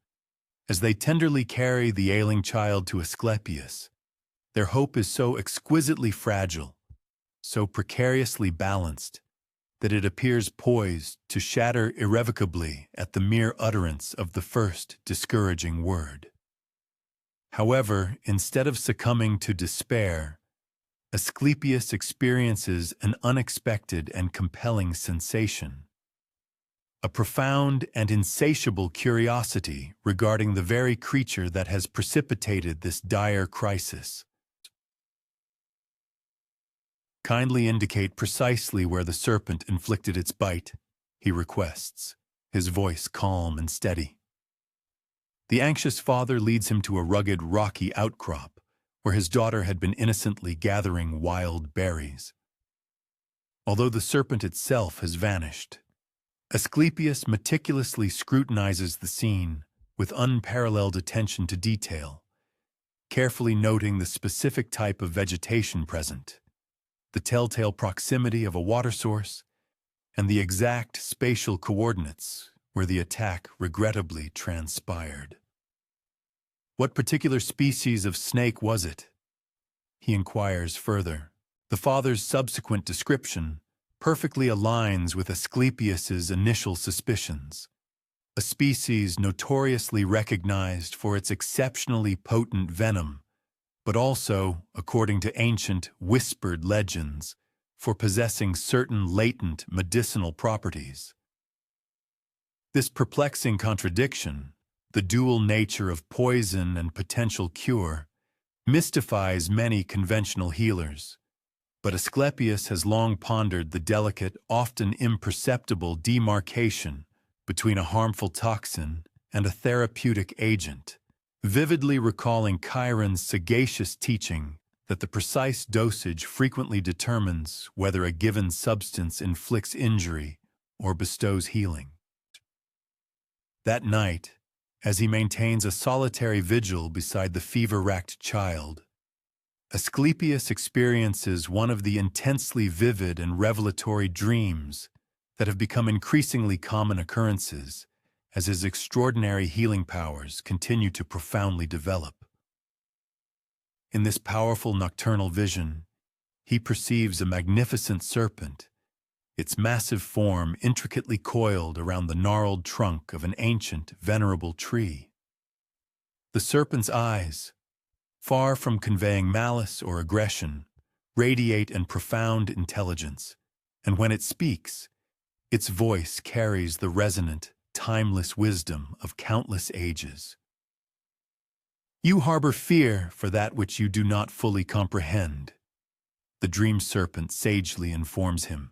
Speaker 1: As they tenderly carry the ailing child to Asclepius, their hope is so exquisitely fragile, so precariously balanced, that it appears poised to shatter irrevocably at the mere utterance of the first discouraging word. However, instead of succumbing to despair, Asclepius experiences an unexpected and compelling sensation, a profound and insatiable curiosity regarding the very creature that has precipitated this dire crisis. Kindly indicate precisely where the serpent inflicted its bite, he requests, his voice calm and steady. The anxious father leads him to a rugged, rocky outcrop where his daughter had been innocently gathering wild berries. Although the serpent itself has vanished, Asclepius meticulously scrutinizes the scene with unparalleled attention to detail, carefully noting the specific type of vegetation present, the telltale proximity of a water source, and the exact spatial coordinates where the attack regrettably transpired. What particular species of snake was it? He inquires further. The father's subsequent description perfectly aligns with Asclepius's initial suspicions. A species notoriously recognized for its exceptionally potent venom, but also, according to ancient whispered legends, for possessing certain latent medicinal properties. This perplexing contradiction, the dual nature of poison and potential cure, mystifies many conventional healers, but Asclepius has long pondered the delicate, often imperceptible demarcation between a harmful toxin and a therapeutic agent, vividly recalling Chiron's sagacious teaching that the precise dosage frequently determines whether a given substance inflicts injury or bestows healing. That night, as he maintains a solitary vigil beside the fever-racked child, Asclepius experiences one of the intensely vivid and revelatory dreams that have become increasingly common occurrences as his extraordinary healing powers continue to profoundly develop. In this powerful nocturnal vision, he perceives a magnificent serpent, its massive form intricately coiled around the gnarled trunk of an ancient, venerable tree. The serpent's eyes, far from conveying malice or aggression, radiate in profound intelligence, and when it speaks, its voice carries the resonant, timeless wisdom of countless ages. You harbor fear for that which you do not fully comprehend, the dream serpent sagely informs him.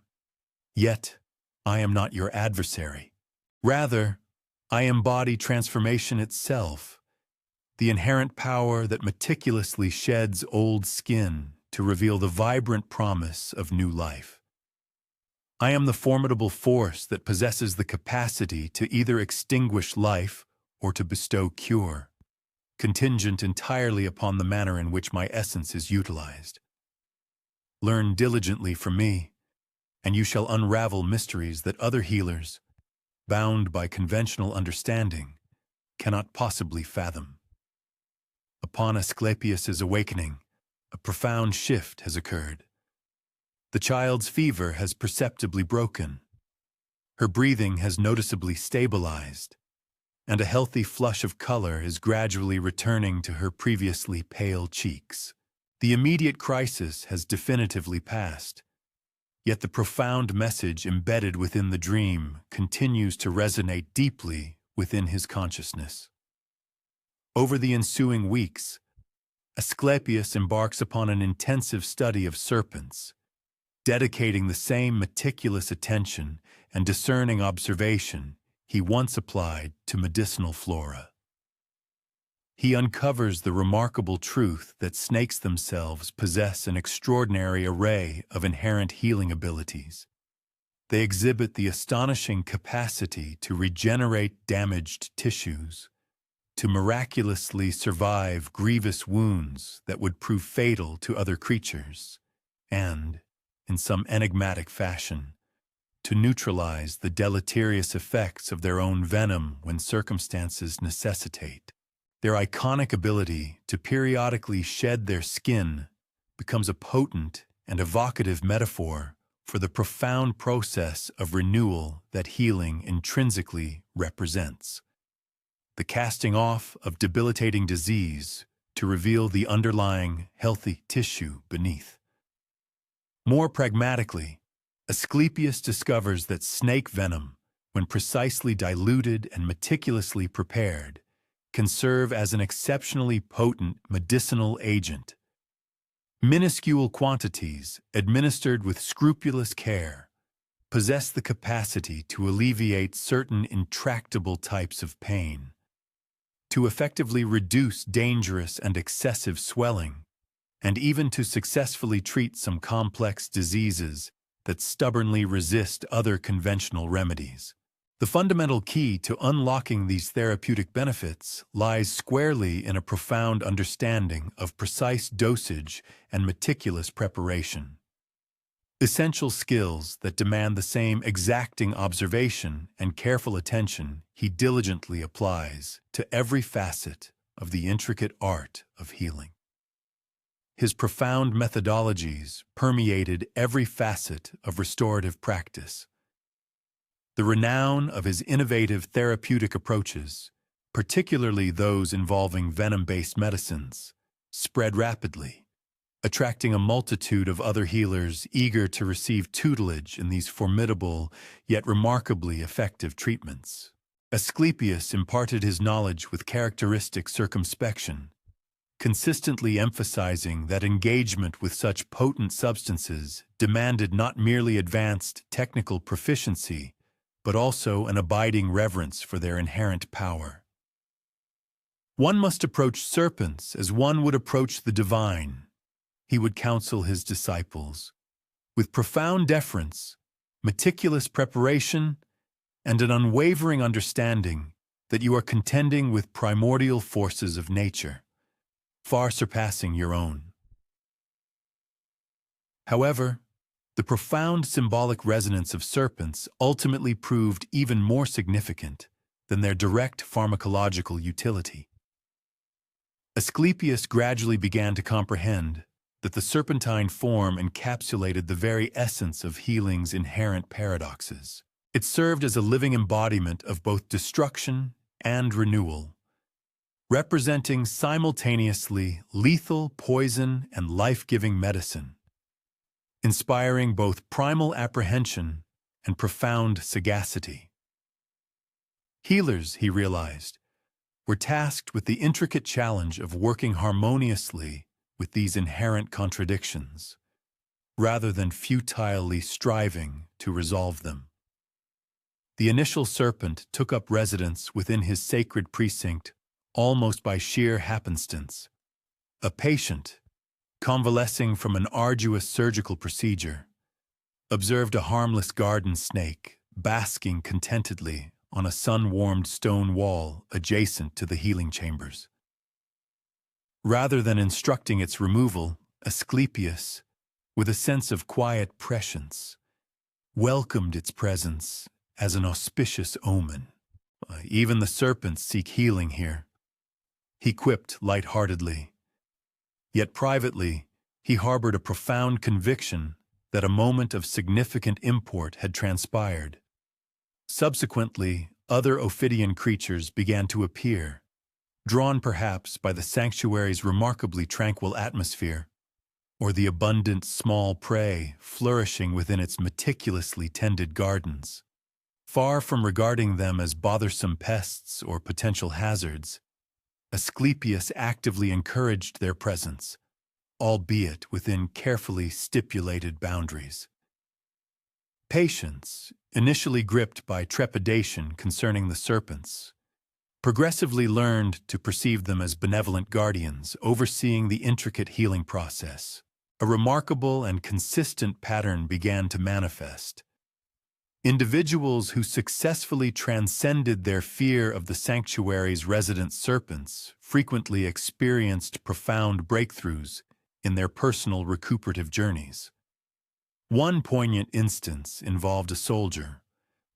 Speaker 1: Yet, I am not your adversary. Rather, I embody transformation itself, the inherent power that meticulously sheds old skin to reveal the vibrant promise of new life. I am the formidable force that possesses the capacity to either extinguish life or to bestow cure, contingent entirely upon the manner in which my essence is utilized. Learn diligently from me, and you shall unravel mysteries that other healers, bound by conventional understanding, cannot possibly fathom. Upon Asclepius's awakening, a profound shift has occurred. The child's fever has perceptibly broken. Her breathing has noticeably stabilized, and a healthy flush of color is gradually returning to her previously pale cheeks. The immediate crisis has definitively passed, yet the profound message embedded within the dream continues to resonate deeply within his consciousness. Over the ensuing weeks, Asclepius embarks upon an intensive study of serpents, dedicating the same meticulous attention and discerning observation he once applied to medicinal flora. He uncovers the remarkable truth that snakes themselves possess an extraordinary array of inherent healing abilities. They exhibit the astonishing capacity to regenerate damaged tissues, to miraculously survive grievous wounds that would prove fatal to other creatures, and, in some enigmatic fashion, to neutralize the deleterious effects of their own venom when circumstances necessitate. Their iconic ability to periodically shed their skin becomes a potent and evocative metaphor for the profound process of renewal that healing intrinsically represents. The casting off of debilitating disease to reveal the underlying healthy tissue beneath. More pragmatically, Asclepius discovers that snake venom, when precisely diluted and meticulously prepared, can serve as an exceptionally potent medicinal agent. Minuscule quantities, administered with scrupulous care, possess the capacity to alleviate certain intractable types of pain, to effectively reduce dangerous and excessive swelling, and even to successfully treat some complex diseases that stubbornly resist other conventional remedies. The fundamental key to unlocking these therapeutic benefits lies squarely in a profound understanding of precise dosage and meticulous preparation. Essential skills that demand the same exacting observation and careful attention he diligently applies to every facet of the intricate art of healing. His profound methodologies permeated every facet of restorative practice. The renown of his innovative therapeutic approaches, particularly those involving venom-based medicines, spread rapidly, attracting a multitude of other healers eager to receive tutelage in these formidable yet remarkably effective treatments. Asclepius imparted his knowledge with characteristic circumspection, consistently emphasizing that engagement with such potent substances demanded not merely advanced technical proficiency, but also an abiding reverence for their inherent power. One must approach serpents as one would approach the divine, he would counsel his disciples, with profound deference, meticulous preparation, and an unwavering understanding that you are contending with primordial forces of nature, far surpassing your own. However, the profound symbolic resonance of serpents ultimately proved even more significant than their direct pharmacological utility. Asclepius gradually began to comprehend that the serpentine form encapsulated the very essence of healing's inherent paradoxes. It served as a living embodiment of both destruction and renewal, representing simultaneously lethal poison and life-giving medicine, inspiring both primal apprehension and profound sagacity. Healers, he realized, were tasked with the intricate challenge of working harmoniously with these inherent contradictions, rather than futilely striving to resolve them. The initial serpent took up residence within his sacred precinct almost by sheer happenstance. A patient, convalescing from an arduous surgical procedure, observed a harmless garden snake basking contentedly on a sun-warmed stone wall adjacent to the healing chambers. Rather than instructing its removal, Asclepius, with a sense of quiet prescience, welcomed its presence as an auspicious omen. Even the serpents seek healing here, he quipped light-heartedly. Yet privately, he harbored a profound conviction that a moment of significant import had transpired. Subsequently, other Ophidian creatures began to appear, drawn perhaps by the sanctuary's remarkably tranquil atmosphere, or the abundant small prey flourishing within its meticulously tended gardens. Far from regarding them as bothersome pests or potential hazards, Asclepius actively encouraged their presence, albeit within carefully stipulated boundaries. Patients, initially gripped by trepidation concerning the serpents, progressively learned to perceive them as benevolent guardians overseeing the intricate healing process. A remarkable and consistent pattern began to manifest. Individuals who successfully transcended their fear of the sanctuary's resident serpents frequently experienced profound breakthroughs in their personal recuperative journeys. One poignant instance involved a soldier,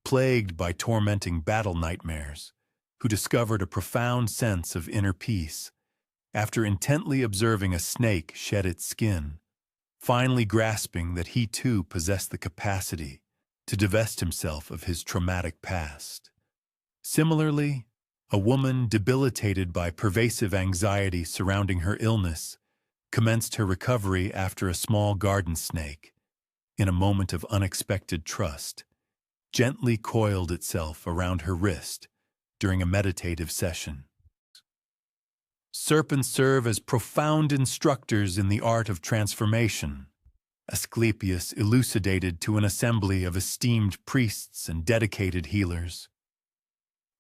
Speaker 1: plagued by tormenting battle nightmares, who discovered a profound sense of inner peace after intently observing a snake shed its skin, finally grasping that he too possessed the capacity to divest himself of his traumatic past. Similarly, a woman debilitated by pervasive anxiety surrounding her illness commenced her recovery after a small garden snake, in a moment of unexpected trust, gently coiled itself around her wrist during a meditative session. Serpents serve as profound instructors in the art of transformation, Asclepius elucidated to an assembly of esteemed priests and dedicated healers.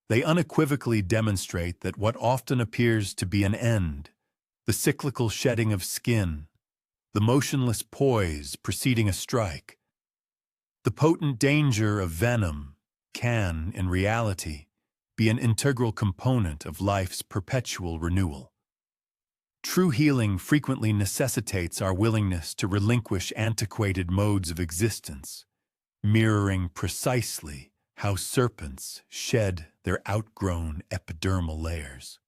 Speaker 1: They unequivocally demonstrate that what often appears to be an end, the cyclical shedding of skin, the motionless poise preceding a strike, the potent danger of venom can, in reality, be an integral component of life's perpetual renewal. True healing frequently necessitates our willingness to relinquish antiquated modes of existence, mirroring precisely how serpents shed their outgrown epidermal layers.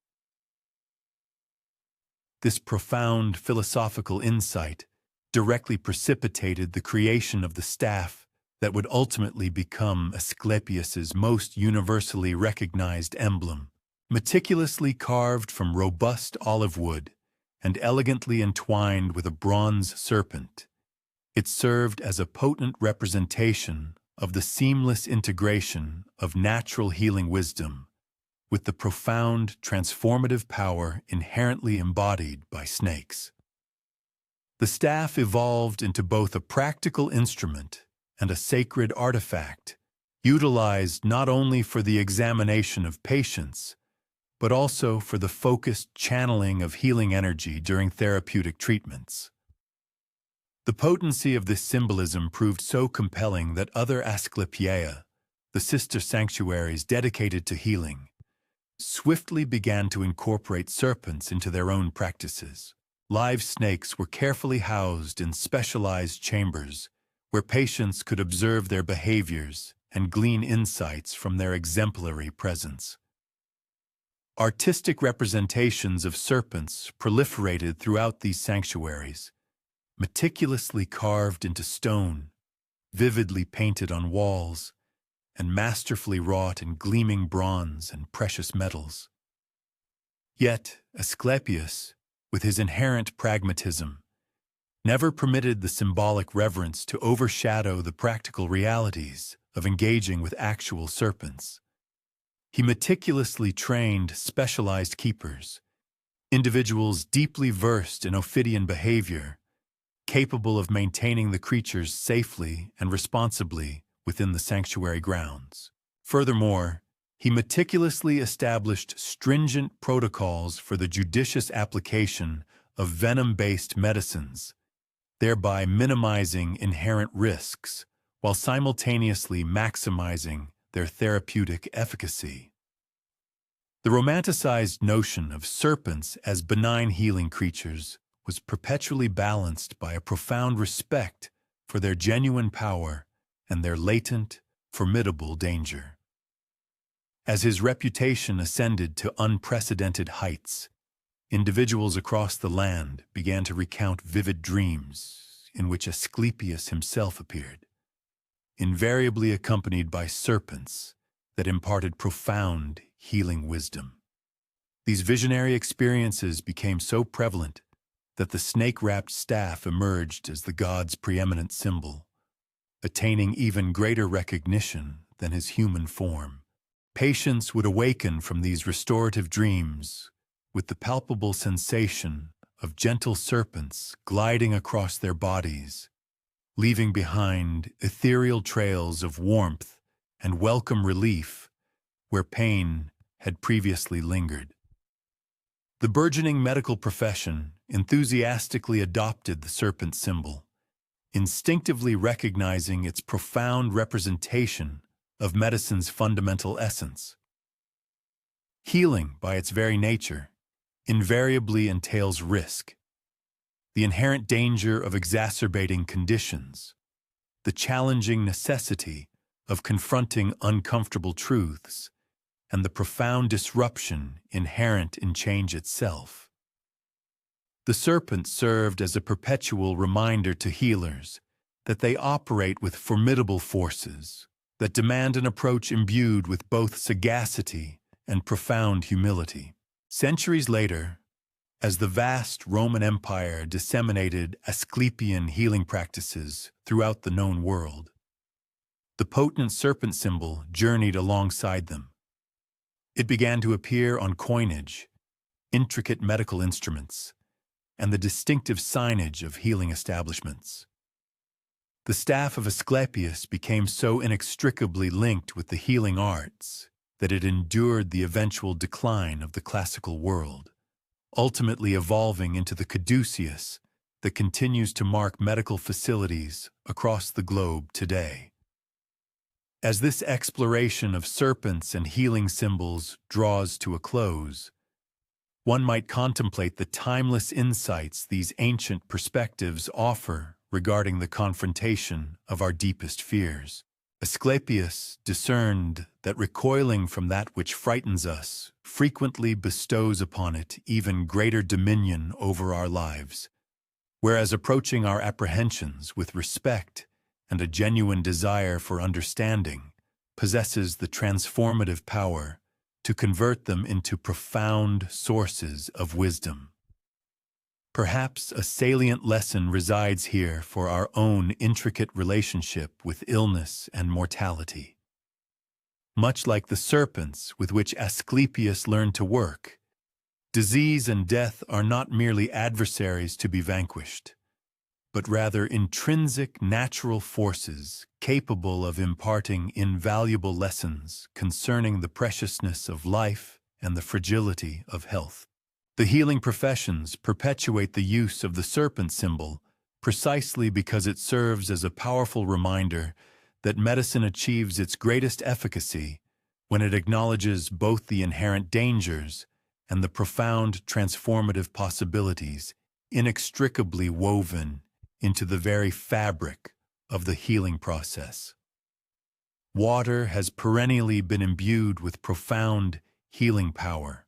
Speaker 1: This profound philosophical insight directly precipitated the creation of the staff that would ultimately become Asclepius's most universally recognized emblem. Meticulously carved from robust olive wood and elegantly entwined with a bronze serpent, it served as a potent representation of the seamless integration of natural healing wisdom with the profound transformative power inherently embodied by snakes. The staff evolved into both a practical instrument and a sacred artifact, utilized not only for the examination of patients, but also for the focused channeling of healing energy during therapeutic treatments. The potency of this symbolism proved so compelling that other Asclepiae, the sister sanctuaries dedicated to healing, swiftly began to incorporate serpents into their own practices. Live snakes were carefully housed in specialized chambers where patients could observe their behaviors and glean insights from their exemplary presence. Artistic representations of serpents proliferated throughout these sanctuaries, meticulously carved into stone, vividly painted on walls, and masterfully wrought in gleaming bronze and precious metals. Yet Asclepius, with his inherent pragmatism, never permitted the symbolic reverence to overshadow the practical realities of engaging with actual serpents. He meticulously trained specialized keepers, individuals deeply versed in Ophidian behavior, capable of maintaining the creatures safely and responsibly within the sanctuary grounds. Furthermore, he meticulously established stringent protocols for the judicious application of venom-based medicines, thereby minimizing inherent risks while simultaneously maximizing their therapeutic efficacy. The romanticized notion of serpents as benign healing creatures was perpetually balanced by a profound respect for their genuine power and their latent, formidable danger. As his reputation ascended to unprecedented heights, individuals across the land began to recount vivid dreams in which Asclepius himself appeared, invariably accompanied by serpents that imparted profound healing wisdom. These visionary experiences became so prevalent that the snake-wrapped staff emerged as the god's preeminent symbol, attaining even greater recognition than his human form. Patients would awaken from these restorative dreams with the palpable sensation of gentle serpents gliding across their bodies, leaving behind ethereal trails of warmth and welcome relief where pain had previously lingered. The burgeoning medical profession enthusiastically adopted the serpent symbol, instinctively recognizing its profound representation of medicine's fundamental essence. Healing, by its very nature, invariably entails risk, the inherent danger of exacerbating conditions, the challenging necessity of confronting uncomfortable truths, and the profound disruption inherent in change itself. The serpent served as a perpetual reminder to healers that they operate with formidable forces that demand an approach imbued with both sagacity and profound humility. Centuries later, as the vast Roman Empire disseminated Asclepian healing practices throughout the known world, the potent serpent symbol journeyed alongside them. It began to appear on coinage, intricate medical instruments, and the distinctive signage of healing establishments. The staff of Asclepius became so inextricably linked with the healing arts that it endured the eventual decline of the classical world, ultimately evolving into the caduceus that continues to mark medical facilities across the globe today. As this exploration of serpents and healing symbols draws to a close, one might contemplate the timeless insights these ancient perspectives offer regarding the confrontation of our deepest fears. Asclepius discerned that recoiling from that which frightens us frequently bestows upon it even greater dominion over our lives, whereas approaching our apprehensions with respect and a genuine desire for understanding possesses the transformative power to convert them into profound sources of wisdom. Perhaps a salient lesson resides here for our own intricate relationship with illness and mortality. Much like the serpents with which Asclepius learned to work, disease and death are not merely adversaries to be vanquished, but rather intrinsic natural forces capable of imparting invaluable lessons concerning the preciousness of life and the fragility of health. The healing professions perpetuate the use of the serpent symbol precisely because it serves as a powerful reminder that medicine achieves its greatest efficacy when it acknowledges both the inherent dangers and the profound transformative possibilities inextricably woven into the very fabric of the healing process. Water has perennially been imbued with profound healing power,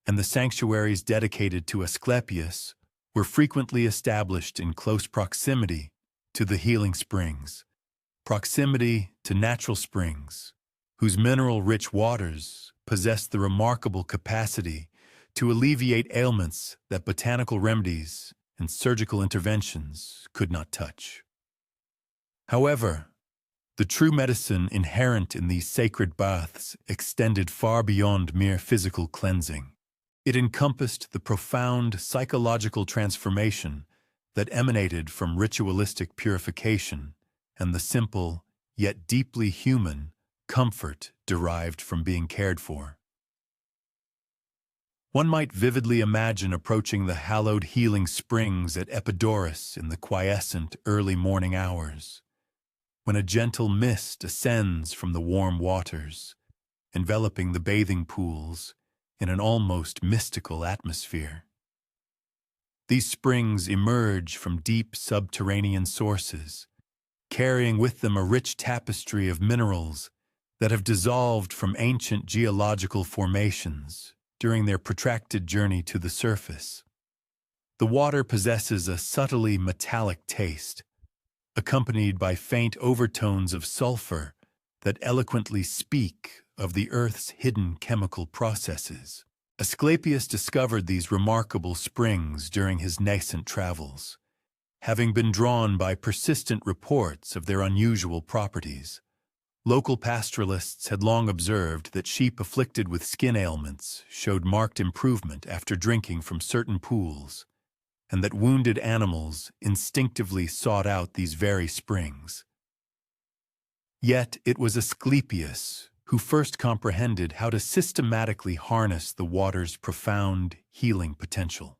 Speaker 1: and the sanctuaries dedicated to Asclepius were frequently established in close proximity to the healing springs, proximity to natural springs, whose mineral-rich waters possess the remarkable capacity to alleviate ailments that botanical remedies and surgical interventions could not touch. However, the true medicine inherent in these sacred baths extended far beyond mere physical cleansing. It encompassed the profound psychological transformation that emanated from ritualistic purification and the simple, yet deeply human, comfort derived from being cared for. One might vividly imagine approaching the hallowed healing springs at Epidaurus in the quiescent early morning hours, when a gentle mist ascends from the warm waters, enveloping the bathing pools in an almost mystical atmosphere. These springs emerge from deep subterranean sources, carrying with them a rich tapestry of minerals that have dissolved from ancient geological formations during their protracted journey to the surface. The water possesses a subtly metallic taste, accompanied by faint overtones of sulfur that eloquently speak of the Earth's hidden chemical processes. Asclepius discovered these remarkable springs during his nascent travels, having been drawn by persistent reports of their unusual properties. Local pastoralists had long observed that sheep afflicted with skin ailments showed marked improvement after drinking from certain pools, and that wounded animals instinctively sought out these very springs. Yet it was Asclepius who first comprehended how to systematically harness the water's profound healing potential.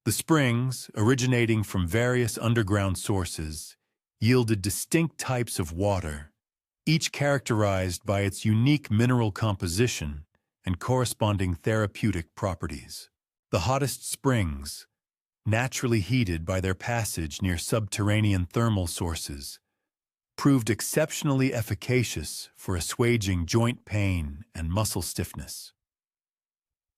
Speaker 1: The springs, originating from various underground sources, yielded distinct types of water, each characterized by its unique mineral composition and corresponding therapeutic properties. The hottest springs, naturally heated by their passage near subterranean thermal sources, proved exceptionally efficacious for assuaging joint pain and muscle stiffness.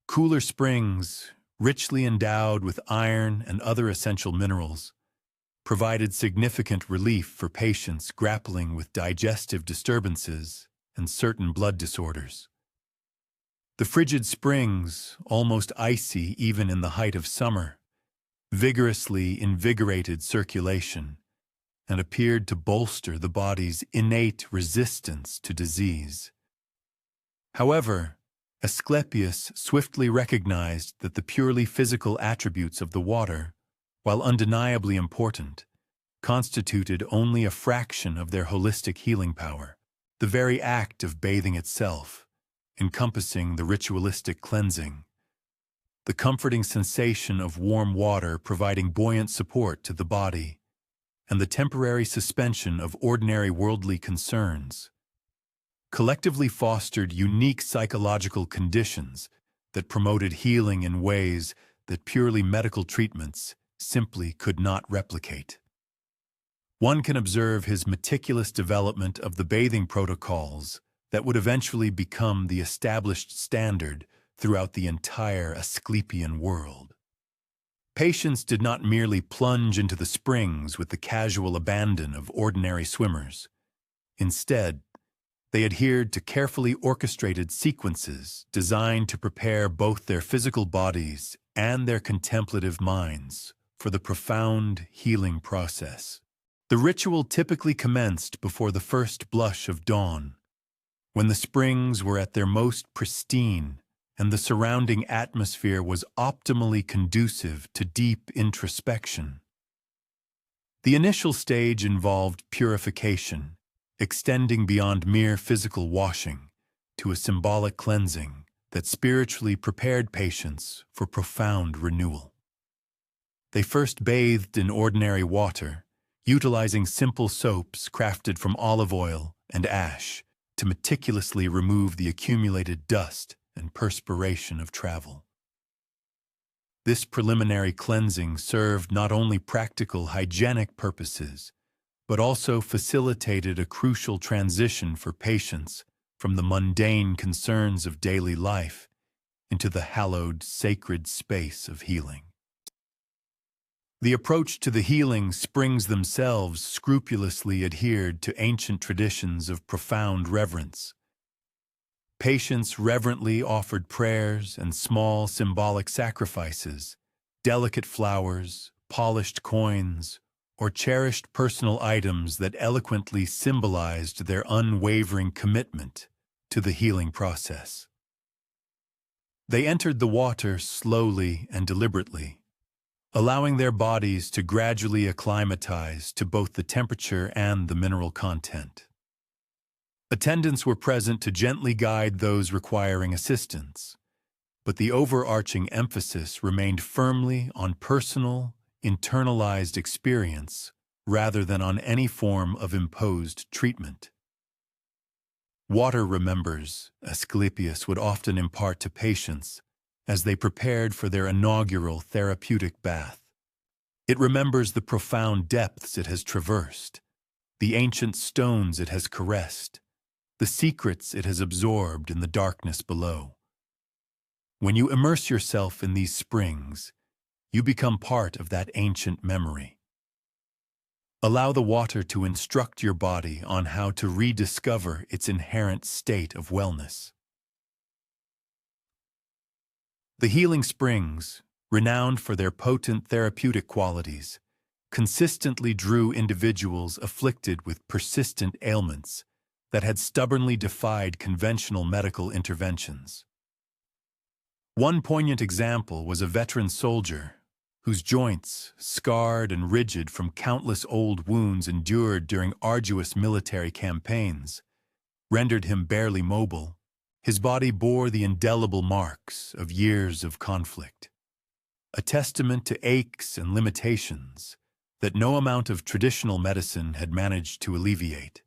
Speaker 1: Cooler springs, richly endowed with iron and other essential minerals, provided significant relief for patients grappling with digestive disturbances and certain blood disorders. The frigid springs, almost icy even in the height of summer, vigorously invigorated circulation and appeared to bolster the body's innate resistance to disease. However, Asclepius swiftly recognized that the purely physical attributes of the water, while undeniably important, constituted only a fraction of their holistic healing power. The very act of bathing itself, encompassing the ritualistic cleansing, the comforting sensation of warm water providing buoyant support to the body, and the temporary suspension of ordinary worldly concerns, collectively fostered unique psychological conditions that promoted healing in ways that purely medical treatments simply could not replicate. One can observe his meticulous development of the bathing protocols that would eventually become the established standard throughout the entire Asclepian world. Patients did not merely plunge into the springs with the casual abandon of ordinary swimmers. Instead, they adhered to carefully orchestrated sequences designed to prepare both their physical bodies and their contemplative minds for the profound healing process. The ritual typically commenced before the first blush of dawn, when the springs were at their most pristine and the surrounding atmosphere was optimally conducive to deep introspection. The initial stage involved purification, extending beyond mere physical washing to a symbolic cleansing that spiritually prepared patients for profound renewal. They first bathed in ordinary water, utilizing simple soaps crafted from olive oil and ash to meticulously remove the accumulated dust and perspiration of travel. This preliminary cleansing served not only practical hygienic purposes, but also facilitated a crucial transition for patients from the mundane concerns of daily life into the hallowed, sacred space of healing. The approach to the healing springs themselves scrupulously adhered to ancient traditions of profound reverence. Patients reverently offered prayers and small symbolic sacrifices, delicate flowers, polished coins, or cherished personal items that eloquently symbolized their unwavering commitment to the healing process. They entered the water slowly and deliberately, allowing their bodies to gradually acclimatize to both the temperature and the mineral content. Attendants were present to gently guide those requiring assistance, but the overarching emphasis remained firmly on personal, internalized experience rather than on any form of imposed treatment. Water remembers, Asclepius would often impart to patients as they prepared for their inaugural therapeutic bath. It remembers the profound depths it has traversed, the ancient stones it has caressed, the secrets it has absorbed in the darkness below. When you immerse yourself in these springs, you become part of that ancient memory. Allow the water to instruct your body on how to rediscover its inherent state of wellness. The healing springs, renowned for their potent therapeutic qualities, consistently drew individuals afflicted with persistent ailments that had stubbornly defied conventional medical interventions. One poignant example was a veteran soldier whose joints, scarred and rigid from countless old wounds endured during arduous military campaigns, rendered him barely mobile. His body bore the indelible marks of years of conflict, a testament to aches and limitations that no amount of traditional medicine had managed to alleviate.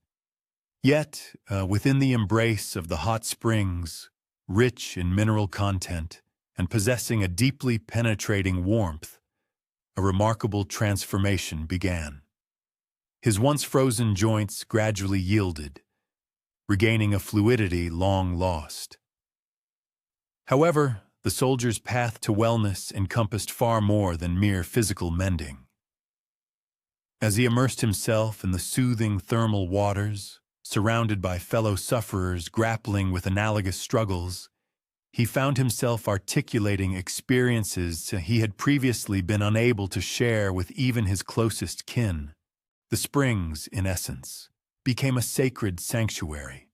Speaker 1: Yet, within the embrace of the hot springs, rich in mineral content and possessing a deeply penetrating warmth, a remarkable transformation began. His once frozen joints gradually yielded, regaining a fluidity long lost. However, the soldier's path to wellness encompassed far more than mere physical mending. As he immersed himself in the soothing thermal waters, surrounded by fellow sufferers grappling with analogous struggles, he found himself articulating experiences he had previously been unable to share with even his closest kin. The springs, in essence, became a sacred sanctuary,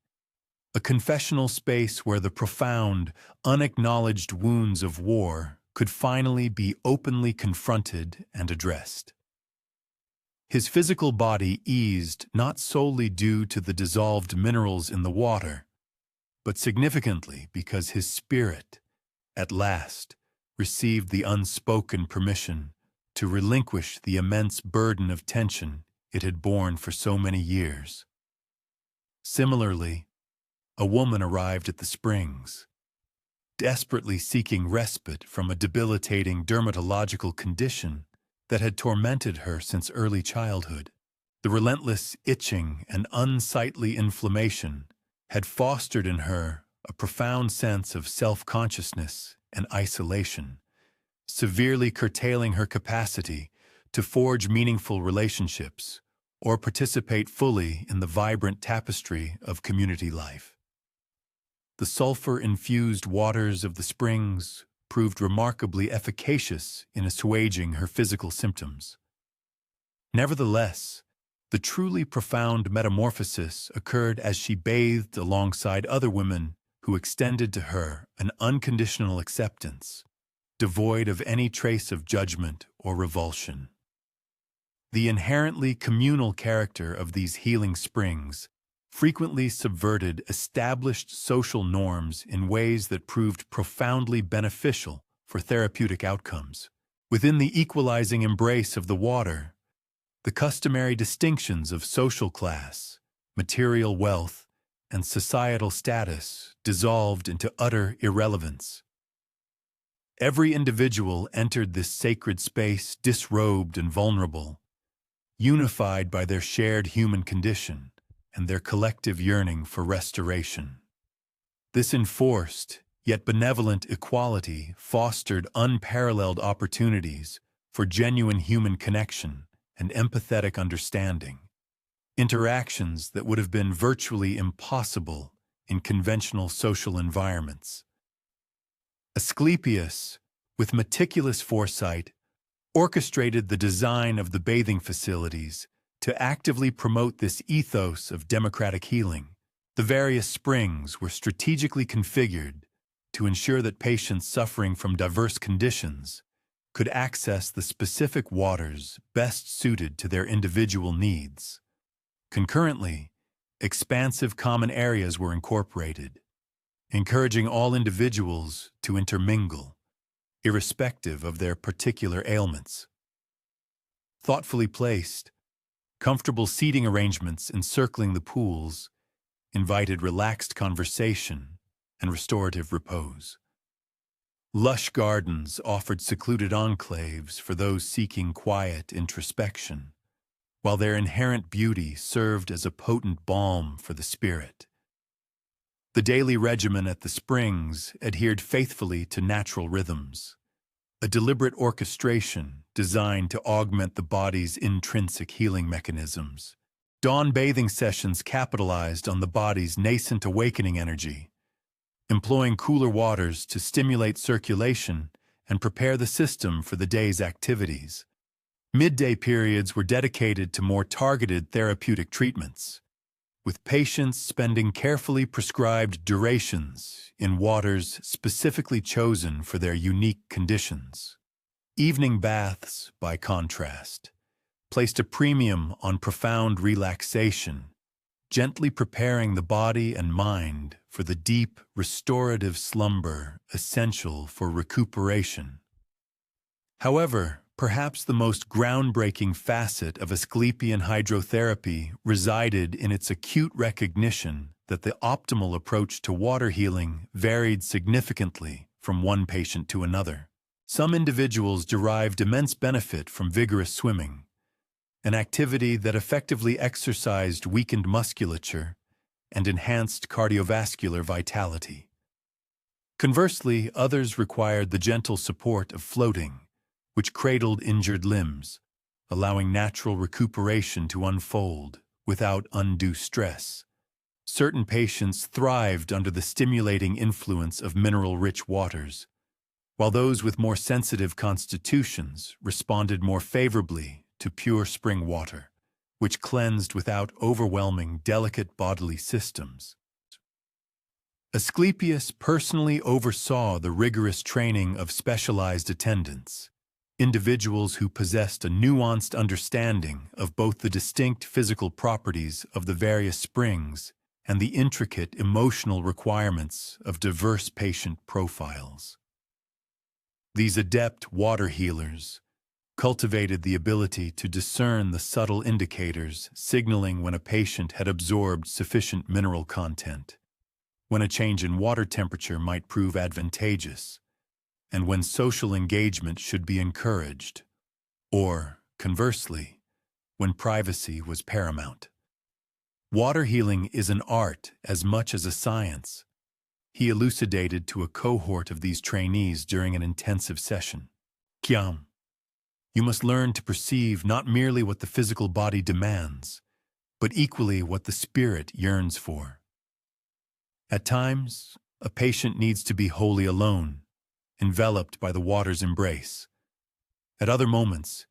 Speaker 1: a confessional space where the profound, unacknowledged wounds of war could finally be openly confronted and addressed. His physical body eased not solely due to the dissolved minerals in the water, but significantly because his spirit, at last, received the unspoken permission to relinquish the immense burden of tension it had borne for so many years. Similarly, a woman arrived at the springs, desperately seeking respite from a debilitating dermatological condition that had tormented her since early childhood. The relentless itching and unsightly inflammation had fostered in her a profound sense of self-consciousness and isolation, severely curtailing her capacity to forge meaningful relationships or participate fully in the vibrant tapestry of community life. The sulfur-infused waters of the springs proved remarkably efficacious in assuaging her physical symptoms. Nevertheless, the truly profound metamorphosis occurred as she bathed alongside other women who extended to her an unconditional acceptance, devoid of any trace of judgment or revulsion. The inherently communal character of these healing springs frequently subverted established social norms in ways that proved profoundly beneficial for therapeutic outcomes. Within the equalizing embrace of the water, the customary distinctions of social class, material wealth, and societal status dissolved into utter irrelevance. Every individual entered this sacred space disrobed and vulnerable, unified by their shared human condition and their collective yearning for restoration. This enforced, yet benevolent equality fostered unparalleled opportunities for genuine human connection and empathetic understanding, interactions that would have been virtually impossible in conventional social environments. Asclepius, with meticulous foresight, orchestrated the design of the bathing facilities to actively promote this ethos of democratic healing. The various springs were strategically configured to ensure that patients suffering from diverse conditions could access the specific waters best suited to their individual needs. Concurrently, expansive common areas were incorporated, encouraging all individuals to intermingle, irrespective of their particular ailments. Thoughtfully placed, comfortable seating arrangements encircling the pools invited relaxed conversation and restorative repose. Lush gardens offered secluded enclaves for those seeking quiet introspection, while their inherent beauty served as a potent balm for the spirit. The daily regimen at the springs adhered faithfully to natural rhythms, a deliberate orchestration designed to augment the body's intrinsic healing mechanisms. Dawn bathing sessions capitalized on the body's nascent awakening energy, employing cooler waters to stimulate circulation and prepare the system for the day's activities. Midday periods were dedicated to more targeted therapeutic treatments, with patients spending carefully prescribed durations in waters specifically chosen for their unique conditions. Evening baths, by contrast, placed a premium on profound relaxation, gently preparing the body and mind for the deep, restorative slumber essential for recuperation. However, perhaps the most groundbreaking facet of Asclepian hydrotherapy resided in its acute recognition that the optimal approach to water healing varied significantly from one patient to another. Some individuals derived immense benefit from vigorous swimming, an activity that effectively exercised weakened musculature and enhanced cardiovascular vitality. Conversely, others required the gentle support of floating, which cradled injured limbs, allowing natural recuperation to unfold without undue stress. Certain patients thrived under the stimulating influence of mineral-rich waters, while those with more sensitive constitutions responded more favorably to pure spring water, which cleansed without overwhelming delicate bodily systems. Asclepius personally oversaw the rigorous training of specialized attendants, individuals who possessed a nuanced understanding of both the distinct physical properties of the various springs and the intricate emotional requirements of diverse patient profiles. These adept water healers cultivated the ability to discern the subtle indicators signaling when a patient had absorbed sufficient mineral content, when a change in water temperature might prove advantageous, and when social engagement should be encouraged, or, conversely, when privacy was paramount. Water healing is an art as much as a science, he elucidated to a cohort of these trainees during an intensive session. Kyam, you must learn to perceive not merely what the physical body demands, but equally what the spirit yearns for. At times, a patient needs to be wholly alone, enveloped by the water's embrace. At other moments,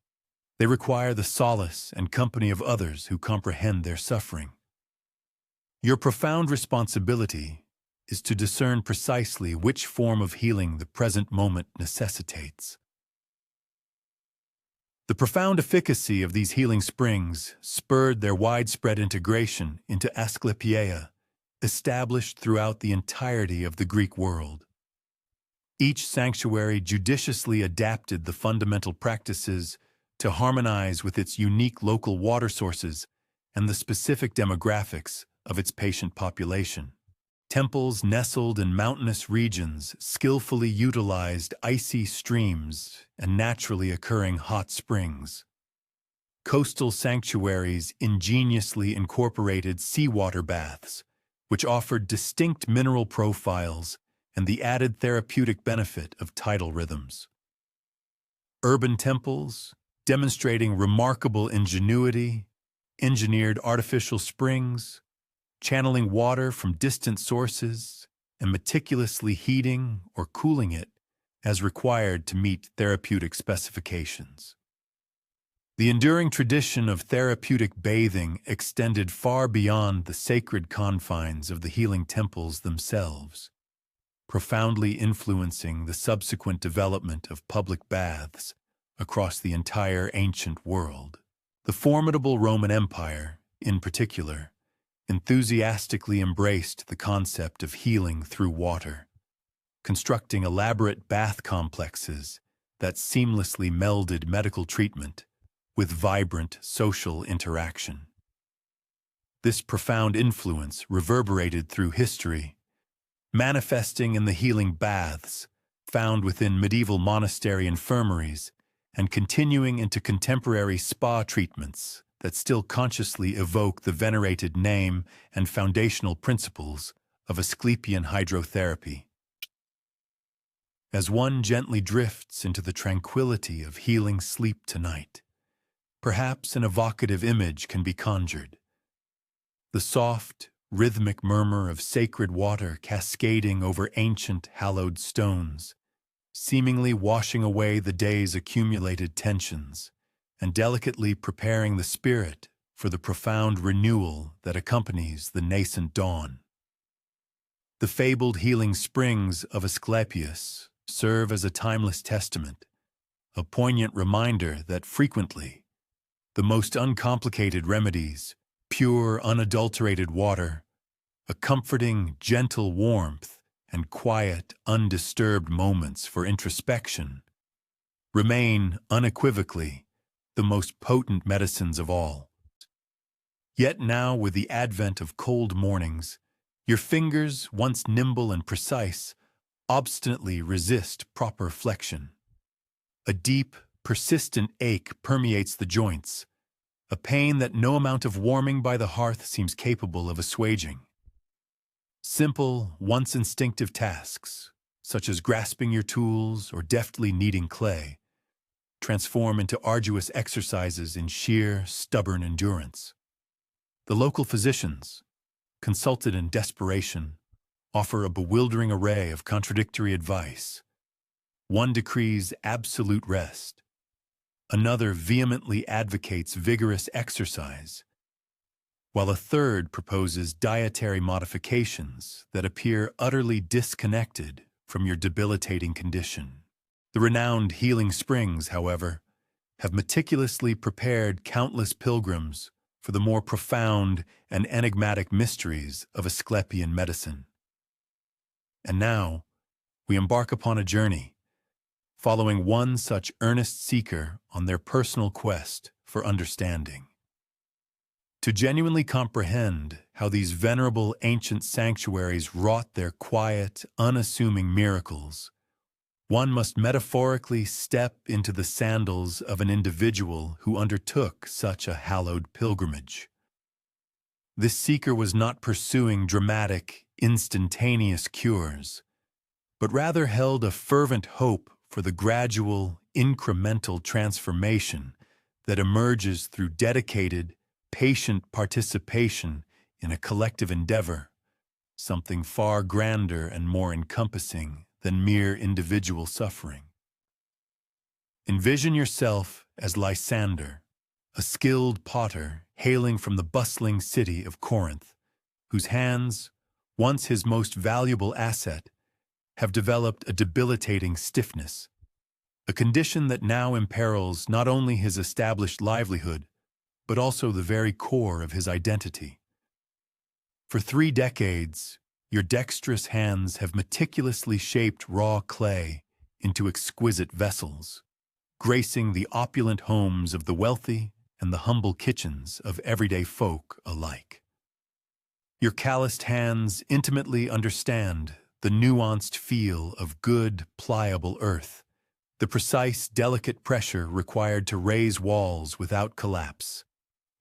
Speaker 1: they require the solace and company of others who comprehend their suffering. Your profound responsibility is to discern precisely which form of healing the present moment necessitates. The profound efficacy of these healing springs spurred their widespread integration into Asclepiaea, established throughout the entirety of the Greek world. Each sanctuary judiciously adapted the fundamental practices to harmonize with its unique local water sources and the specific demographics of its patient population. Temples nestled in mountainous regions skillfully utilized icy streams and naturally occurring hot springs. Coastal sanctuaries ingeniously incorporated seawater baths, which offered distinct mineral profiles and the added therapeutic benefit of tidal rhythms. urban temples, demonstrating remarkable ingenuity, engineered artificial springs, channeling water from distant sources, and meticulously heating or cooling it as required to meet therapeutic specifications. The enduring tradition of therapeutic bathing extended far beyond the sacred confines of the healing temples themselves, profoundly influencing the subsequent development of public baths across the entire ancient world. The formidable Roman Empire, in particular, enthusiastically embraced the concept of healing through water, constructing elaborate bath complexes that seamlessly melded medical treatment with vibrant social interaction. This profound influence reverberated through history, manifesting in the healing baths found within medieval monastery infirmaries and continuing into contemporary spa treatments that still consciously evoke the venerated name and foundational principles of Asclepian hydrotherapy. As one gently drifts into the tranquility of healing sleep tonight, perhaps an evocative image can be conjured. The soft, rhythmic murmur of sacred water cascading over ancient hallowed stones, seemingly washing away the day's accumulated tensions and delicately preparing the spirit for the profound renewal that accompanies the nascent dawn. The fabled healing springs of Asclepius serve as a timeless testament, a poignant reminder that frequently the most uncomplicated remedies, pure, unadulterated water, a comforting, gentle warmth, and quiet, undisturbed moments for introspection, remain unequivocally the most potent medicines of all. Yet now, with the advent of cold mornings, your fingers, once nimble and precise, obstinately resist proper flexion. A deep, persistent ache permeates the joints, a pain that no amount of warming by the hearth seems capable of assuaging. Simple, once instinctive tasks, such as grasping your tools or deftly kneading clay, transform into arduous exercises in sheer, stubborn endurance. The local physicians, consulted in desperation, offer a bewildering array of contradictory advice. One decrees absolute rest. Another vehemently advocates vigorous exercise, while a third proposes dietary modifications that appear utterly disconnected from your debilitating condition. The renowned healing springs, however, have meticulously prepared countless pilgrims for the more profound and enigmatic mysteries of Asclepian medicine. And now, we embark upon a journey, following one such earnest seeker on their personal quest for understanding. To genuinely comprehend how these venerable ancient sanctuaries wrought their quiet, unassuming miracles, one must metaphorically step into the sandals of an individual who undertook such a hallowed pilgrimage. This seeker was not pursuing dramatic, instantaneous cures, but rather held a fervent hope for the gradual, incremental transformation that emerges through dedicated, patient participation in a collective endeavor, something far grander and more encompassing than mere individual suffering. Envision yourself as Lysander, a skilled potter hailing from the bustling city of Corinth, whose hands, once his most valuable asset, have developed a debilitating stiffness, a condition that now imperils not only his established livelihood, but also the very core of his identity. For 3 decades, your dexterous hands have meticulously shaped raw clay into exquisite vessels, gracing the opulent homes of the wealthy and the humble kitchens of everyday folk alike. Your calloused hands intimately understand the nuanced feel of good, pliable earth, the precise, delicate pressure required to raise walls without collapse,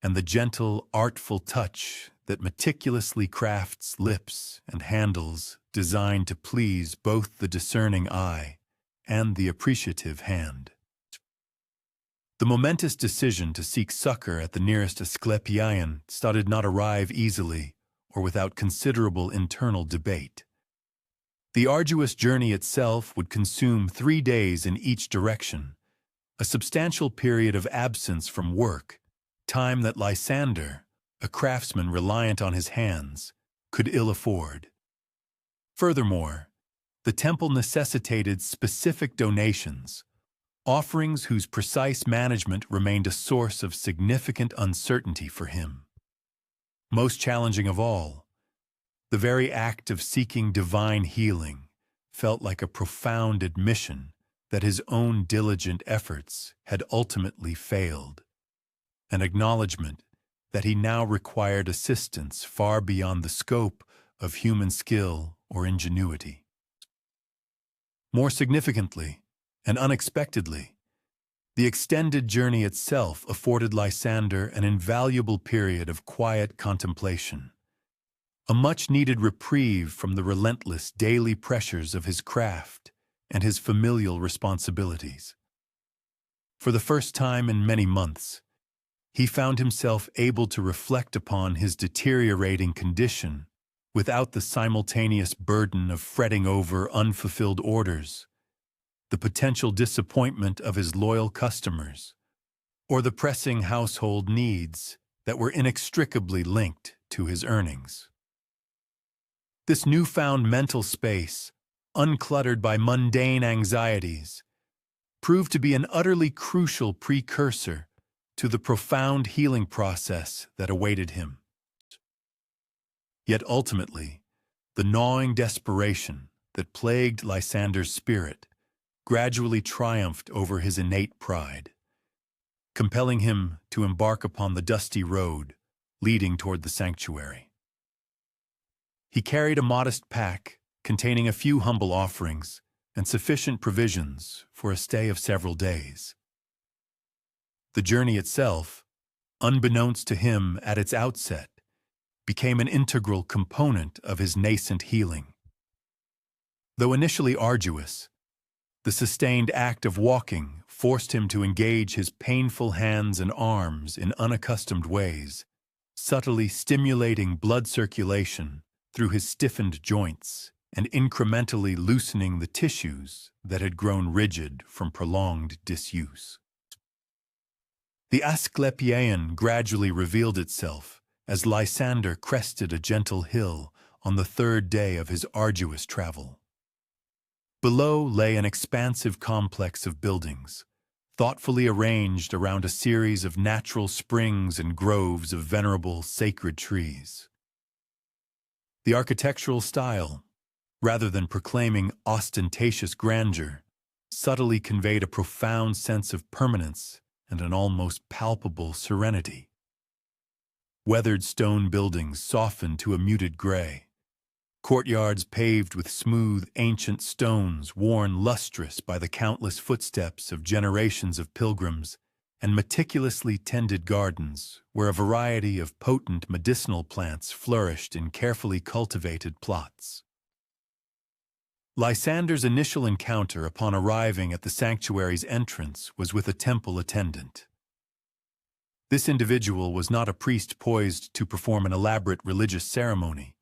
Speaker 1: and the gentle, artful touch that meticulously crafts lips and handles designed to please both the discerning eye and the appreciative hand. The momentous decision to seek succor at the nearest Asclepian did not arrive easily or without considerable internal debate. The arduous journey itself would consume 3 days in each direction, a substantial period of absence from work, time that Lysander, a craftsman reliant on his hands, could ill afford. Furthermore, the temple necessitated specific donations, offerings whose precise management remained a source of significant uncertainty for him. Most challenging of all, the very act of seeking divine healing felt like a profound admission that his own diligent efforts had ultimately failed, an acknowledgement that he now required assistance far beyond the scope of human skill or ingenuity. More significantly, and unexpectedly, the extended journey itself afforded Lysander an invaluable period of quiet contemplation, a much-needed reprieve from the relentless daily pressures of his craft and his familial responsibilities. For the first time in many months, he found himself able to reflect upon his deteriorating condition without the simultaneous burden of fretting over unfulfilled orders, the potential disappointment of his loyal customers, or the pressing household needs that were inextricably linked to his earnings. This newfound mental space, uncluttered by mundane anxieties, proved to be an utterly crucial precursor to the profound healing process that awaited him. Yet ultimately, the gnawing desperation that plagued Lysander's spirit gradually triumphed over his innate pride, compelling him to embark upon the dusty road leading toward the sanctuary. He carried a modest pack containing a few humble offerings and sufficient provisions for a stay of several days. The journey itself, unbeknownst to him at its outset, became an integral component of his nascent healing. Though initially arduous, the sustained act of walking forced him to engage his painful hands and arms in unaccustomed ways, subtly stimulating blood circulation through his stiffened joints and incrementally loosening the tissues that had grown rigid from prolonged disuse. The Asclepian gradually revealed itself as Lysander crested a gentle hill on the 3rd day of his arduous travel. Below lay an expansive complex of buildings, thoughtfully arranged around a series of natural springs and groves of venerable sacred trees. The architectural style, rather than proclaiming ostentatious grandeur, subtly conveyed a profound sense of permanence and an almost palpable serenity. Weathered stone buildings softened to a muted gray, courtyards paved with smooth, ancient stones worn lustrous by the countless footsteps of generations of pilgrims, and meticulously tended gardens where a variety of potent medicinal plants flourished in carefully cultivated plots. Lysander's initial encounter upon arriving at the sanctuary's entrance was with a temple attendant. This individual was not a priest poised to perform an elaborate religious ceremony,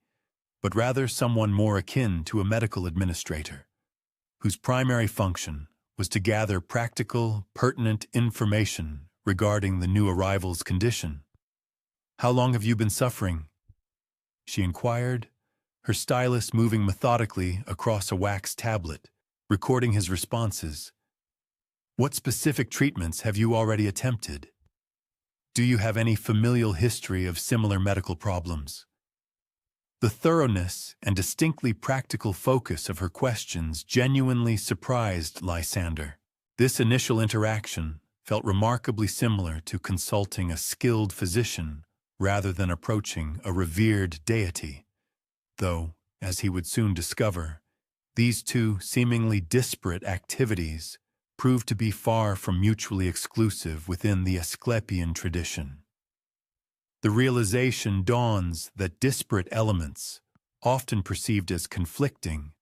Speaker 1: but rather someone more akin to a medical administrator, whose primary function was to gather practical, pertinent information regarding the new arrival's condition. "How long have you been suffering?" she inquired, her stylus moving methodically across a wax tablet, recording his responses. "What specific treatments have you already attempted? Do you have any familial history of similar medical problems?" The thoroughness and distinctly practical focus of her questions genuinely surprised Lysander. This initial interaction felt remarkably similar to consulting a skilled physician rather than approaching a revered deity, though, as he would soon discover, these two seemingly disparate activities proved to be far from mutually exclusive within the Asclepian tradition. The realization dawns that disparate elements, often perceived as conflicting,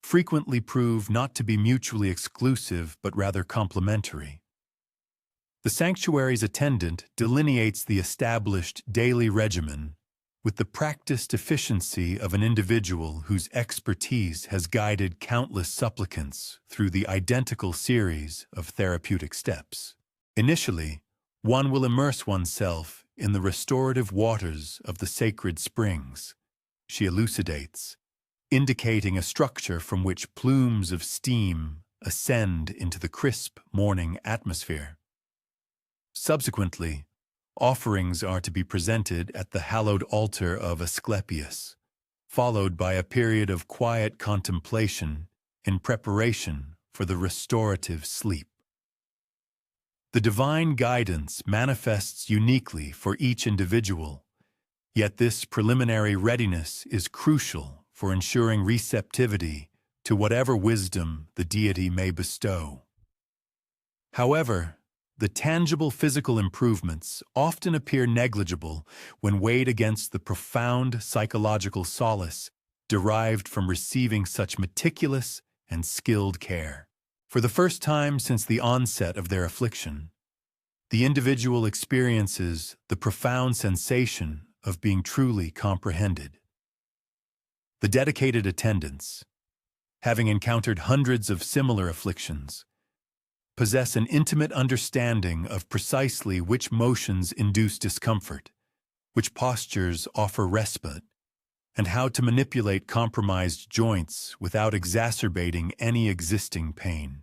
Speaker 1: frequently prove not to be mutually exclusive but rather complementary. The sanctuary's attendant delineates the established daily regimen with the practiced efficiency of an individual whose expertise has guided countless supplicants through the identical series of therapeutic steps. Initially, one will immerse oneself in the restorative waters of the sacred springs, she elucidates, indicating a structure from which plumes of steam ascend into the crisp morning atmosphere. Subsequently, offerings are to be presented at the hallowed altar of Asclepius, followed by a period of quiet contemplation in preparation for the restorative sleep. The divine guidance manifests uniquely for each individual, yet this preliminary readiness is crucial for ensuring receptivity to whatever wisdom the deity may bestow. However, the tangible physical improvements often appear negligible when weighed against the profound psychological solace derived from receiving such meticulous and skilled care. For the first time since the onset of their affliction, the individual experiences the profound sensation of being truly comprehended. The dedicated attendants, having encountered hundreds of similar afflictions, possess an intimate understanding of precisely which motions induce discomfort, which postures offer respite, and how to manipulate compromised joints without exacerbating any existing pain.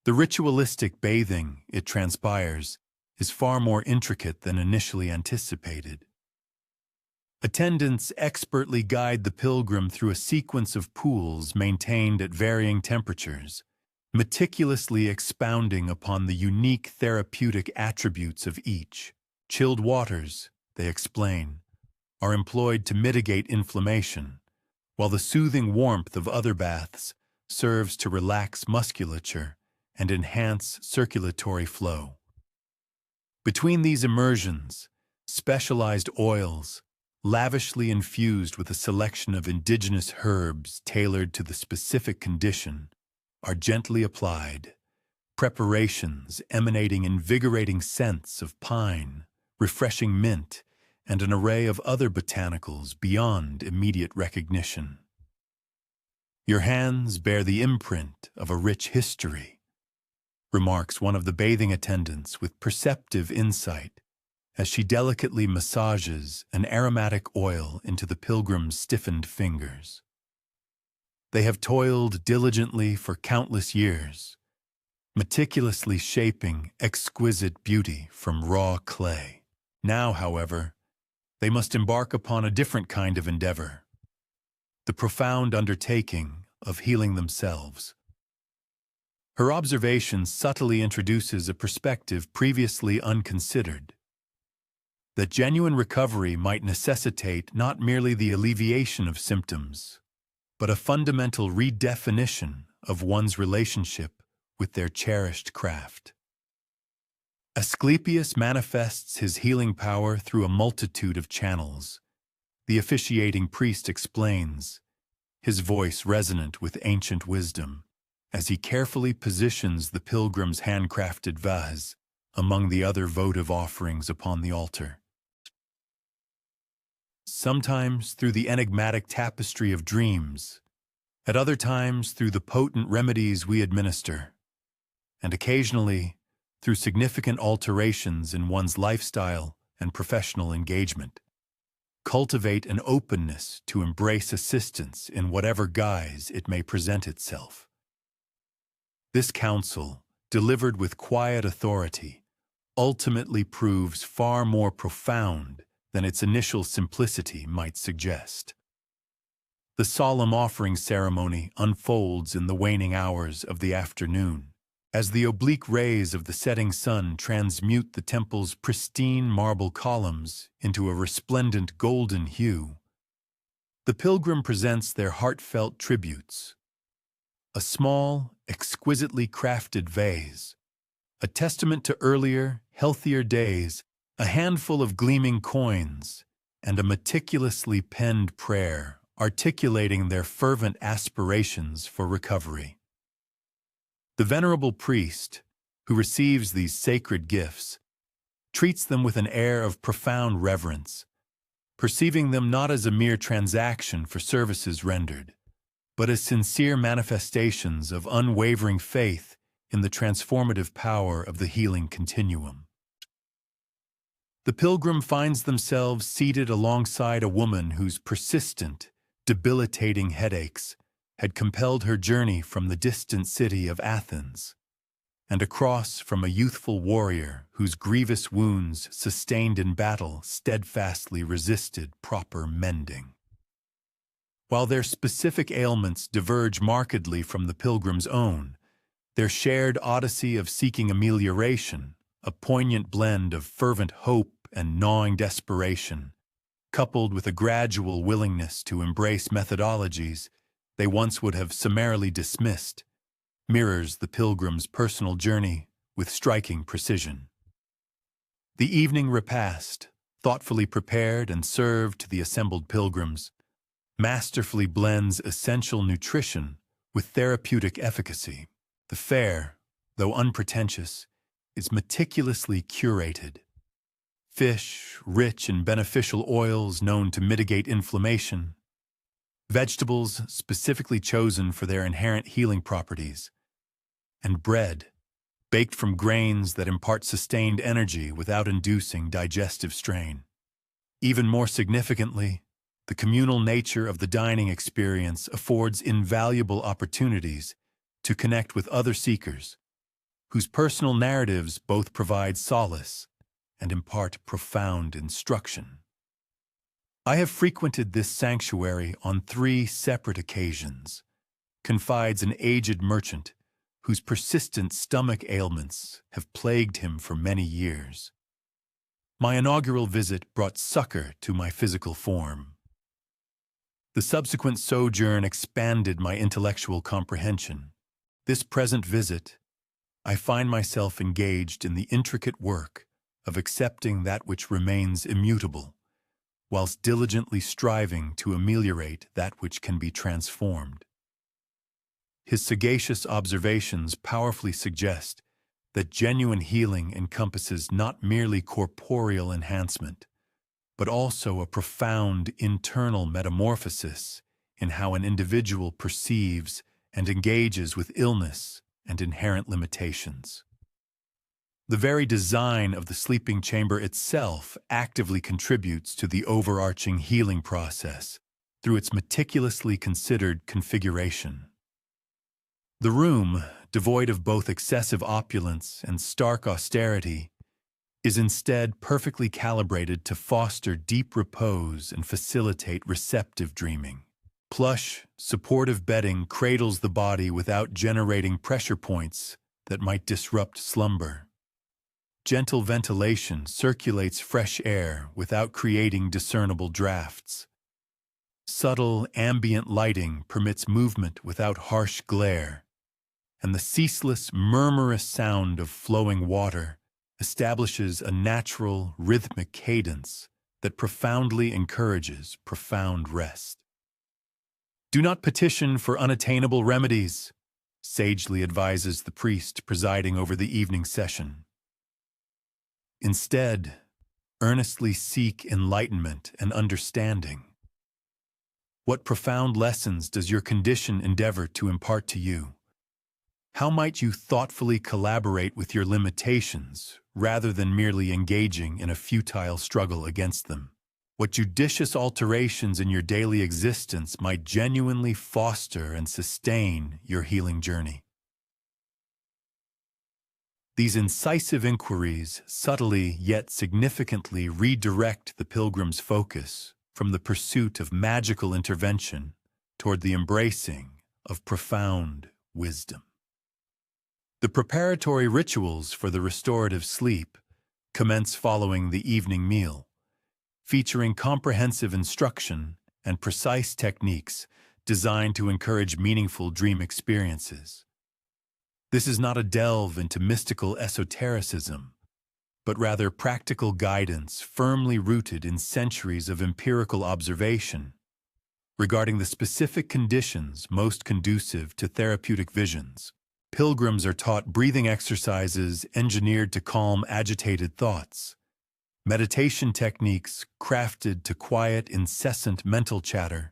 Speaker 1: The ritualistic bathing, it transpires, is far more intricate than initially anticipated. Attendants expertly guide the pilgrim through a sequence of pools maintained at varying temperatures, meticulously expounding upon the unique therapeutic attributes of each. Chilled waters, they explain, are employed to mitigate inflammation, while the soothing warmth of other baths serves to relax musculature and enhance circulatory flow. Between these immersions, specialized oils, lavishly infused with a selection of indigenous herbs tailored to the specific condition, are gently applied, preparations emanating invigorating scents of pine, refreshing mint, and an array of other botanicals beyond immediate recognition. Your hands bear the imprint of a rich history, remarks one of the bathing attendants with perceptive insight as she delicately massages an aromatic oil into the pilgrim's stiffened fingers. They have toiled diligently for countless years, meticulously shaping exquisite beauty from raw clay. Now, however, they must embark upon a different kind of endeavor, the profound undertaking of healing themselves. Her observation subtly introduces a perspective previously unconsidered, that genuine recovery might necessitate not merely the alleviation of symptoms, but a fundamental redefinition of one's relationship with their cherished craft. Asclepius manifests his healing power through a multitude of channels, the officiating priest explains, his voice resonant with ancient wisdom, as he carefully positions the pilgrim's handcrafted vase among the other votive offerings upon the altar. Sometimes through the enigmatic tapestry of dreams, at other times through the potent remedies we administer, and occasionally through significant alterations in one's lifestyle and professional engagement. Cultivate an openness to embrace assistance in whatever guise it may present itself. This counsel, delivered with quiet authority, ultimately proves far more profound than its initial simplicity might suggest. The solemn offering ceremony unfolds in the waning hours of the afternoon, as the oblique rays of the setting sun transmute the temple's pristine marble columns into a resplendent golden hue. The pilgrim presents their heartfelt tributes, a small, exquisitely crafted vase, a testament to earlier, healthier days, a handful of gleaming coins, and a meticulously penned prayer articulating their fervent aspirations for recovery. The venerable priest, who receives these sacred gifts, treats them with an air of profound reverence, perceiving them not as a mere transaction for services rendered, but as sincere manifestations of unwavering faith in the transformative power of the healing continuum. The pilgrim finds themselves seated alongside a woman whose persistent, debilitating headaches had compelled her journey from the distant city of Athens, and across from a youthful warrior whose grievous wounds sustained in battle steadfastly resisted proper mending. While their specific ailments diverge markedly from the pilgrim's own, their shared odyssey of seeking amelioration, a poignant blend of fervent hope and gnawing desperation, coupled with a gradual willingness to embrace methodologies they once would have summarily dismissed, mirrors the pilgrim's personal journey with striking precision. The evening repast, thoughtfully prepared and served to the assembled pilgrims, masterfully blends essential nutrition with therapeutic efficacy. The fare, though unpretentious, is meticulously curated. Fish, rich in beneficial oils known to mitigate inflammation, vegetables specifically chosen for their inherent healing properties, and bread, baked from grains that impart sustained energy without inducing digestive strain. Even more significantly, the communal nature of the dining experience affords invaluable opportunities to connect with other seekers, whose personal narratives both provide solace and impart profound instruction. I have frequented this sanctuary on 3 separate occasions, confides an aged merchant whose persistent stomach ailments have plagued him for many years. My inaugural visit brought succor to my physical form. The subsequent sojourn expanded my intellectual comprehension. This present visit, I find myself engaged in the intricate work of accepting that which remains immutable, whilst diligently striving to ameliorate that which can be transformed. His sagacious observations powerfully suggest that genuine healing encompasses not merely corporeal enhancement, but also a profound internal metamorphosis in how an individual perceives and engages with illness and inherent limitations. The very design of the sleeping chamber itself actively contributes to the overarching healing process through its meticulously considered configuration. The room, devoid of both excessive opulence and stark austerity, is instead perfectly calibrated to foster deep repose and facilitate receptive dreaming. Plush, supportive bedding cradles the body without generating pressure points that might disrupt slumber. Gentle ventilation circulates fresh air without creating discernible drafts. Subtle ambient lighting permits movement without harsh glare, and the ceaseless, murmurous sound of flowing water establishes a natural, rhythmic cadence that profoundly encourages profound rest. Do not petition for unattainable remedies, sagely advises the priest presiding over the evening session. Instead, earnestly seek enlightenment and understanding. What profound lessons does your condition endeavor to impart to you? How might you thoughtfully collaborate with your limitations rather than merely engaging in a futile struggle against them? What judicious alterations in your daily existence might genuinely foster and sustain your healing journey? These incisive inquiries subtly yet significantly redirect the pilgrim's focus from the pursuit of magical intervention toward the embracing of profound wisdom. The preparatory rituals for the restorative sleep commence following the evening meal, featuring comprehensive instruction and precise techniques designed to encourage meaningful dream experiences. This is not a delve into mystical esotericism, but rather practical guidance firmly rooted in centuries of empirical observation regarding the specific conditions most conducive to therapeutic visions. Pilgrims are taught breathing exercises engineered to calm agitated thoughts, meditation techniques crafted to quiet incessant mental chatter,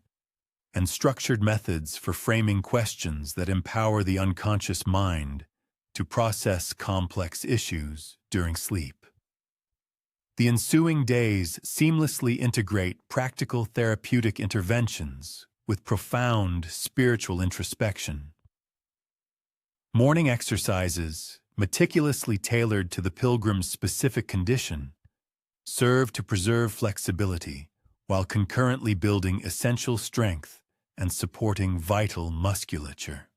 Speaker 1: and structured methods for framing questions that empower the unconscious mind to process complex issues during sleep. The ensuing days seamlessly integrate practical therapeutic interventions with profound spiritual introspection. Morning exercises, meticulously tailored to the pilgrim's specific condition, serve to preserve flexibility while concurrently building essential strength and supporting vital musculature.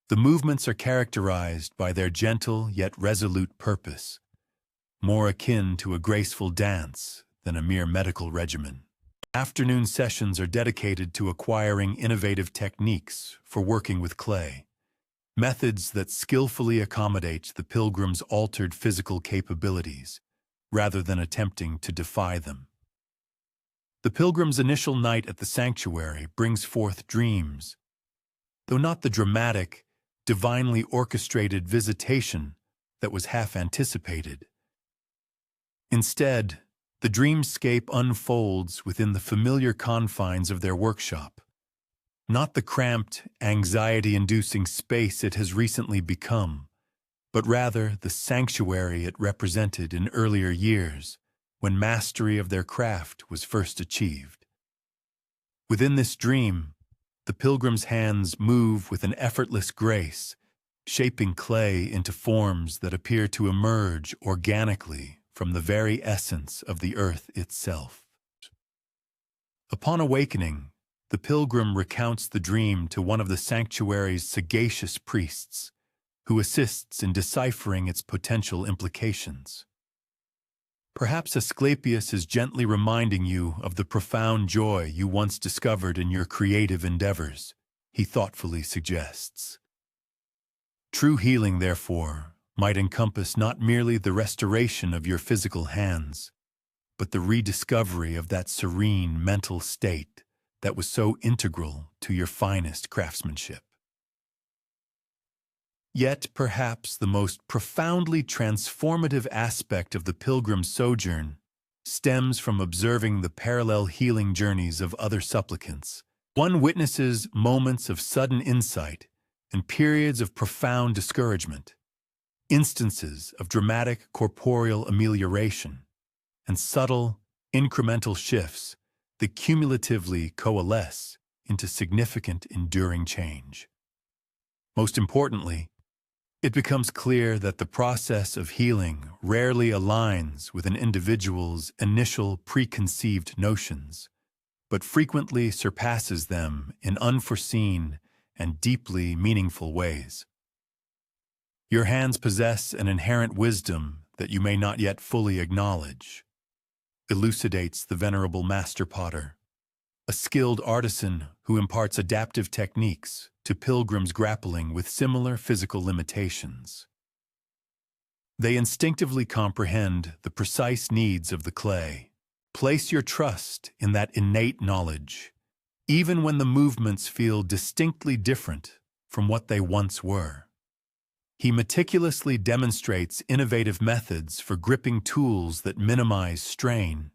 Speaker 1: The movements are characterized by their gentle yet resolute purpose, more akin to a graceful dance than a mere medical regimen. Afternoon sessions are dedicated to acquiring innovative techniques for working with clay, methods that skillfully accommodate the pilgrim's altered physical capabilities, rather than attempting to defy them. The pilgrim's initial night at the sanctuary brings forth dreams, though not the dramatic, divinely orchestrated visitation that was half anticipated. Instead, the dreamscape unfolds within the familiar confines of their workshop, not the cramped, anxiety-inducing space it has recently become, but rather the sanctuary it represented in earlier years, when mastery of their craft was first achieved. Within this dream, the pilgrim's hands move with an effortless grace, shaping clay into forms that appear to emerge organically from the very essence of the earth itself. Upon awakening, the pilgrim recounts the dream to one of the sanctuary's sagacious priests, who assists in deciphering its potential implications. Perhaps Asclepius is gently reminding you of the profound joy you once discovered in your creative endeavors, he thoughtfully suggests. True healing, therefore, might encompass not merely the restoration of your physical hands, but the rediscovery of that serene mental state that was so integral to your finest craftsmanship. Yet perhaps the most profoundly transformative aspect of the pilgrim's sojourn stems from observing the parallel healing journeys of other supplicants. One witnesses moments of sudden insight and periods of profound discouragement, instances of dramatic corporeal amelioration, and subtle, incremental shifts that cumulatively coalesce into significant, enduring change. Most importantly, it becomes clear that the process of healing rarely aligns with an individual's initial preconceived notions, but frequently surpasses them in unforeseen and deeply meaningful ways. Your hands possess an inherent wisdom that you may not yet fully acknowledge, elucidates the venerable master potter, a skilled artisan who imparts adaptive techniques to pilgrims grappling with similar physical limitations. They instinctively comprehend the precise needs of the clay. Place your trust in that innate knowledge, even when the movements feel distinctly different from what they once were. He meticulously demonstrates innovative methods for gripping tools that minimize strain,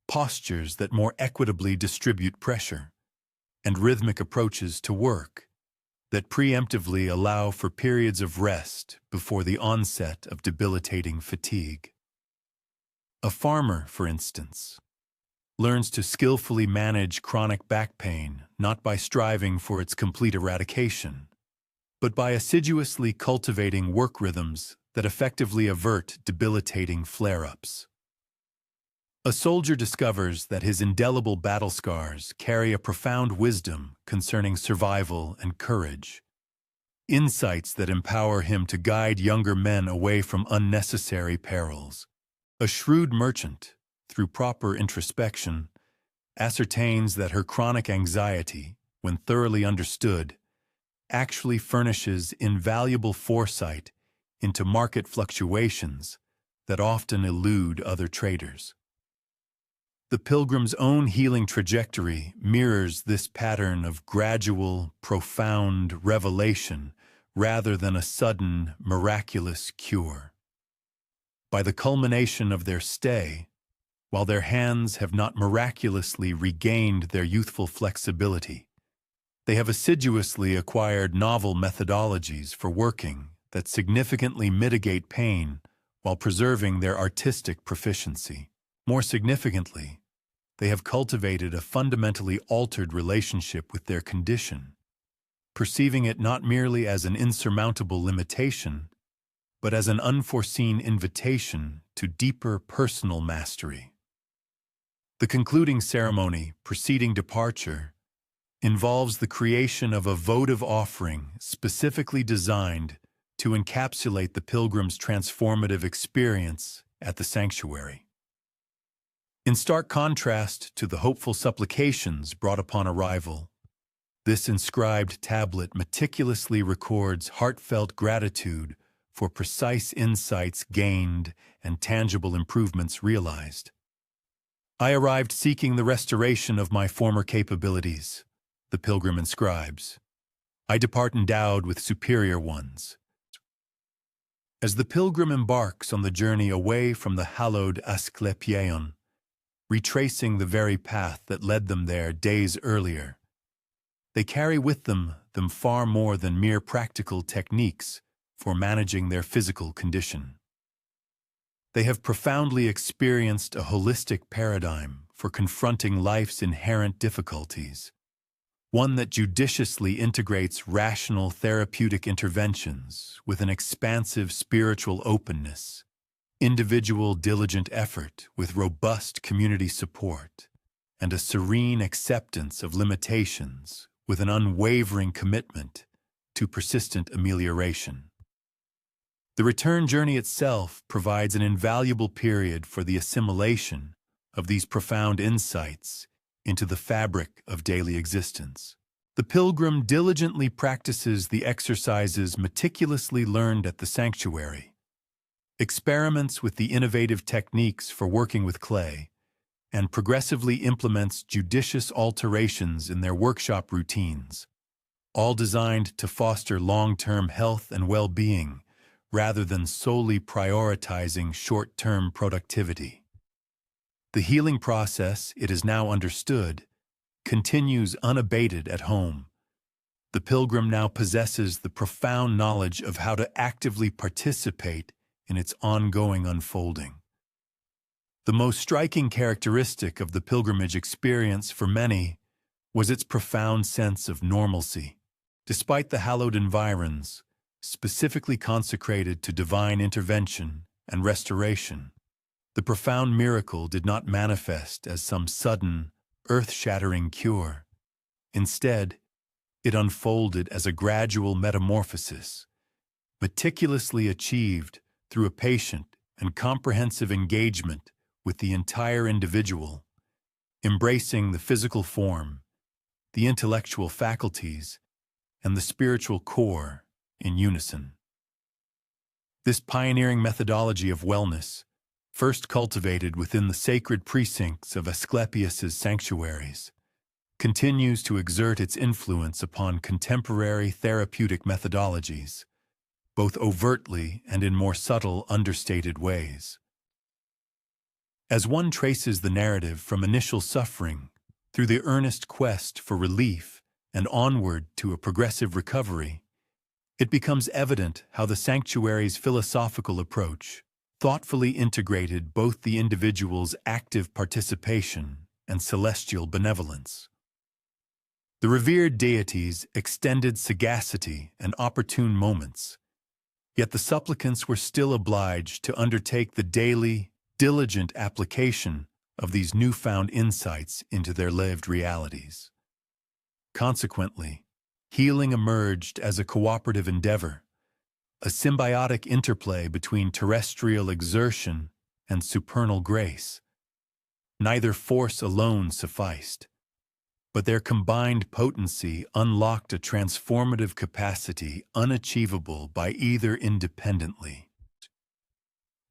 Speaker 1: postures that more equitably distribute pressure, and rhythmic approaches to work that preemptively allow for periods of rest before the onset of debilitating fatigue. A farmer, for instance, learns to skillfully manage chronic back pain not by striving for its complete eradication, but by assiduously cultivating work rhythms that effectively avert debilitating flare-ups. A soldier discovers that his indelible battle scars carry a profound wisdom concerning survival and courage, insights that empower him to guide younger men away from unnecessary perils. A shrewd merchant, through proper introspection, ascertains that her chronic anxiety, when thoroughly understood, actually furnishes invaluable foresight into market fluctuations that often elude other traders. The pilgrim's own healing trajectory mirrors this pattern of gradual, profound revelation rather than a sudden, miraculous cure. By the culmination of their stay, while their hands have not miraculously regained their youthful flexibility, they have assiduously acquired novel methodologies for working that significantly mitigate pain while preserving their artistic proficiency. More significantly, they have cultivated a fundamentally altered relationship with their condition, perceiving it not merely as an insurmountable limitation, but as an unforeseen invitation to deeper personal mastery. The concluding ceremony preceding departure involves the creation of a votive offering specifically designed to encapsulate the pilgrim's transformative experience at the sanctuary. In stark contrast to the hopeful supplications brought upon arrival, this inscribed tablet meticulously records heartfelt gratitude for precise insights gained and tangible improvements realized. I arrived seeking the restoration of my former capabilities, the pilgrim inscribes. I depart endowed with superior ones. As the pilgrim embarks on the journey away from the hallowed Asclepius, retracing the very path that led them there days earlier, they carry with them far more than mere practical techniques for managing their physical condition. They have profoundly experienced a holistic paradigm for confronting life's inherent difficulties, one that judiciously integrates rational therapeutic interventions with an expansive spiritual openness, individual diligent effort with robust community support, and a serene acceptance of limitations with an unwavering commitment to persistent amelioration. The return journey itself provides an invaluable period for the assimilation of these profound insights into the fabric of daily existence. The pilgrim diligently practices the exercises meticulously learned at the sanctuary, experiments with the innovative techniques for working with clay, and progressively implements judicious alterations in their workshop routines, all designed to foster long-term health and well-being rather than solely prioritizing short-term productivity. The healing process, it is now understood, continues unabated at home. The pilgrim now possesses the profound knowledge of how to actively participate in its ongoing unfolding. The most striking characteristic of the pilgrimage experience for many was its profound sense of normalcy. Despite the hallowed environs, specifically consecrated to divine intervention and restoration, the profound miracle did not manifest as some sudden, earth-shattering cure. Instead, it unfolded as a gradual metamorphosis, meticulously achieved through a patient and comprehensive engagement with the entire individual, embracing the physical form, the intellectual faculties, and the spiritual core in unison. This pioneering methodology of wellness, first cultivated within the sacred precincts of Asclepius's sanctuaries, continues to exert its influence upon contemporary therapeutic methodologies, both overtly and in more subtle, understated ways. As one traces the narrative from initial suffering through the earnest quest for relief and onward to a progressive recovery, it becomes evident how the sanctuary's philosophical approach thoughtfully integrated both the individual's active participation and celestial benevolence. The revered deities extended sagacity and opportune moments, yet the supplicants were still obliged to undertake the daily, diligent application of these newfound insights into their lived realities. Consequently, healing emerged as a cooperative endeavor, a symbiotic interplay between terrestrial exertion and supernal grace. Neither force alone sufficed, but their combined potency unlocked a transformative capacity unachievable by either independently.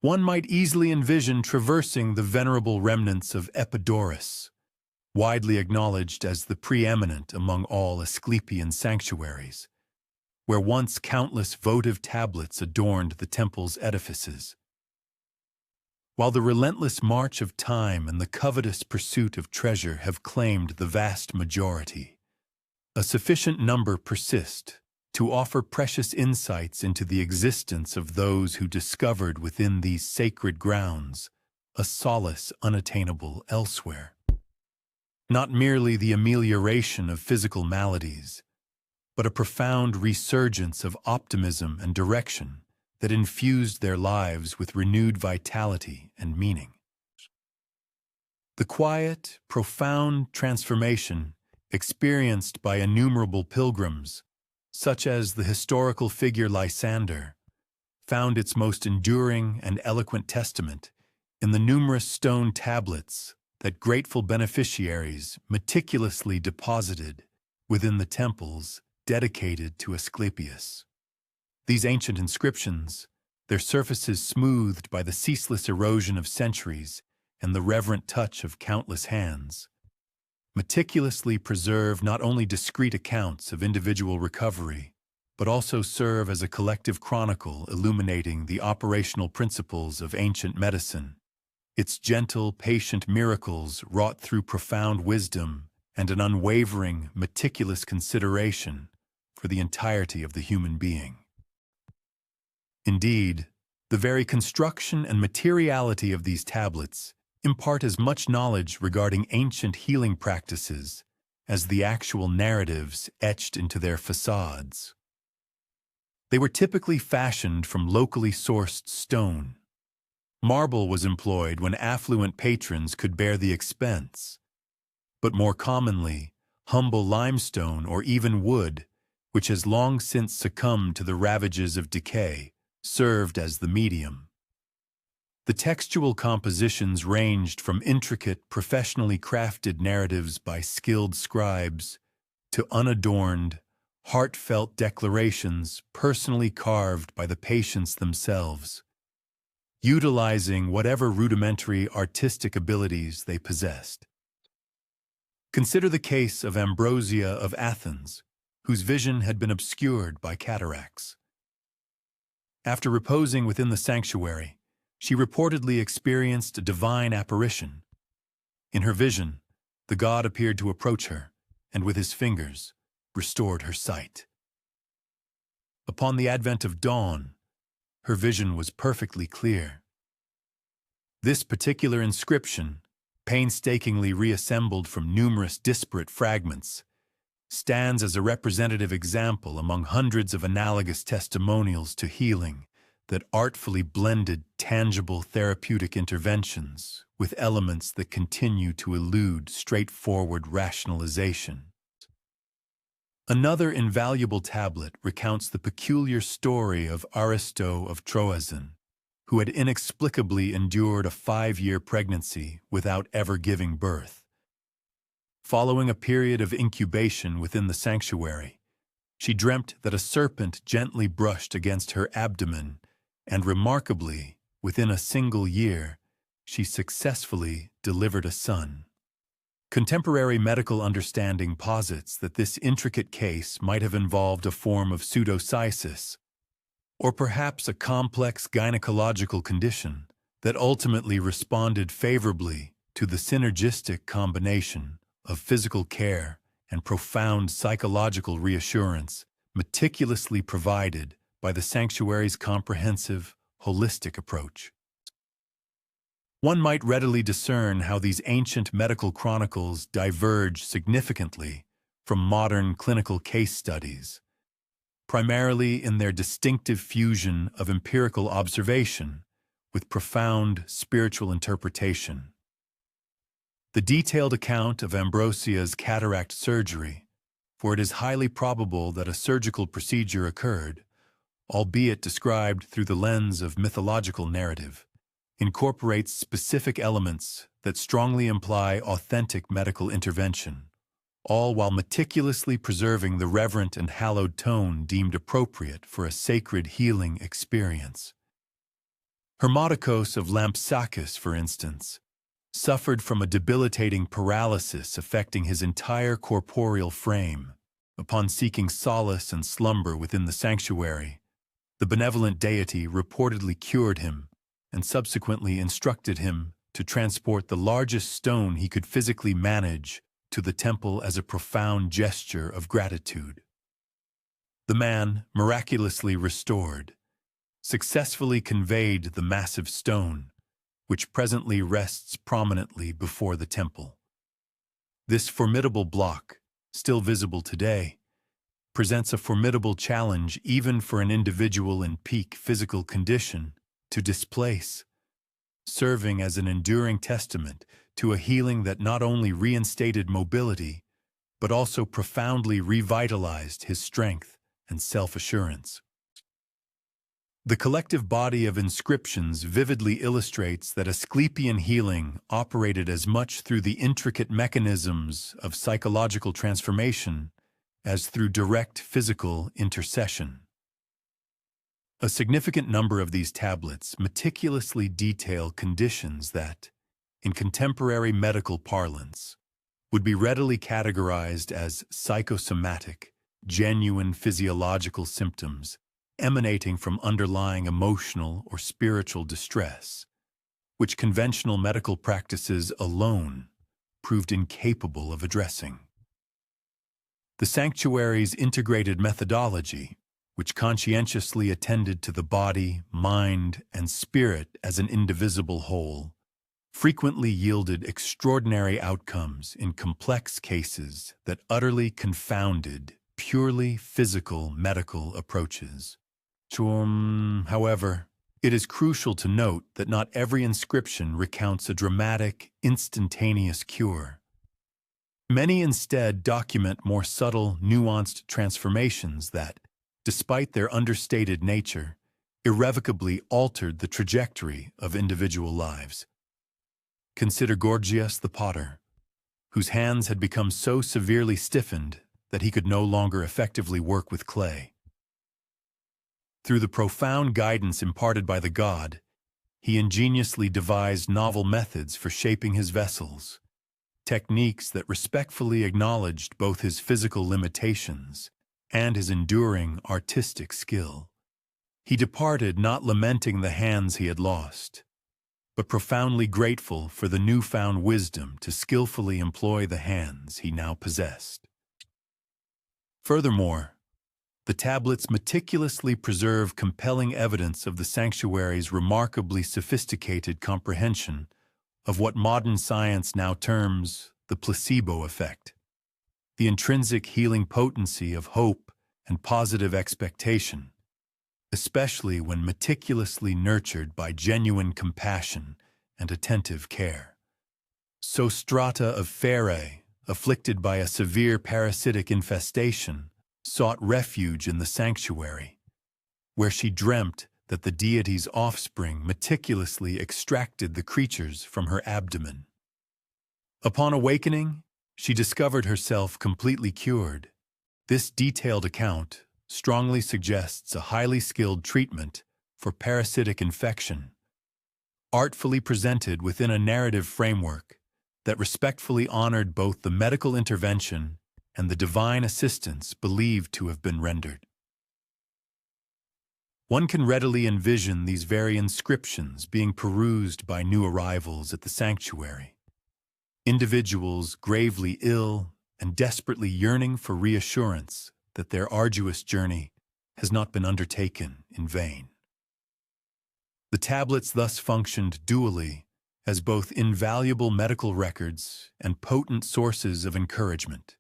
Speaker 1: One might easily envision traversing the venerable remnants of Epidaurus, widely acknowledged as the preeminent among all Asclepian sanctuaries, where once countless votive tablets adorned the temple's edifices. While the relentless march of time and the covetous pursuit of treasure have claimed the vast majority, a sufficient number persist to offer precious insights into the existence of those who discovered within these sacred grounds a solace unattainable elsewhere. Not merely the amelioration of physical maladies, but a profound resurgence of optimism and direction that infused their lives with renewed vitality and meaning. The quiet, profound transformation experienced by innumerable pilgrims, such as the historical figure Lysander, found its most enduring and eloquent testament in the numerous stone tablets that grateful beneficiaries meticulously deposited within the temples dedicated to Asclepius. These ancient inscriptions, their surfaces smoothed by the ceaseless erosion of centuries and the reverent touch of countless hands, meticulously preserve not only discrete accounts of individual recovery, but also serve as a collective chronicle illuminating the operational principles of ancient medicine, its gentle, patient miracles wrought through profound wisdom and an unwavering, meticulous consideration for the entirety of the human being. Indeed, the very construction and materiality of these tablets impart as much knowledge regarding ancient healing practices as the actual narratives etched into their facades. They were typically fashioned from locally sourced stone. Marble was employed when affluent patrons could bear the expense, but more commonly, humble limestone or even wood, which has long since succumbed to the ravages of decay, served as the medium. The textual compositions ranged from intricate, professionally crafted narratives by skilled scribes to unadorned, heartfelt declarations personally carved by the patients themselves, utilizing whatever rudimentary artistic abilities they possessed. Consider the case of Ambrosia of Athens, whose vision had been obscured by cataracts. After reposing within the sanctuary, she reportedly experienced a divine apparition. In her vision, the god appeared to approach her, and with his fingers, restored her sight. Upon the advent of dawn, her vision was perfectly clear. This particular inscription, painstakingly reassembled from numerous disparate fragments, stands as a representative example among hundreds of analogous testimonials to healing that artfully blended tangible therapeutic interventions with elements that continue to elude straightforward rationalization. Another invaluable tablet recounts the peculiar story of Aristo of Troezen, who had inexplicably endured a 5-year pregnancy without ever giving birth. Following a period of incubation within the sanctuary, she dreamt that a serpent gently brushed against her abdomen, and remarkably, within a single year, she successfully delivered a son. Contemporary medical understanding posits that this intricate case might have involved a form of pseudocysis, or perhaps a complex gynecological condition that ultimately responded favorably to the synergistic combination of physical care and profound psychological reassurance meticulously provided by the sanctuary's comprehensive, holistic approach. One might readily discern how these ancient medical chronicles diverge significantly from modern clinical case studies, primarily in their distinctive fusion of empirical observation with profound spiritual interpretation. The detailed account of Ambrosia's cataract surgery, for it is highly probable that a surgical procedure occurred, albeit described through the lens of mythological narrative, incorporates specific elements that strongly imply authentic medical intervention, all while meticulously preserving the reverent and hallowed tone deemed appropriate for a sacred healing experience. Hermodocos of Lampsacus, for instance, suffered from a debilitating paralysis affecting his entire corporeal frame, Upon seeking solace and slumber within the sanctuary, the benevolent deity reportedly cured him and subsequently instructed him to transport the largest stone he could physically manage to the temple as a profound gesture of gratitude. The man, miraculously restored, successfully conveyed the massive stone, which presently rests prominently before the temple. This formidable block, still visible today, presents a formidable challenge even for an individual in peak physical condition to displace, serving as an enduring testament to a healing that not only reinstated mobility, but also profoundly revitalized his strength and self-assurance. The collective body of inscriptions vividly illustrates that Asclepian healing operated as much through the intricate mechanisms of psychological transformation as through direct physical intercession. A significant number of these tablets meticulously detail conditions that, in contemporary medical parlance, would be readily categorized as psychosomatic, genuine physiological symptoms emanating from underlying emotional or spiritual distress, which conventional medical practices alone proved incapable of addressing. The sanctuary's integrated methodology, which conscientiously attended to the body, mind, and spirit as an indivisible whole, frequently yielded extraordinary outcomes in complex cases that utterly confounded purely physical medical approaches. However, it is crucial to note that not every inscription recounts a dramatic, instantaneous cure. Many instead document more subtle, nuanced transformations that, despite their understated nature, irrevocably altered the trajectory of individual lives. Consider Gorgias the potter, whose hands had become so severely stiffened that he could no longer effectively work with clay. Through the profound guidance imparted by the god, he ingeniously devised novel methods for shaping his vessels, techniques that respectfully acknowledged both his physical limitations and his enduring artistic skill. He departed not lamenting the hands he had lost, but profoundly grateful for the newfound wisdom to skillfully employ the hands he now possessed. Furthermore, the tablets meticulously preserve compelling evidence of the sanctuary's remarkably sophisticated comprehension of what modern science now terms the placebo effect, the intrinsic healing potency of hope and positive expectation, especially when meticulously nurtured by genuine compassion and attentive care. Sostrata of Pherae, afflicted by a severe parasitic infestation, sought refuge in the sanctuary, where she dreamt that the deity's offspring meticulously extracted the creatures from her abdomen. Upon awakening, she discovered herself completely cured. This detailed account strongly suggests a highly skilled treatment for parasitic infection, artfully presented within a narrative framework that respectfully honored both the medical intervention and the divine assistance believed to have been rendered. One can readily envision these very inscriptions being perused by new arrivals at the sanctuary, individuals gravely ill and desperately yearning for reassurance that their arduous journey has not been undertaken in vain. The tablets thus functioned dually as both invaluable medical records and potent sources of encouragement,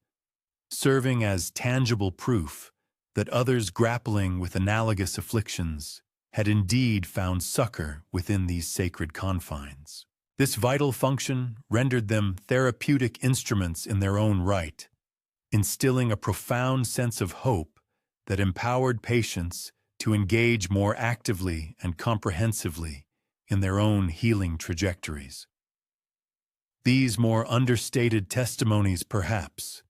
Speaker 1: serving as tangible proof that others grappling with analogous afflictions had indeed found succor within these sacred confines. This vital function rendered them therapeutic instruments in their own right, instilling a profound sense of hope that empowered patients to engage more actively and comprehensively in their own healing trajectories. These more understated testimonies, perhaps,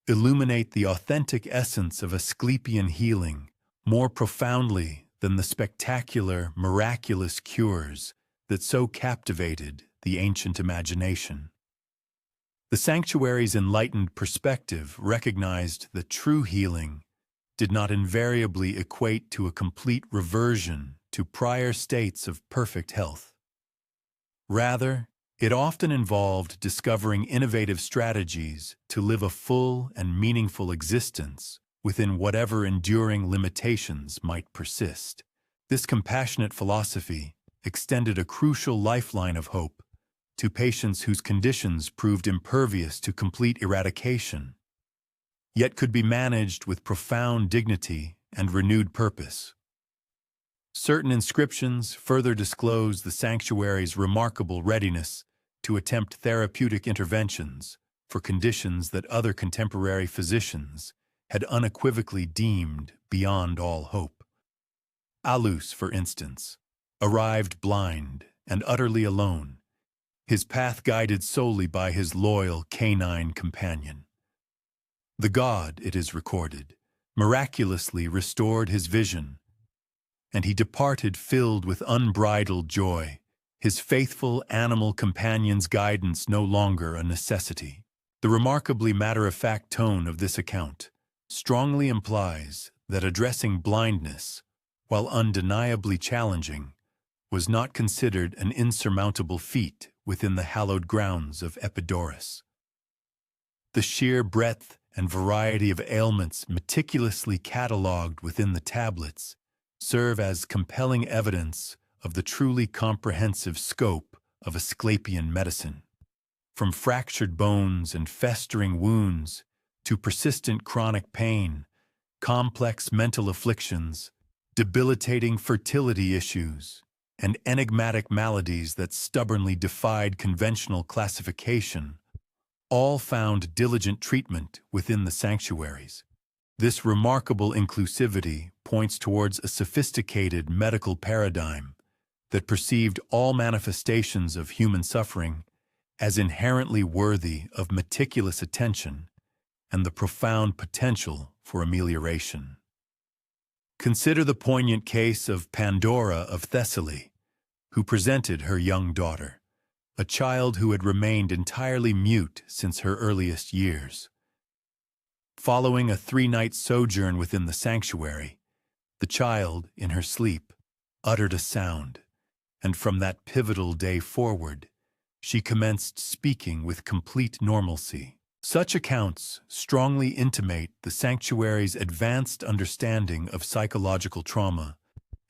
Speaker 1: illuminate the authentic essence of Asclepian healing more profoundly than the spectacular, miraculous cures that so captivated the ancient imagination. The sanctuary's enlightened perspective recognized that true healing did not invariably equate to a complete reversion to prior states of perfect health. Rather, it often involved discovering innovative strategies to live a full and meaningful existence within whatever enduring limitations might persist. This compassionate philosophy extended a crucial lifeline of hope to patients whose conditions proved impervious to complete eradication, yet could be managed with profound dignity and renewed purpose. Certain inscriptions further disclose the sanctuary's remarkable readiness to attempt therapeutic interventions for conditions that other contemporary physicians had unequivocally deemed beyond all hope. Alus, for instance, arrived blind and utterly alone, his path guided solely by his loyal canine companion. The god, it is recorded, miraculously restored his vision, and he departed filled with unbridled joy, his faithful animal companion's guidance no longer a necessity. The remarkably matter-of-fact tone of this account strongly implies that addressing blindness, while undeniably challenging, was not considered an insurmountable feat within the hallowed grounds of Epidaurus. The sheer breadth and variety of ailments meticulously catalogued within the tablets serve as compelling evidence of the truly comprehensive scope of Asclepian medicine. From fractured bones and festering wounds to persistent chronic pain, complex mental afflictions, debilitating fertility issues, and enigmatic maladies that stubbornly defied conventional classification, all found diligent treatment within the sanctuaries. This remarkable inclusivity points towards a sophisticated medical paradigm that perceived all manifestations of human suffering as inherently worthy of meticulous attention and the profound potential for amelioration. Consider the poignant case of Pandora of Thessaly, who presented her young daughter, a child who had remained entirely mute since her earliest years. Following a 3-night sojourn within the sanctuary, the child, in her sleep, uttered a sound, and from that pivotal day forward, she commenced speaking with complete normalcy. Such accounts strongly intimate the sanctuary's advanced understanding of psychological trauma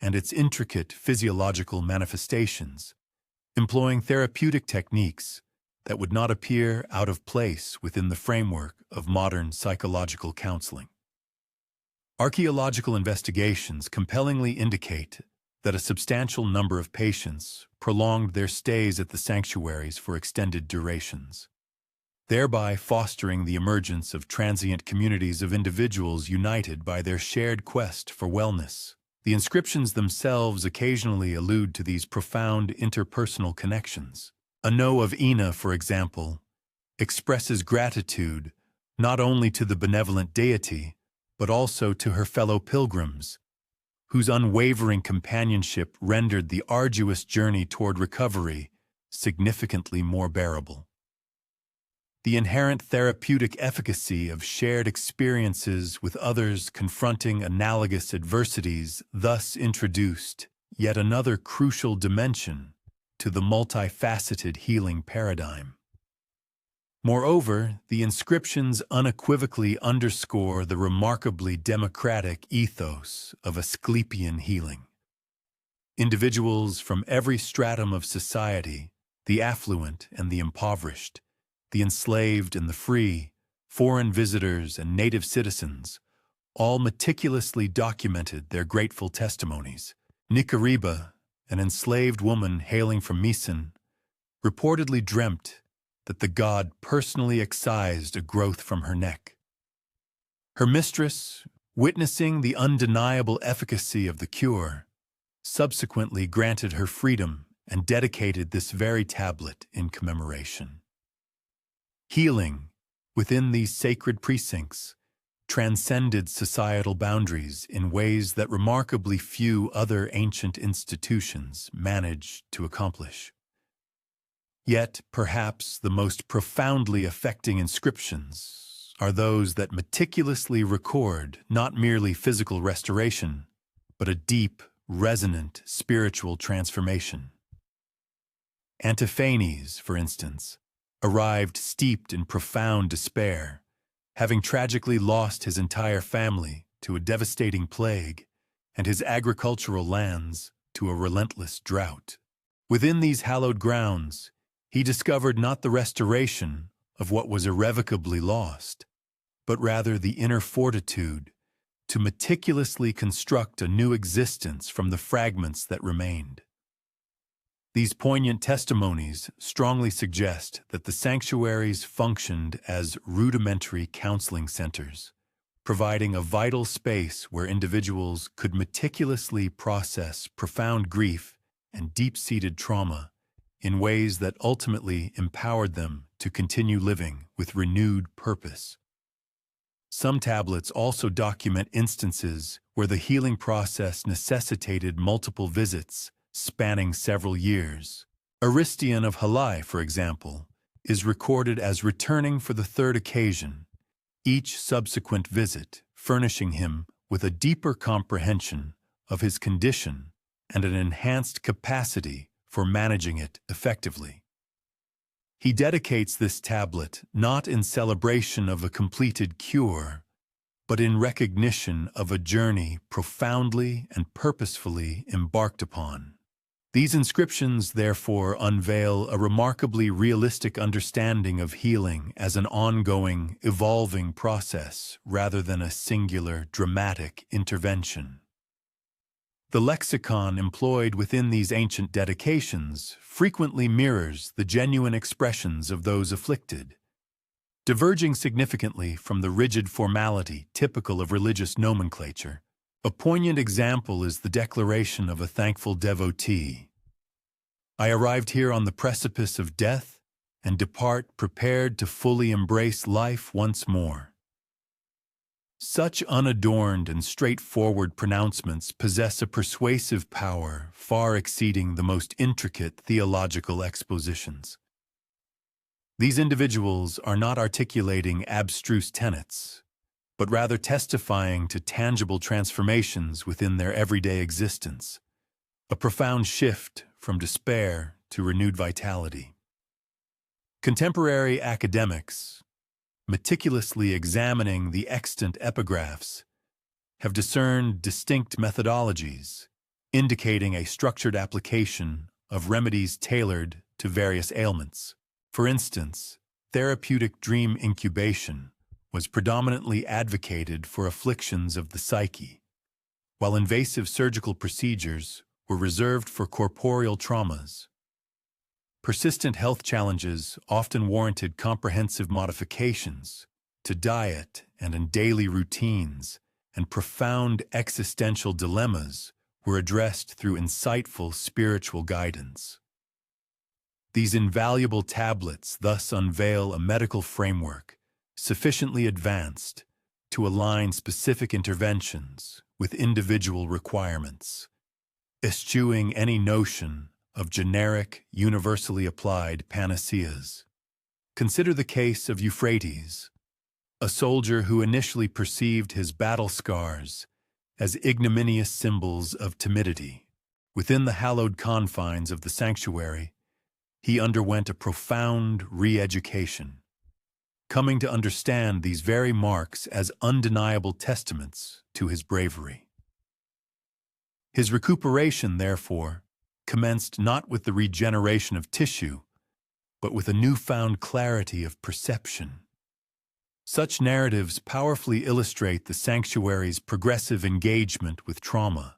Speaker 1: and its intricate physiological manifestations, employing therapeutic techniques that would not appear out of place within the framework of modern psychological counseling. Archaeological investigations compellingly indicate that a substantial number of patients prolonged their stays at the sanctuaries for extended durations, thereby fostering the emergence of transient communities of individuals united by their shared quest for wellness. The inscriptions themselves occasionally allude to these profound interpersonal connections. A No of Ina, for example, expresses gratitude not only to the benevolent deity, but also to her fellow pilgrims, whose unwavering companionship rendered the arduous journey toward recovery significantly more bearable. The inherent therapeutic efficacy of shared experiences with others confronting analogous adversities thus introduced yet another crucial dimension to the multifaceted healing paradigm. Moreover, the inscriptions unequivocally underscore the remarkably democratic ethos of Asclepian healing. Individuals from every stratum of society, the affluent and the impoverished, the enslaved and the free, foreign visitors and native citizens, all meticulously documented their grateful testimonies. Nicariba, an enslaved woman hailing from Mycen, reportedly dreamt that the god personally excised a growth from her neck. Her mistress, witnessing the undeniable efficacy of the cure, subsequently granted her freedom and dedicated this very tablet in commemoration. Healing, within these sacred precincts, transcended societal boundaries in ways that remarkably few other ancient institutions managed to accomplish. Yet, perhaps the most profoundly affecting inscriptions are those that meticulously record not merely physical restoration, but a deep, resonant spiritual transformation. Antiphanes, for instance, arrived steeped in profound despair, having tragically lost his entire family to a devastating plague and his agricultural lands to a relentless drought. Within these hallowed grounds, he discovered not the restoration of what was irrevocably lost, but rather the inner fortitude to meticulously construct a new existence from the fragments that remained. These poignant testimonies strongly suggest that the sanctuaries functioned as rudimentary counseling centers, providing a vital space where individuals could meticulously process profound grief and deep-seated trauma in ways that ultimately empowered them to continue living with renewed purpose. Some tablets also document instances where the healing process necessitated multiple visits spanning several years. Aristian of Halai, for example, is recorded as returning for the third occasion, each subsequent visit furnishing him with a deeper comprehension of his condition and an enhanced capacity for managing it effectively. He dedicates this tablet not in celebration of a completed cure, but in recognition of a journey profoundly and purposefully embarked upon. These inscriptions, therefore, unveil a remarkably realistic understanding of healing as an ongoing, evolving process rather than a singular, dramatic intervention. The lexicon employed within these ancient dedications frequently mirrors the genuine expressions of those afflicted, diverging significantly from the rigid formality typical of religious nomenclature. A poignant example is the declaration of a thankful devotee. "I arrived here on the precipice of death and depart prepared to fully embrace life once more." Such unadorned and straightforward pronouncements possess a persuasive power far exceeding the most intricate theological expositions. These individuals are not articulating abstruse tenets, but rather testifying to tangible transformations within their everyday existence, a profound shift from despair to renewed vitality. Contemporary academics, meticulously examining the extant epigraphs, have discerned distinct methodologies, indicating a structured application of remedies tailored to various ailments. For instance, therapeutic dream incubation was predominantly advocated for afflictions of the psyche, while invasive surgical procedures were reserved for corporeal traumas. Persistent health challenges often warranted comprehensive modifications to diet and in daily routines, and profound existential dilemmas were addressed through insightful spiritual guidance. These invaluable tablets thus unveil a medical framework sufficiently advanced to align specific interventions with individual requirements, eschewing any notion of generic, universally applied panaceas. Consider the case of Euphrates, a soldier who initially perceived his battle scars as ignominious symbols of timidity. Within the hallowed confines of the sanctuary, he underwent a profound re-education, coming to understand these very marks as undeniable testaments to his bravery. His recuperation, therefore, commenced not with the regeneration of tissue, but with a newfound clarity of perception. Such narratives powerfully illustrate the sanctuary's progressive engagement with trauma,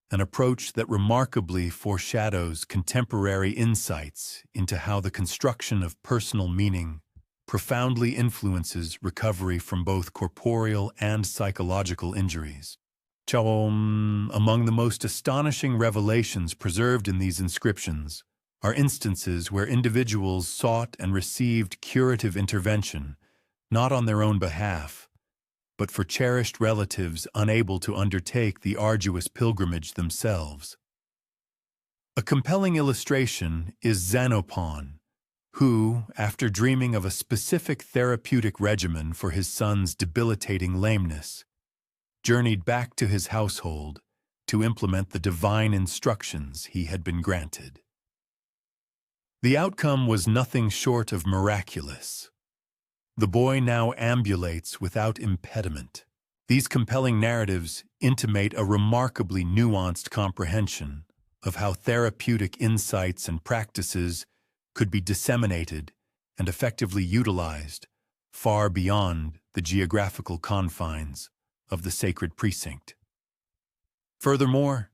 Speaker 1: an approach that remarkably foreshadows contemporary insights into how the construction of personal meaning profoundly influences recovery from both corporeal and psychological injuries. Among the most astonishing revelations preserved in these inscriptions are instances where individuals sought and received curative intervention, not on their own behalf, but for cherished relatives unable to undertake the arduous pilgrimage themselves. A compelling illustration is Xenophon, who, after dreaming of a specific therapeutic regimen for his son's debilitating lameness, journeyed back to his household to implement the divine instructions he had been granted. The outcome was nothing short of miraculous. The boy now ambulates without impediment. These compelling narratives intimate a remarkably nuanced comprehension of how therapeutic insights and practices could be disseminated and effectively utilized far beyond the geographical confines of the sacred precinct. Furthermore,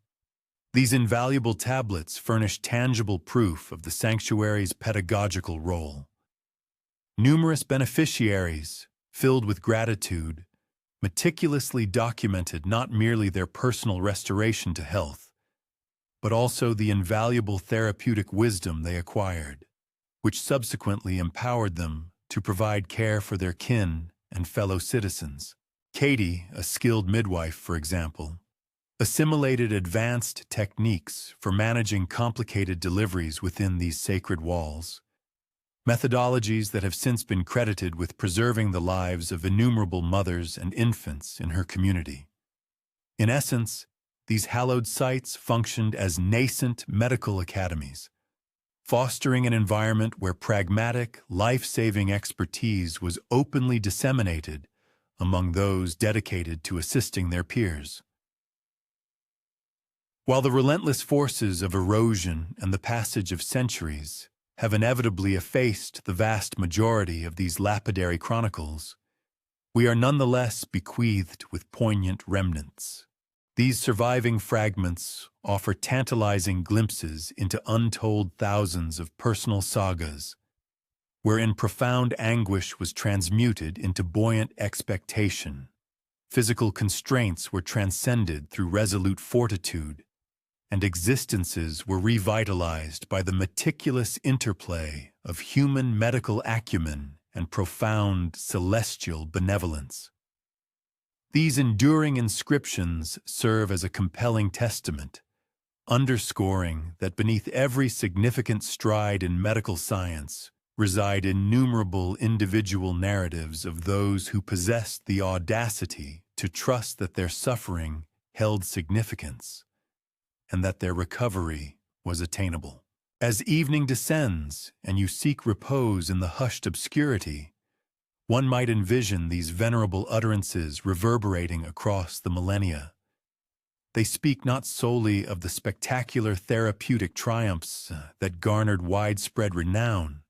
Speaker 1: these invaluable tablets furnish tangible proof of the sanctuary's pedagogical role. Numerous beneficiaries, filled with gratitude, meticulously documented not merely their personal restoration to health, but also the invaluable therapeutic wisdom they acquired, which subsequently empowered them to provide care for their kin and fellow citizens. Katie, a skilled midwife, for example, assimilated advanced techniques for managing complicated deliveries within these sacred walls, methodologies that have since been credited with preserving the lives of innumerable mothers and infants in her community. In essence, these hallowed sites functioned as nascent medical academies, fostering an environment where pragmatic, life-saving expertise was openly disseminated among those dedicated to assisting their peers. While the relentless forces of erosion and the passage of centuries have inevitably effaced the vast majority of these lapidary chronicles, we are nonetheless bequeathed with poignant remnants. These surviving fragments offer tantalizing glimpses into untold thousands of personal sagas, wherein profound anguish was transmuted into buoyant expectation, physical constraints were transcended through resolute fortitude, and existences were revitalized by the meticulous interplay of human medical acumen and profound celestial benevolence. These enduring inscriptions serve as a compelling testament, underscoring that beneath every significant stride in medical science reside innumerable individual narratives of those who possessed the audacity to trust that their suffering held significance, and that their recovery was attainable. As evening descends and you seek repose in the hushed obscurity, one might envision these venerable utterances reverberating across the millennia. They speak not solely of the spectacular therapeutic triumphs that garnered widespread renown,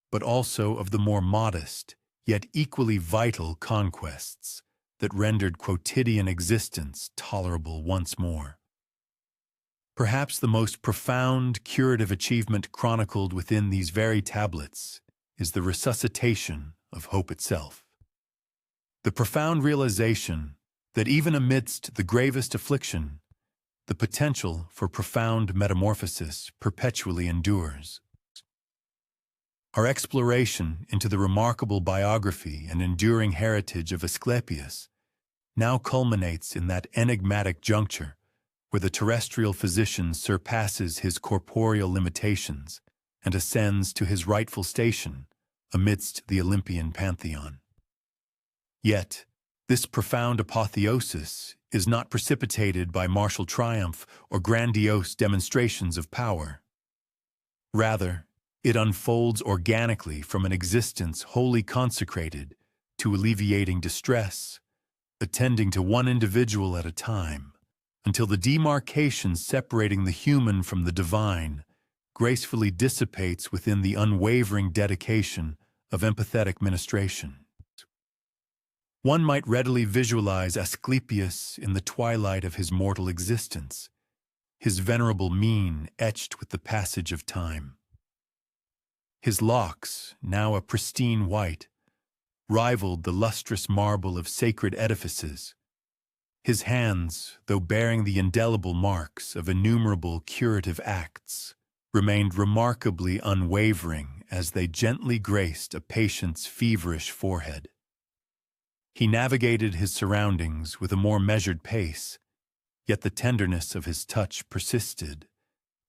Speaker 1: but also of the more modest, yet equally vital conquests that rendered quotidian existence tolerable once more. Perhaps the most profound curative achievement chronicled within these very tablets is the resuscitation of hope itself. The profound realization that even amidst the gravest affliction, the potential for profound metamorphosis perpetually endures. Our exploration into the remarkable biography and enduring heritage of Asclepius now culminates in that enigmatic juncture where the terrestrial physician surpasses his corporeal limitations and ascends to his rightful station amidst the Olympian pantheon. Yet, this profound apotheosis is not precipitated by martial triumph or grandiose demonstrations of power. Rather, it unfolds organically from an existence wholly consecrated to alleviating distress, attending to one individual at a time, until the demarcation separating the human from the divine gracefully dissipates within the unwavering dedication of empathetic ministration. One might readily visualize Asclepius in the twilight of his mortal existence, his venerable mien etched with the passage of time. His locks, now a pristine white, rivaled the lustrous marble of sacred edifices. His hands, though bearing the indelible marks of innumerable curative acts, remained remarkably unwavering as they gently graced a patient's feverish forehead. He navigated his surroundings with a more measured pace, yet the tenderness of his touch persisted,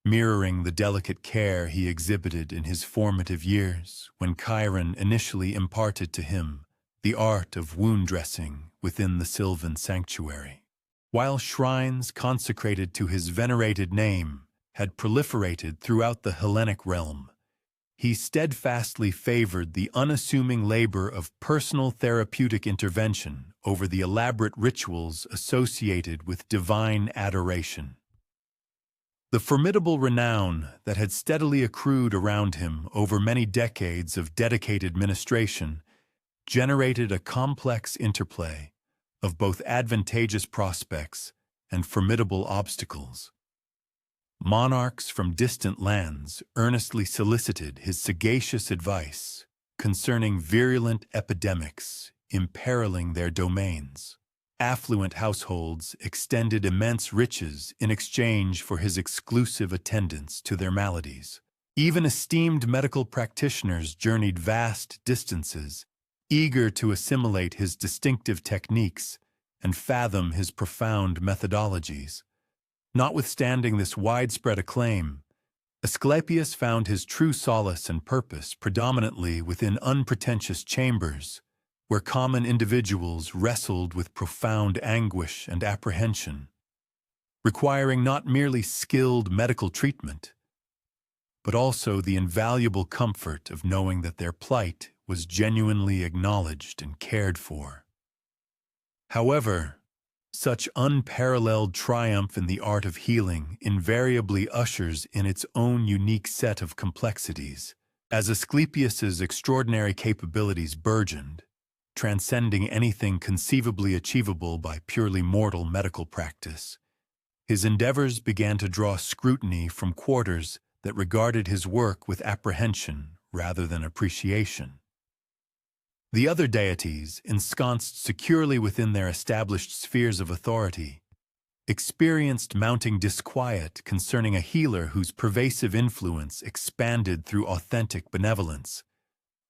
Speaker 1: mirroring the delicate care he exhibited in his formative years when Chiron initially imparted to him the art of wound dressing within the Sylvan sanctuary. While shrines consecrated to his venerated name had proliferated throughout the Hellenic realm, he steadfastly favored the unassuming labor of personal therapeutic intervention over the elaborate rituals associated with divine adoration. The formidable renown that had steadily accrued around him over many decades of dedicated ministration generated a complex interplay of both advantageous prospects and formidable obstacles. Monarchs from distant lands earnestly solicited his sagacious advice concerning virulent epidemics imperiling their domains. Affluent households extended immense riches in exchange for his exclusive attendance to their maladies. Even esteemed medical practitioners journeyed vast distances, eager to assimilate his distinctive techniques and fathom his profound methodologies. Notwithstanding this widespread acclaim, Asclepius found his true solace and purpose predominantly within unpretentious chambers, where common individuals wrestled with profound anguish and apprehension, requiring not merely skilled medical treatment, but also the invaluable comfort of knowing that their plight was genuinely acknowledged and cared for. However, such unparalleled triumph in the art of healing invariably ushers in its own unique set of complexities. As Asclepius's extraordinary capabilities burgeoned, transcending anything conceivably achievable by purely mortal medical practice, his endeavors began to draw scrutiny from quarters that regarded his work with apprehension rather than appreciation. The other deities, ensconced securely within their established spheres of authority, experienced mounting disquiet concerning a healer whose pervasive influence expanded through authentic benevolence,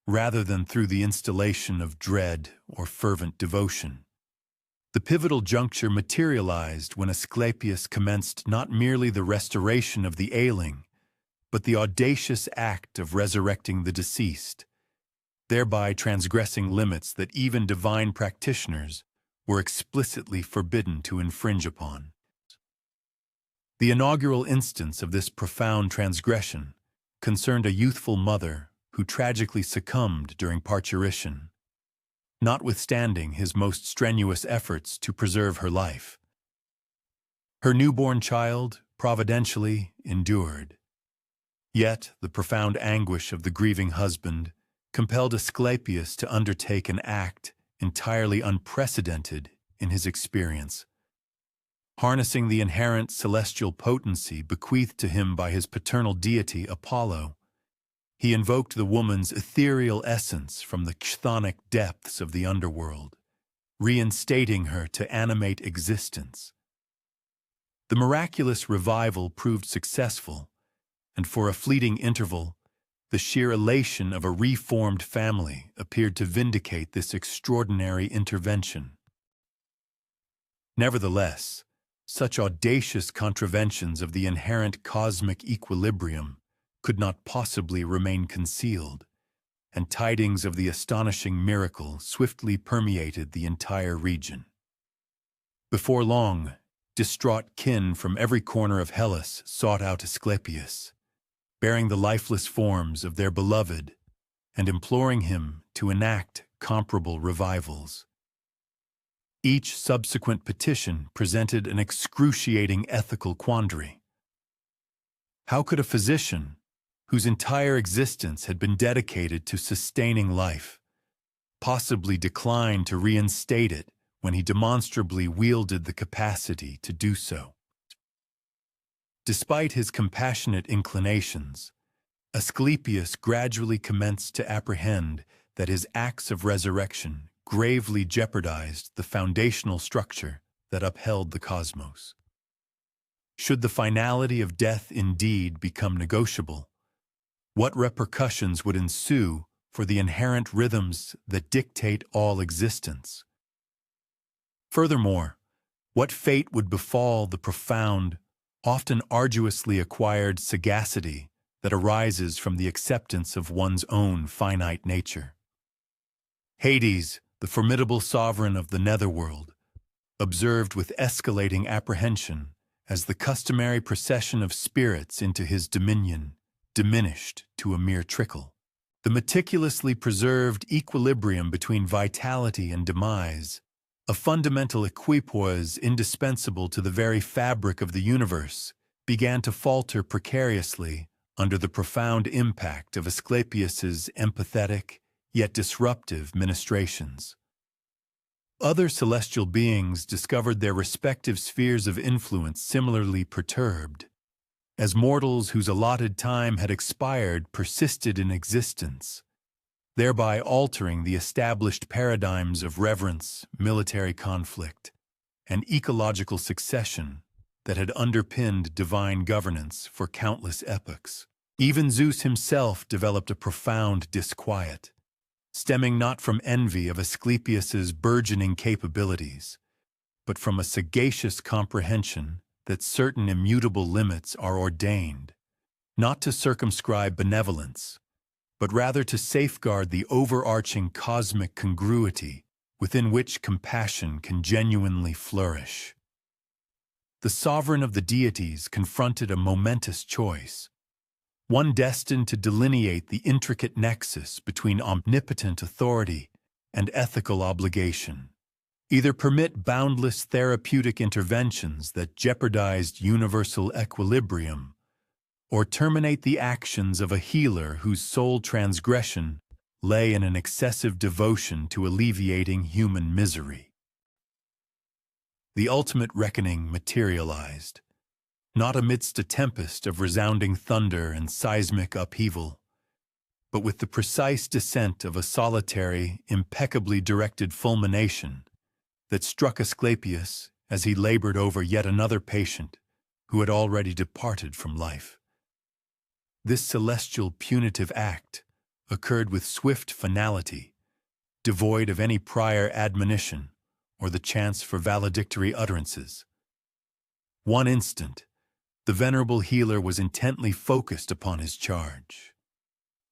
Speaker 1: rather than through the installation of dread or fervent devotion. The pivotal juncture materialized when Asclepius commenced not merely the restoration of the ailing, but the audacious act of resurrecting the deceased, thereby transgressing limits that even divine practitioners were explicitly forbidden to infringe upon. The inaugural instance of this profound transgression concerned a youthful mother who tragically succumbed during parturition, notwithstanding his most strenuous efforts to preserve her life. Her newborn child providentially endured. Yet the profound anguish of the grieving husband compelled Asclepius to undertake an act entirely unprecedented in his experience. Harnessing the inherent celestial potency bequeathed to him by his paternal deity Apollo, he invoked the woman's ethereal essence from the chthonic depths of the underworld, reinstating her to animate existence. The miraculous revival proved successful, and for a fleeting interval, the sheer elation of a reformed family appeared to vindicate this extraordinary intervention. Nevertheless, such audacious contraventions of the inherent cosmic equilibrium could not possibly remain concealed, and tidings of the astonishing miracle swiftly permeated the entire region. Before long, distraught kin from every corner of Hellas sought out Asclepius, bearing the lifeless forms of their beloved and imploring him to enact comparable revivals. Each subsequent petition presented an excruciating ethical quandary. How could a physician, whose entire existence had been dedicated to sustaining life, possibly decline to reinstate it when he demonstrably wielded the capacity to do so? Despite his compassionate inclinations, Asclepius gradually commenced to apprehend that his acts of resurrection gravely jeopardized the foundational structure that upheld the cosmos. Should the finality of death indeed become negotiable, what repercussions would ensue for the inherent rhythms that dictate all existence? Furthermore, what fate would befall the profound, often arduously acquired sagacity that arises from the acceptance of one's own finite nature. Hades, the formidable sovereign of the netherworld, observed with escalating apprehension as the customary procession of spirits into his dominion diminished to a mere trickle. The meticulously preserved equilibrium between vitality and demise, a fundamental equipoise indispensable to the very fabric of the universe, began to falter precariously under the profound impact of Asclepius's empathetic yet disruptive ministrations. Other celestial beings discovered their respective spheres of influence similarly perturbed, as mortals whose allotted time had expired persisted in existence, thereby altering the established paradigms of reverence, military conflict, and ecological succession that had underpinned divine governance for countless epochs. Even Zeus himself developed a profound disquiet, stemming not from envy of Asclepius's burgeoning capabilities, but from a sagacious comprehension that certain immutable limits are ordained, not to circumscribe benevolence, but rather to safeguard the overarching cosmic congruity within which compassion can genuinely flourish. The sovereign of the deities confronted a momentous choice, one destined to delineate the intricate nexus between omnipotent authority and ethical obligation. Either permit boundless therapeutic interventions that jeopardized universal equilibrium, or terminate the actions of a healer whose sole transgression lay in an excessive devotion to alleviating human misery. The ultimate reckoning materialized, not amidst a tempest of resounding thunder and seismic upheaval, but with the precise descent of a solitary, impeccably directed fulmination that struck Asclepius as he labored over yet another patient who had already departed from life. This celestial punitive act occurred with swift finality, devoid of any prior admonition or the chance for valedictory utterances. One instant, the venerable healer was intently focused upon his charge.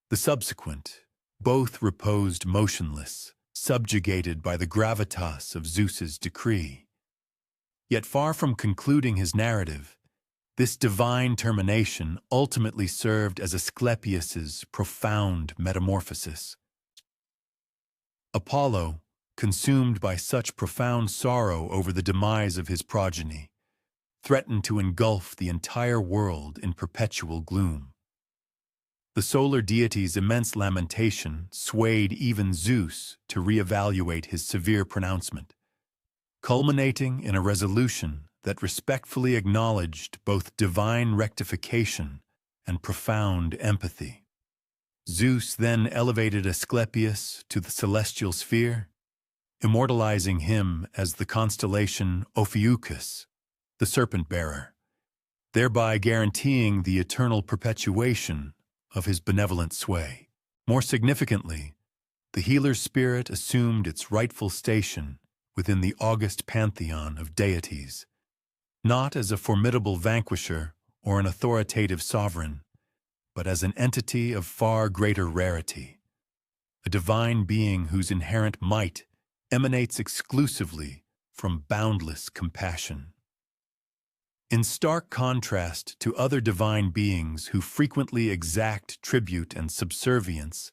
Speaker 1: The subsequent, both reposed motionless, subjugated by the gravitas of Zeus's decree. Yet far from concluding his narrative, this divine termination ultimately served as Asclepius's profound metamorphosis. Apollo, consumed by such profound sorrow over the demise of his progeny, threatened to engulf the entire world in perpetual gloom. The solar deity's immense lamentation swayed even Zeus to reevaluate his severe pronouncement, culminating in a resolution that respectfully acknowledged both divine rectification and profound empathy. Zeus then elevated Asclepius to the celestial sphere, immortalizing him as the constellation Ophiuchus, the serpent-bearer, thereby guaranteeing the eternal perpetuation of his benevolent sway. More significantly, the healer's spirit assumed its rightful station within the august pantheon of deities, not as a formidable vanquisher or an authoritative sovereign, but as an entity of far greater rarity, a divine being whose inherent might emanates exclusively from boundless compassion. In stark contrast to other divine beings who frequently exact tribute and subservience,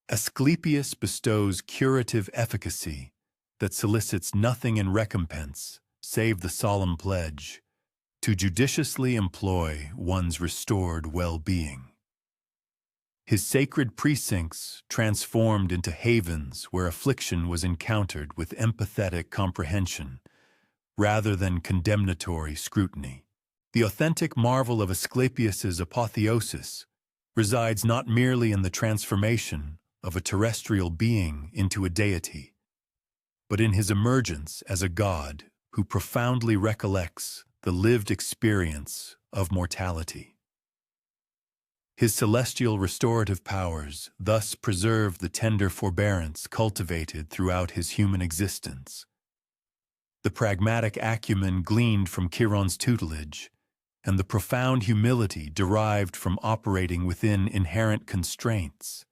Speaker 1: Asclepius bestows curative efficacy that solicits nothing in recompense save the solemn pledge to judiciously employ one's restored well-being. His sacred precincts transformed into havens where affliction was encountered with empathetic comprehension, rather than condemnatory scrutiny. The authentic marvel of Asclepius's apotheosis resides not merely in the transformation of a terrestrial being into a deity, but in his emergence as a god who profoundly recollects the lived experience of mortality. His celestial restorative powers thus preserve the tender forbearance cultivated throughout his human existence. The pragmatic acumen gleaned from Chiron's tutelage, and the profound humility derived from operating within inherent constraints,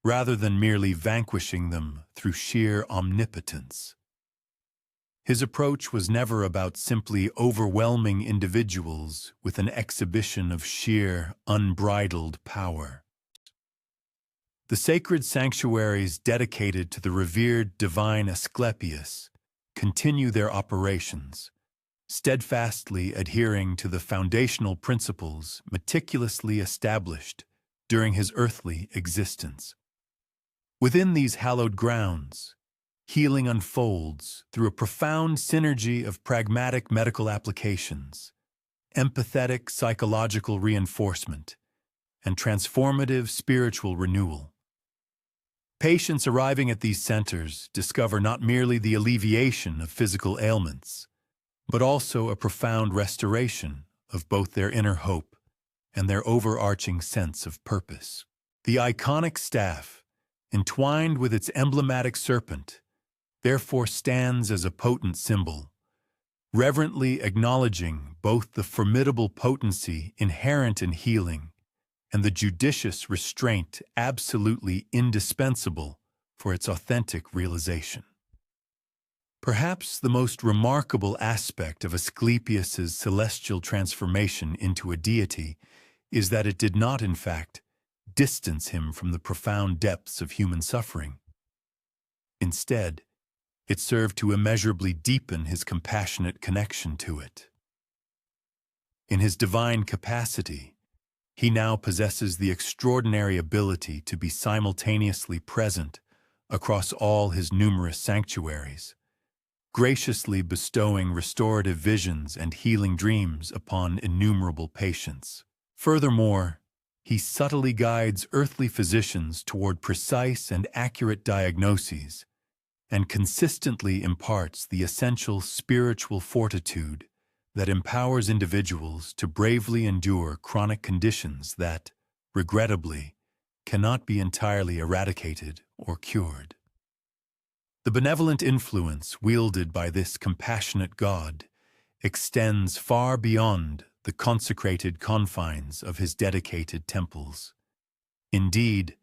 Speaker 1: rather than merely vanquishing them through sheer omnipotence. His approach was never about simply overwhelming individuals with an exhibition of sheer, unbridled power. The sacred sanctuaries dedicated to the revered divine Asclepius continue their operations, steadfastly adhering to the foundational principles meticulously established during his earthly existence. Within these hallowed grounds, healing unfolds through a profound synergy of pragmatic medical applications, empathetic psychological reinforcement, and transformative spiritual renewal. Patients arriving at these centers discover not merely the alleviation of physical ailments, but also a profound restoration of both their inner hope and their overarching sense of purpose. The iconic staff, entwined with its emblematic serpent, therefore stands as a potent symbol, reverently acknowledging both the formidable potency inherent in healing and the judicious restraint absolutely indispensable for its authentic realization. Perhaps the most remarkable aspect of Asclepius's celestial transformation into a deity is that it did not, in fact, distance him from the profound depths of human suffering. Instead, it served to immeasurably deepen his compassionate connection to it. In his divine capacity, he now possesses the extraordinary ability to be simultaneously present across all his numerous sanctuaries, graciously bestowing restorative visions and healing dreams upon innumerable patients. Furthermore, he subtly guides earthly physicians toward precise and accurate diagnoses, and consistently imparts the essential spiritual fortitude that empowers individuals to bravely endure chronic conditions that, regrettably, cannot be entirely eradicated or cured. The benevolent influence wielded by this compassionate God extends far beyond the consecrated confines of his dedicated temples. Indeed,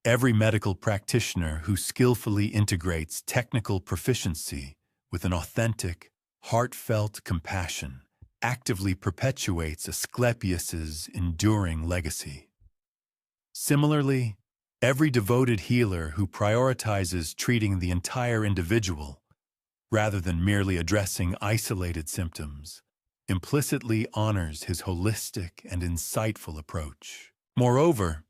Speaker 1: every medical practitioner who skillfully integrates technical proficiency with an authentic, heartfelt compassion actively perpetuates Asclepius's enduring legacy. Similarly, every devoted healer who prioritizes treating the entire individual, rather than merely addressing isolated symptoms, implicitly honors his holistic and insightful approach. Moreover,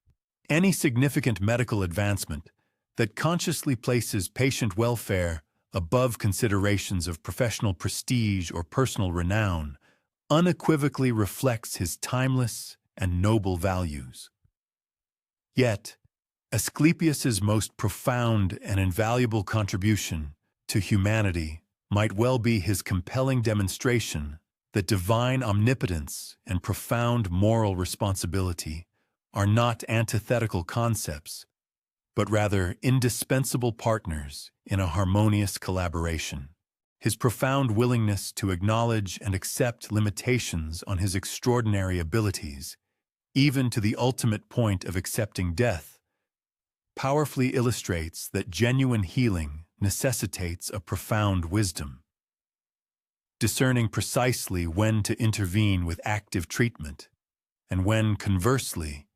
Speaker 1: any significant medical advancement that consciously places patient welfare above considerations of professional prestige or personal renown unequivocally reflects his timeless and noble values. Yet, Asclepius's most profound and invaluable contribution to humanity might well be his compelling demonstration that divine omnipotence and profound moral responsibility are not antithetical concepts, but rather indispensable partners in a harmonious collaboration. His profound willingness to acknowledge and accept limitations on his extraordinary abilities, even to the ultimate point of accepting death, powerfully illustrates that genuine healing necessitates a profound wisdom. Discerning precisely when to intervene with active treatment, and when, conversely,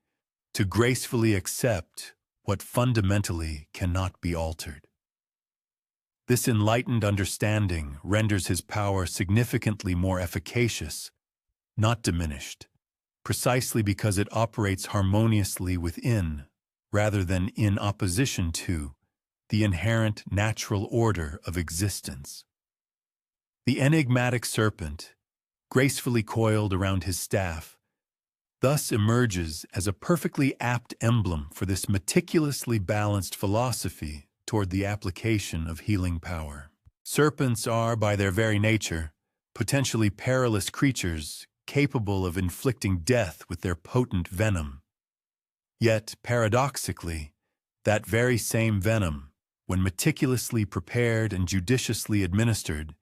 Speaker 1: to gracefully accept what fundamentally cannot be altered. This enlightened understanding renders his power significantly more efficacious, not diminished, precisely because it operates harmoniously within, rather than in opposition to, the inherent natural order of existence. The enigmatic serpent, gracefully coiled around his staff, thus emerges as a perfectly apt emblem for this meticulously balanced philosophy toward the application of healing power. Serpents are, by their very nature, potentially perilous creatures capable of inflicting death with their potent venom. Yet, paradoxically, that very same venom, when meticulously prepared and judiciously administered,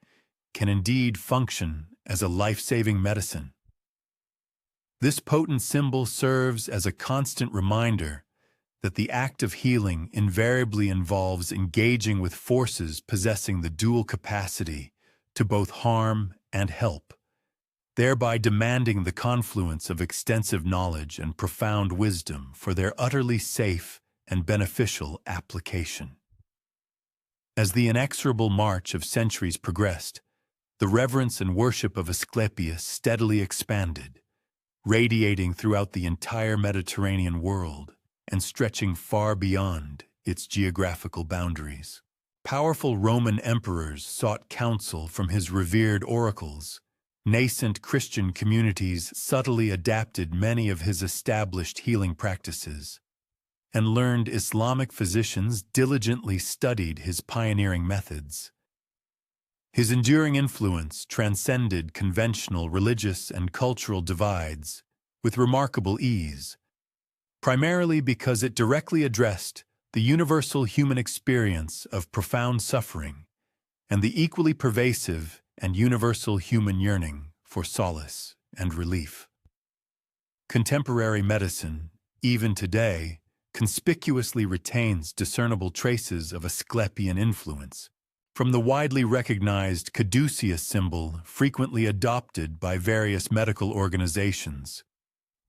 Speaker 1: can indeed function as a life-saving medicine. This potent symbol serves as a constant reminder that the act of healing invariably involves engaging with forces possessing the dual capacity to both harm and help, thereby demanding the confluence of extensive knowledge and profound wisdom for their utterly safe and beneficial application. As the inexorable march of centuries progressed, the reverence and worship of Asclepius steadily expanded, radiating throughout the entire Mediterranean world and stretching far beyond its geographical boundaries. Powerful Roman emperors sought counsel from his revered oracles. Nascent Christian communities subtly adapted many of his established healing practices, and learned Islamic physicians diligently studied his pioneering methods. His enduring influence transcended conventional religious and cultural divides with remarkable ease, primarily because it directly addressed the universal human experience of profound suffering and the equally pervasive and universal human yearning for solace and relief. Contemporary medicine, even today, conspicuously retains discernible traces of Asclepian influence, from the widely recognized caduceus symbol frequently adopted by various medical organizations,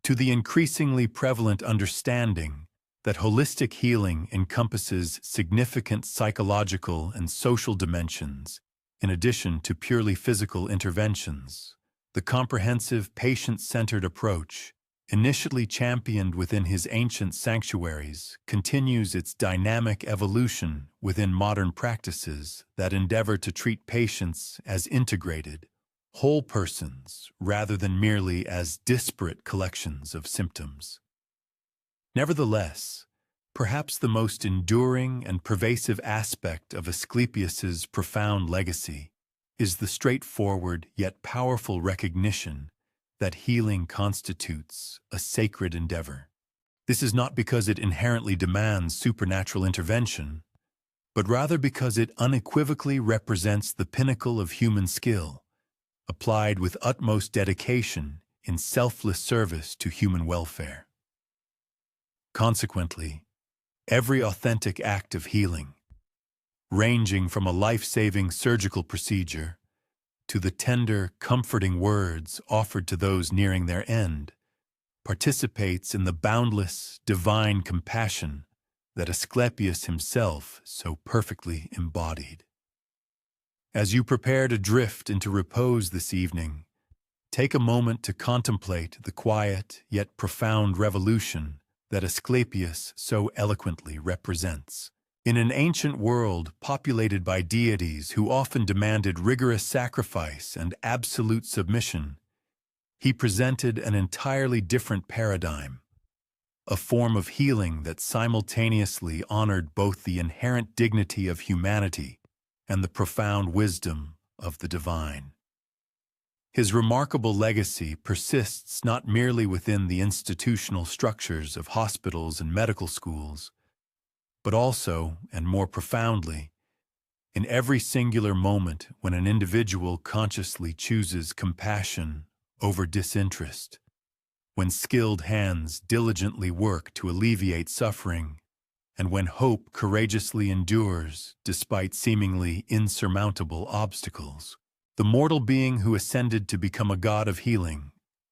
Speaker 1: to the increasingly prevalent understanding that holistic healing encompasses significant psychological and social dimensions in addition to purely physical interventions. The comprehensive, patient-centered approach, initially championed within his ancient sanctuaries, continues its dynamic evolution within modern practices that endeavor to treat patients as integrated, whole persons rather than merely as disparate collections of symptoms. Nevertheless, perhaps the most enduring and pervasive aspect of Asclepius's profound legacy is the straightforward yet powerful recognition that healing constitutes a sacred endeavor. This is not because it inherently demands supernatural intervention, but rather because it unequivocally represents the pinnacle of human skill, applied with utmost dedication in selfless service to human welfare. Consequently, every authentic act of healing, ranging from a life-saving surgical procedure to the tender, comforting words offered to those nearing their end, participates in the boundless, divine compassion that Asclepius himself so perfectly embodied. As you prepare to drift into repose this evening, take a moment to contemplate the quiet yet profound revolution that Asclepius so eloquently represents. In an ancient world populated by deities who often demanded rigorous sacrifice and absolute submission, he presented an entirely different paradigm, a form of healing that simultaneously honored both the inherent dignity of humanity and the profound wisdom of the divine. His remarkable legacy persists not merely within the institutional structures of hospitals and medical schools, but also, and more profoundly, in every singular moment when an individual consciously chooses compassion over disinterest, when skilled hands diligently work to alleviate suffering, and when hope courageously endures despite seemingly insurmountable obstacles. The mortal being who ascended to become a god of healing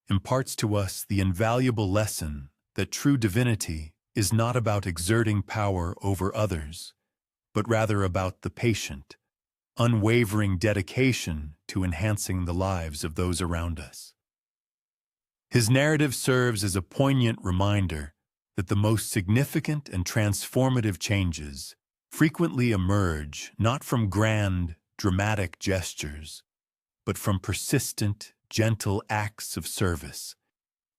Speaker 1: imparts to us the invaluable lesson that true divinity is not about exerting power over others, but rather about the patient, unwavering dedication to enhancing the lives of those around us. His narrative serves as a poignant reminder that the most significant and transformative changes frequently emerge not from grand, dramatic gestures, but from persistent, gentle acts of service,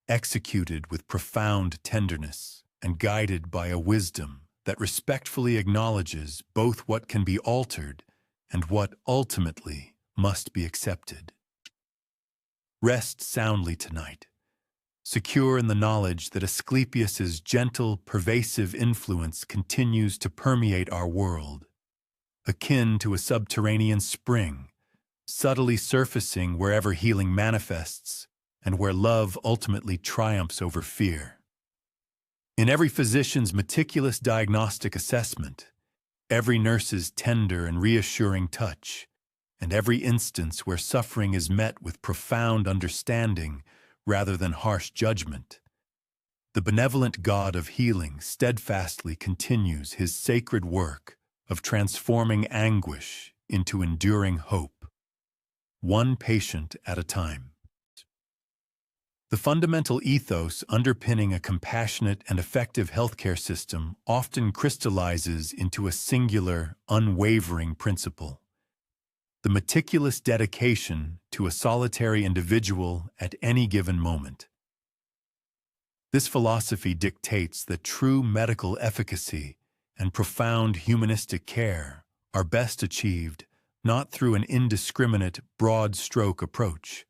Speaker 1: executed with profound tenderness and guided by a wisdom that respectfully acknowledges both what can be altered and what ultimately must be accepted. Rest soundly tonight, secure in the knowledge that Asclepius's gentle, pervasive influence continues to permeate our world, akin to a subterranean spring, subtly surfacing wherever healing manifests and where love ultimately triumphs over fear. In every physician's meticulous diagnostic assessment, every nurse's tender and reassuring touch, and every instance where suffering is met with profound understanding rather than harsh judgment, the benevolent God of healing steadfastly continues his sacred work of transforming anguish into enduring hope, one patient at a time. The fundamental ethos underpinning a compassionate and effective healthcare system often crystallizes into a singular, unwavering principle: the meticulous dedication to a solitary individual at any given moment. This philosophy dictates that true medical efficacy and profound humanistic care are best achieved not through an indiscriminate, broad-stroke approach,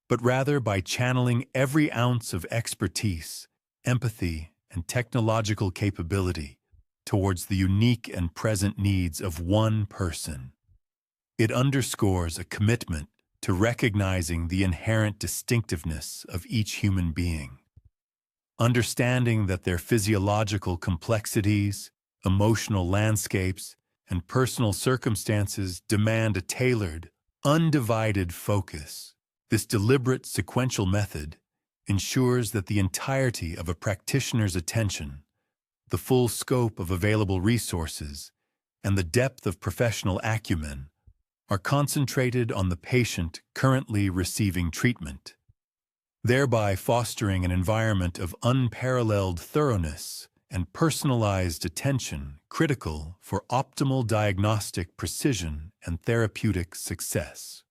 Speaker 1: but rather by channeling every ounce of expertise, empathy, and technological capability towards the unique and present needs of one person. It underscores a commitment to recognizing the inherent distinctiveness of each human being, understanding that their physiological complexities, emotional landscapes, and personal circumstances demand a tailored, undivided focus. This deliberate sequential method ensures that the entirety of a practitioner's attention, the full scope of available resources, and the depth of professional acumen are concentrated on the patient currently receiving treatment, thereby fostering an environment of unparalleled thoroughness and personalized attention critical for optimal diagnostic precision and therapeutic success.